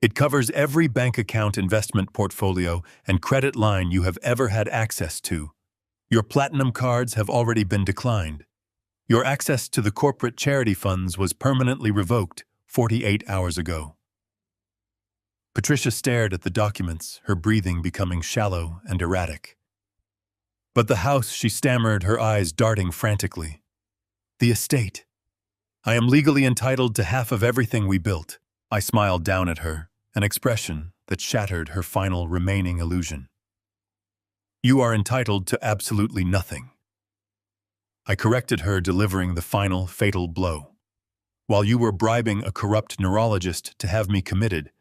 "It covers every bank account, investment portfolio, and credit line you have ever had access to. Your platinum cards have already been declined. Your access to the corporate charity funds was permanently revoked 48 hours ago." Patricia stared at the documents, her breathing becoming shallow and erratic. "But the house," she stammered, her eyes darting frantically. "The estate. I am legally entitled to half of everything we built." I smiled down at her, an expression that shattered her final remaining illusion. "You are entitled to absolutely nothing." I corrected her, delivering the final, fatal blow. "While you were bribing a corrupt neurologist to have me committed,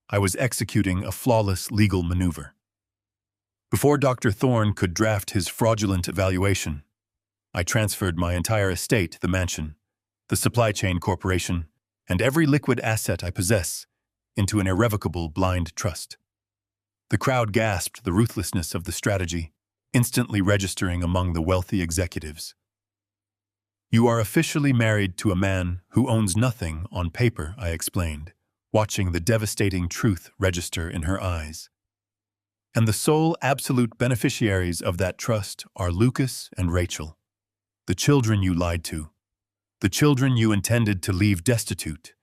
I was executing a flawless legal maneuver. Before Dr. Thorne could draft his fraudulent evaluation, I transferred my entire estate, the mansion, the supply chain corporation, and every liquid asset I possess, into an irrevocable blind trust." The crowd gasped the ruthlessness of the strategy, instantly registering among the wealthy executives. "You are officially married to a man who owns nothing on paper," I explained, watching the devastating truth register in her eyes. "And the sole absolute beneficiaries of that trust are Lucas and Rachel, the children you lied to, the children you intended to leave destitute.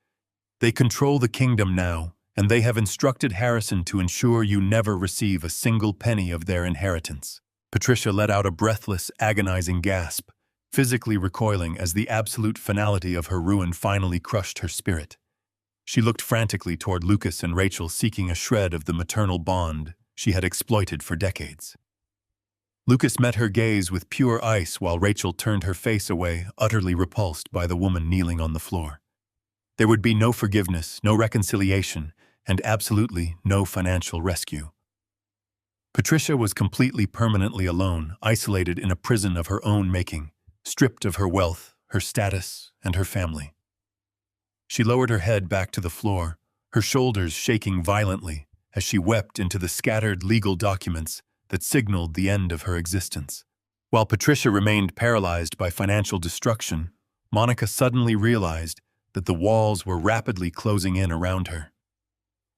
They control the kingdom now, and they have instructed Harrison to ensure you never receive a single penny of their inheritance." Patricia let out a breathless, agonizing gasp, physically recoiling as the absolute finality of her ruin finally crushed her spirit. She looked frantically toward Lucas and Rachel, seeking a shred of the maternal bond she had exploited for decades. Lucas met her gaze with pure ice, while Rachel turned her face away, utterly repulsed by the woman kneeling on the floor. There would be no forgiveness, no reconciliation, and absolutely no financial rescue. Patricia was completely, permanently alone, isolated in a prison of her own making, stripped of her wealth, her status, and her family. She lowered her head back to the floor, her shoulders shaking violently as she wept into the scattered legal documents that signaled the end of her existence. While Patricia remained paralyzed by financial destruction, Monica suddenly realized that the walls were rapidly closing in around her.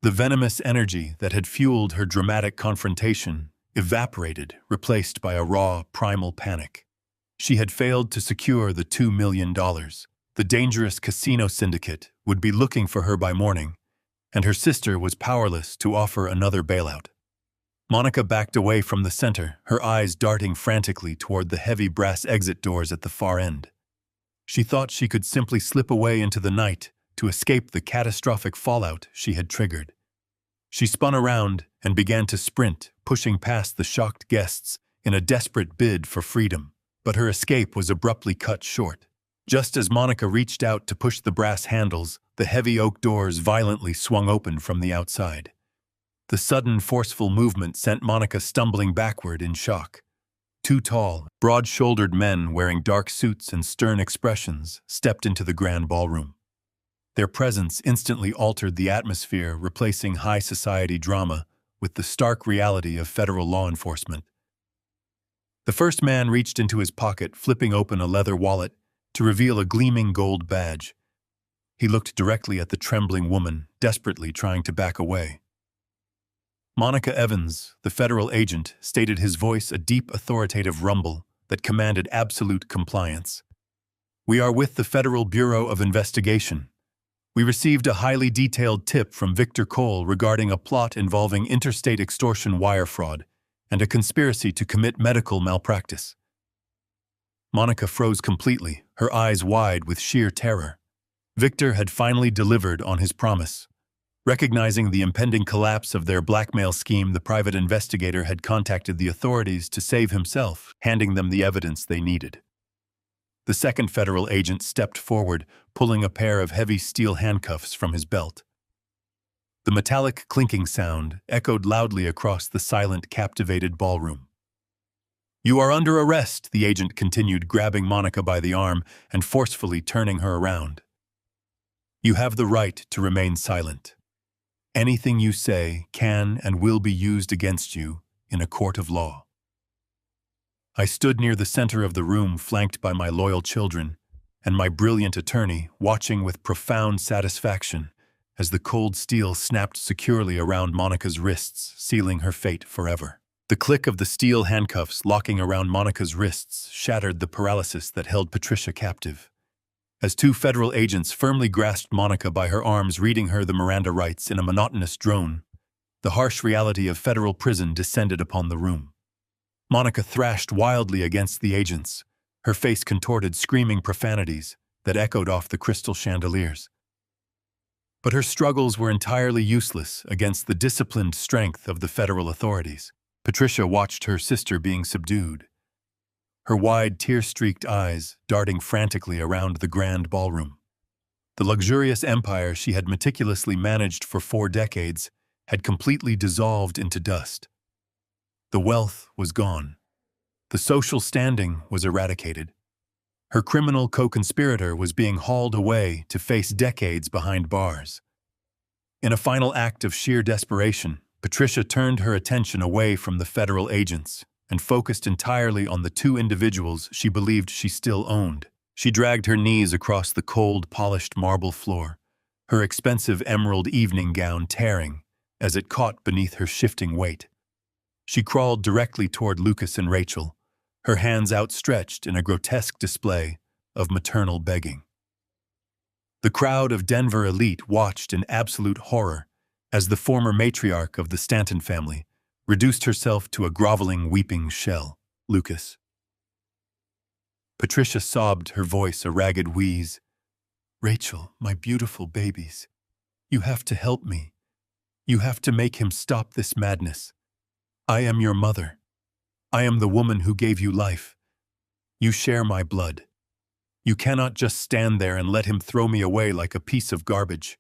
The venomous energy that had fueled her dramatic confrontation evaporated, replaced by a raw, primal panic. She had failed to secure the $2 million. The dangerous casino syndicate would be looking for her by morning, and her sister was powerless to offer another bailout. Monica backed away from the center, her eyes darting frantically toward the heavy brass exit doors at the far end. She thought she could simply slip away into the night to escape the catastrophic fallout she had triggered. She spun around and began to sprint, pushing past the shocked guests in a desperate bid for freedom, but her escape was abruptly cut short. Just as Monica reached out to push the brass handles, the heavy oak doors violently swung open from the outside. The sudden, forceful movement sent Monica stumbling backward in shock. Two tall, broad-shouldered men wearing dark suits and stern expressions stepped into the grand ballroom. Their presence instantly altered the atmosphere, replacing high society drama with the stark reality of federal law enforcement. The first man reached into his pocket, flipping open a leather wallet to reveal a gleaming gold badge. He looked directly at the trembling woman, desperately trying to back away. Monica Evans, the federal agent, stated, his voice a deep, authoritative rumble that commanded absolute compliance. "We are with the Federal Bureau of Investigation. We received a highly detailed tip from Victor Cole regarding a plot involving interstate extortion wire fraud and a conspiracy to commit medical malpractice." Monica froze completely, her eyes wide with sheer terror. Victor had finally delivered on his promise. Recognizing the impending collapse of their blackmail scheme, the private investigator had contacted the authorities to save himself, handing them the evidence they needed. The second federal agent stepped forward, pulling a pair of heavy steel handcuffs from his belt. The metallic clinking sound echoed loudly across the silent, captivated ballroom. "You are under arrest," the agent continued, grabbing Monica by the arm and forcefully turning her around. "You have the right to remain silent. Anything you say can and will be used against you in a court of law." I stood near the center of the room, flanked by my loyal children and my brilliant attorney, watching with profound satisfaction as the cold steel snapped securely around Monica's wrists, sealing her fate forever. The click of the steel handcuffs locking around Monica's wrists shattered the paralysis that held Patricia captive. As two federal agents firmly grasped Monica by her arms, reading her the Miranda rights in a monotonous drone, the harsh reality of federal prison descended upon the room. Monica thrashed wildly against the agents, her face contorted, screaming profanities that echoed off the crystal chandeliers. But her struggles were entirely useless against the disciplined strength of the federal authorities. Patricia watched her sister being subdued, her wide, tear-streaked eyes darting frantically around the grand ballroom. The luxurious empire she had meticulously managed for 4 decades had completely dissolved into dust. The wealth was gone. The social standing was eradicated. Her criminal co-conspirator was being hauled away to face decades behind bars. In a final act of sheer desperation, Patricia turned her attention away from the federal agents and focused entirely on the 2 individuals she believed she still owned. She dragged her knees across the cold, polished marble floor, her expensive emerald evening gown tearing as it caught beneath her shifting weight. She crawled directly toward Lucas and Rachel, her hands outstretched in a grotesque display of maternal begging. The crowd of Denver elite watched in absolute horror as the former matriarch of the Stanton family reduced herself to a groveling, weeping shell. "Lucas." Patricia sobbed, her voice a ragged wheeze. "Rachel, my beautiful babies, you have to help me. You have to make him stop this madness. I am your mother. I am the woman who gave you life. You share my blood. You cannot just stand there and let him throw me away like a piece of garbage.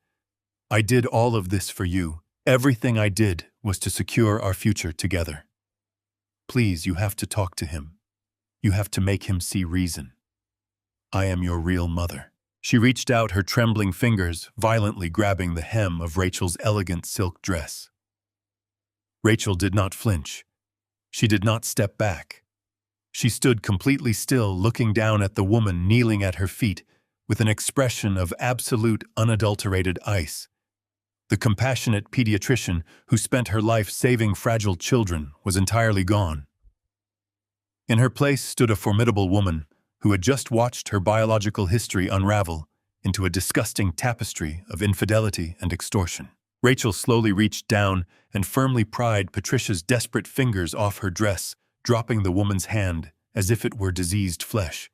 I did all of this for you. Everything I did was to secure our future together. Please, you have to talk to him. You have to make him see reason. I am your real mother." She reached out, her trembling fingers violently grabbing the hem of Rachel's elegant silk dress. Rachel did not flinch. She did not step back. She stood completely still, looking down at the woman kneeling at her feet with an expression of absolute, unadulterated ice. The compassionate pediatrician who spent her life saving fragile children was entirely gone. In her place stood a formidable woman who had just watched her biological history unravel into a disgusting tapestry of infidelity and extortion. Rachel slowly reached down and firmly pried Patricia's desperate fingers off her dress, dropping the woman's hand as if it were diseased flesh.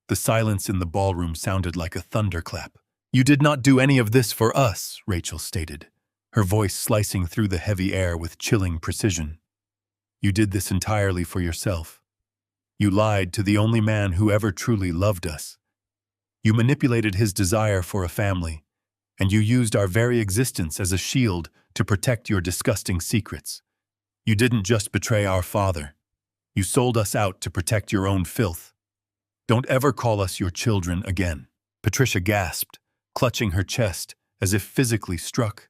The silence in the ballroom sounded like a thunderclap. "You did not do any of this for us," Rachel stated, her voice slicing through the heavy air with chilling precision. "You did this entirely for yourself. You lied to the only man who ever truly loved us. You manipulated his desire for a family, and you used our very existence as a shield to protect your disgusting secrets. You didn't just betray our father. You sold us out to protect your own filth. Don't ever call us your children again." Patricia gasped, clutching her chest as if physically struck.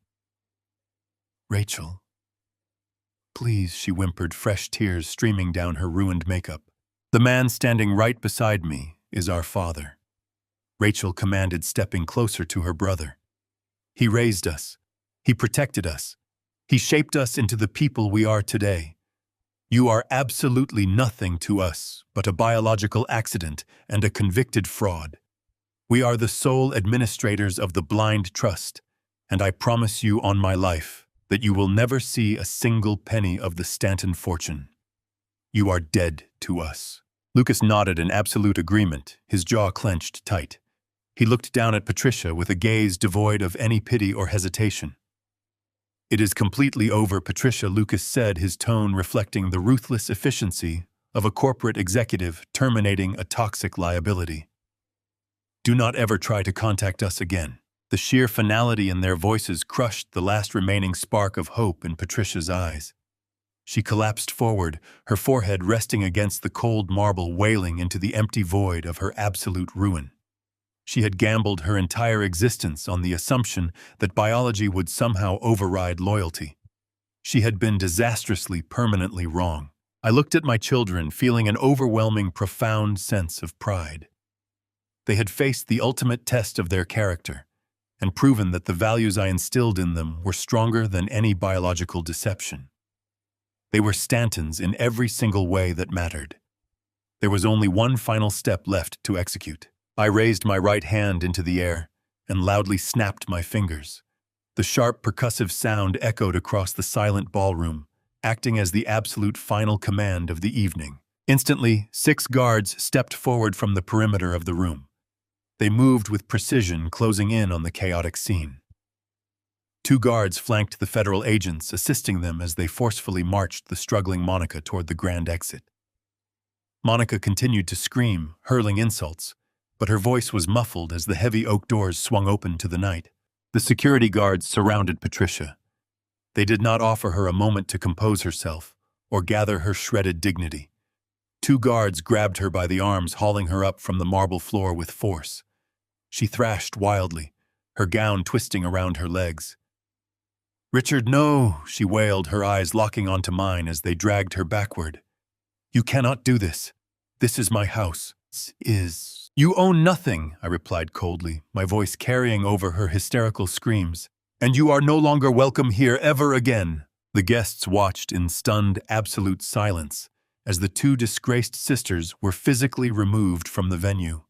"Rachel, please," she whimpered, fresh tears streaming down her ruined makeup. "The man standing right beside me is our father," Rachel commanded, stepping closer to her brother. "He raised us. He protected us. He shaped us into the people we are today. You are absolutely nothing to us but a biological accident and a convicted fraud. We are the sole administrators of the blind trust, and I promise you on my life that you will never see a single penny of the Stanton fortune. You are dead to us." Lucas nodded in absolute agreement, his jaw clenched tight. He looked down at Patricia with a gaze devoid of any pity or hesitation. "It is completely over, Patricia," Lucas said, his tone reflecting the ruthless efficiency of a corporate executive terminating a toxic liability. "Do not ever try to contact us again." The sheer finality in their voices crushed the last remaining spark of hope in Patricia's eyes. She collapsed forward, her forehead resting against the cold marble, wailing into the empty void of her absolute ruin. She had gambled her entire existence on the assumption that biology would somehow override loyalty. She had been disastrously, permanently wrong. I looked at my children, feeling an overwhelming, profound sense of pride. They had faced the ultimate test of their character, and proven that the values I instilled in them were stronger than any biological deception. They were Stantons in every single way that mattered. There was only one final step left to execute. I raised my right hand into the air and loudly snapped my fingers. The sharp, percussive sound echoed across the silent ballroom, acting as the absolute final command of the evening. Instantly, 6 guards stepped forward from the perimeter of the room. They moved with precision, closing in on the chaotic scene. 2 guards flanked the federal agents, assisting them as they forcefully marched the struggling Monica toward the grand exit. Monica continued to scream, hurling insults, but her voice was muffled as the heavy oak doors swung open to the night. The security guards surrounded Patricia. They did not offer her a moment to compose herself or gather her shredded dignity. 2 guards grabbed her by the arms, hauling her up from the marble floor with force. She thrashed wildly, her gown twisting around her legs. "Richard, no," she wailed, her eyes locking onto mine as they dragged her backward. "You cannot do this. This is my house. You own nothing," I replied coldly, my voice carrying over her hysterical screams. "And you are no longer welcome here ever again." The guests watched in stunned, absolute silence as the 2 disgraced sisters were physically removed from the venue.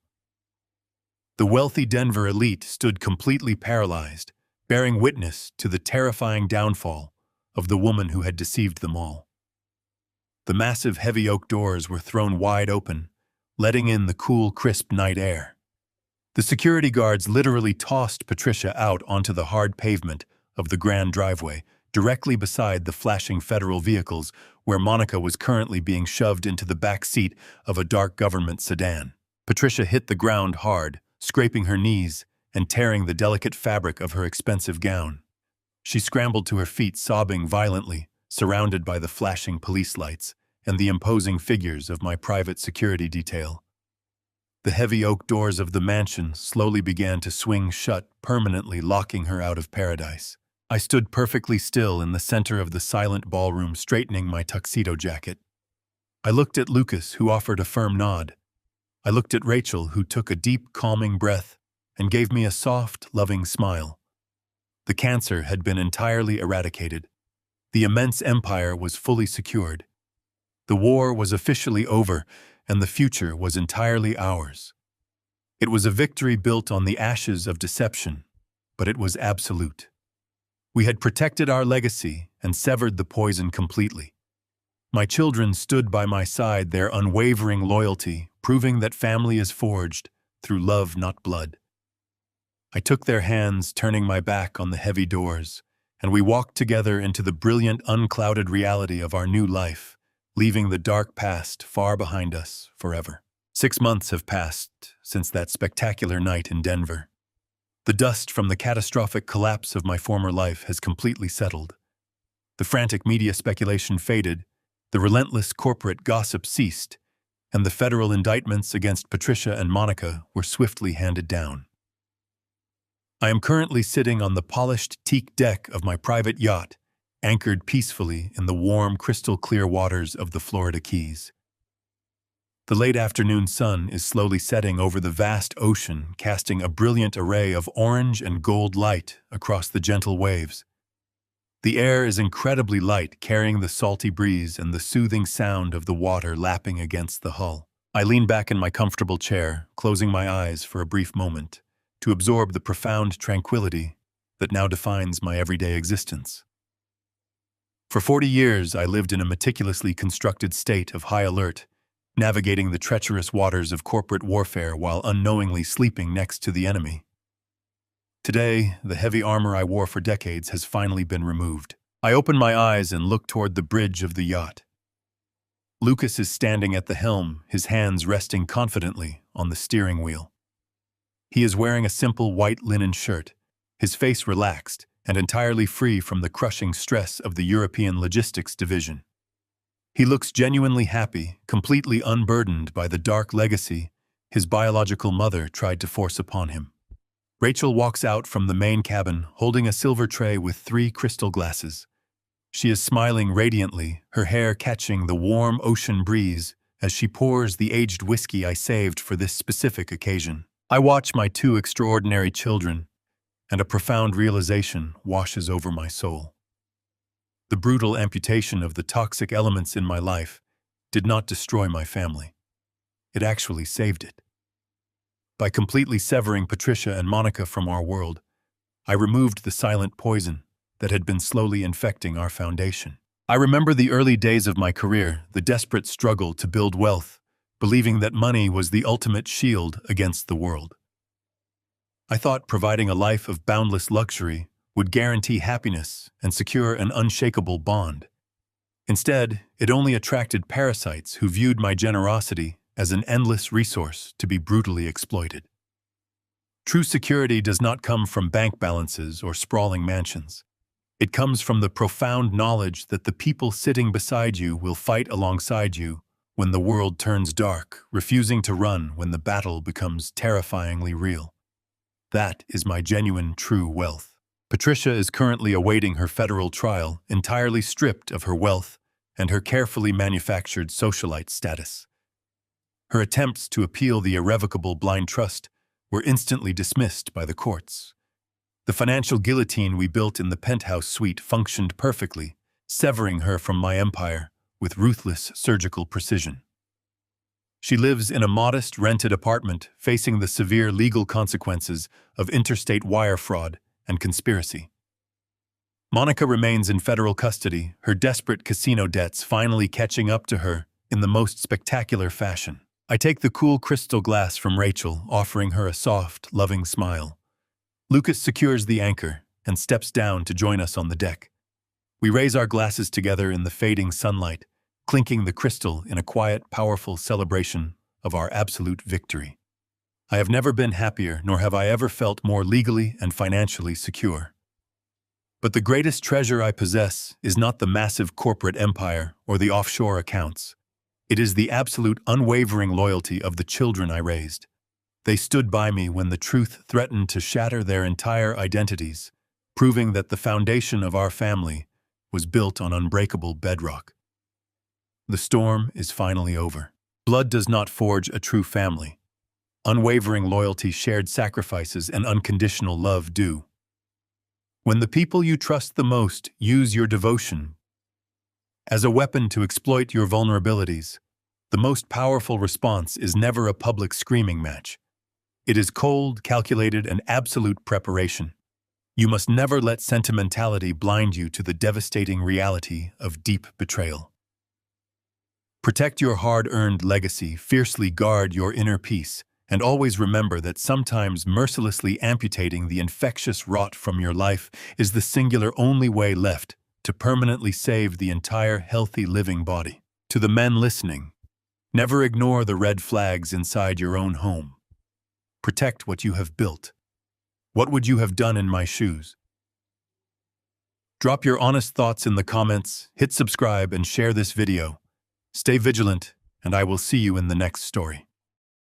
The wealthy Denver elite stood completely paralyzed, bearing witness to the terrifying downfall of the woman who had deceived them all. The massive, heavy oak doors were thrown wide open, letting in the cool, crisp night air. The security guards literally tossed Patricia out onto the hard pavement of the grand driveway, directly beside the flashing federal vehicles where Monica was currently being shoved into the back seat of a dark government sedan. Patricia hit the ground hard, scraping her knees and tearing the delicate fabric of her expensive gown. She scrambled to her feet, sobbing violently, surrounded by the flashing police lights and the imposing figures of my private security detail. The heavy oak doors of the mansion slowly began to swing shut, permanently locking her out of paradise. I stood perfectly still in the center of the silent ballroom, straightening my tuxedo jacket. I looked at Lucas, who offered a firm nod. I looked at Rachel, who took a deep, calming breath and gave me a soft, loving smile. The cancer had been entirely eradicated. The immense empire was fully secured. The war was officially over, and the future was entirely ours. It was a victory built on the ashes of deception, but it was absolute. We had protected our legacy and severed the poison completely. My children stood by my side, their unwavering loyalty, proving that family is forged through love, not blood. I took their hands, turning my back on the heavy doors, and we walked together into the brilliant, unclouded reality of our new life, leaving the dark past far behind us forever. 6 months have passed since that spectacular night in Denver. The dust from the catastrophic collapse of my former life has completely settled. The frantic media speculation faded, the relentless corporate gossip ceased, and the federal indictments against Patricia and Monica were swiftly handed down. I am currently sitting on the polished teak deck of my private yacht, anchored peacefully in the warm, crystal-clear waters of the Florida Keys. The late afternoon sun is slowly setting over the vast ocean, casting a brilliant array of orange and gold light across the gentle waves. The air is incredibly light, carrying the salty breeze and the soothing sound of the water lapping against the hull. I lean back in my comfortable chair, closing my eyes for a brief moment, to absorb the profound tranquility that now defines my everyday existence. For 40 years, I lived in a meticulously constructed state of high alert, navigating the treacherous waters of corporate warfare while unknowingly sleeping next to the enemy. Today, the heavy armor I wore for decades has finally been removed. I open my eyes and look toward the bridge of the yacht. Lucas is standing at the helm, his hands resting confidently on the steering wheel. He is wearing a simple white linen shirt, his face relaxed and entirely free from the crushing stress of the European logistics division. He looks genuinely happy, completely unburdened by the dark legacy his biological mother tried to force upon him. Rachel walks out from the main cabin holding a silver tray with 3 crystal glasses. She is smiling radiantly, her hair catching the warm ocean breeze as she pours the aged whiskey I saved for this specific occasion. I watch my 2 extraordinary children, and a profound realization washes over my soul. The brutal amputation of the toxic elements in my life did not destroy my family. It actually saved it. By completely severing Patricia and Monica from our world, I removed the silent poison that had been slowly infecting our foundation. I remember the early days of my career, the desperate struggle to build wealth, believing that money was the ultimate shield against the world. I thought providing a life of boundless luxury would guarantee happiness and secure an unshakable bond. Instead, it only attracted parasites who viewed my generosity as an endless resource to be brutally exploited. True security does not come from bank balances or sprawling mansions. It comes from the profound knowledge that the people sitting beside you will fight alongside you when the world turns dark, refusing to run when the battle becomes terrifyingly real. That is my genuine true wealth. Patricia is currently awaiting her federal trial, entirely stripped of her wealth and her carefully manufactured socialite status. Her attempts to appeal the irrevocable blind trust were instantly dismissed by the courts. The financial guillotine we built in the penthouse suite functioned perfectly, severing her from my empire with ruthless surgical precision. She lives in a modest rented apartment facing the severe legal consequences of interstate wire fraud and conspiracy. Monica remains in federal custody, her desperate casino debts finally catching up to her in the most spectacular fashion. I take the cool crystal glass from Rachel, offering her a soft, loving smile. Lucas secures the anchor and steps down to join us on the deck. We raise our glasses together in the fading sunlight, clinking the crystal in a quiet, powerful celebration of our absolute victory. I have never been happier, nor have I ever felt more legally and financially secure. But the greatest treasure I possess is not the massive corporate empire or the offshore accounts. It is the absolute unwavering loyalty of the children I raised. They stood by me when the truth threatened to shatter their entire identities, proving that the foundation of our family was built on unbreakable bedrock. The storm is finally over. Blood does not forge a true family. Unwavering loyalty, shared sacrifices, and unconditional love do. When the people you trust the most use your devotion as a weapon to exploit your vulnerabilities, the most powerful response is never a public screaming match. It is cold, calculated, and absolute preparation. You must never let sentimentality blind you to the devastating reality of deep betrayal. Protect your hard-earned legacy, fiercely guard your inner peace, and always remember that sometimes mercilessly amputating the infectious rot from your life is the singular only way left to permanently save the entire healthy living body. To the men listening, Never ignore the red flags inside your own home. Protect what you have built. What would you have done in my shoes? Drop your honest thoughts in the comments, hit subscribe, and share this video. Stay vigilant, and I will see you in the next story.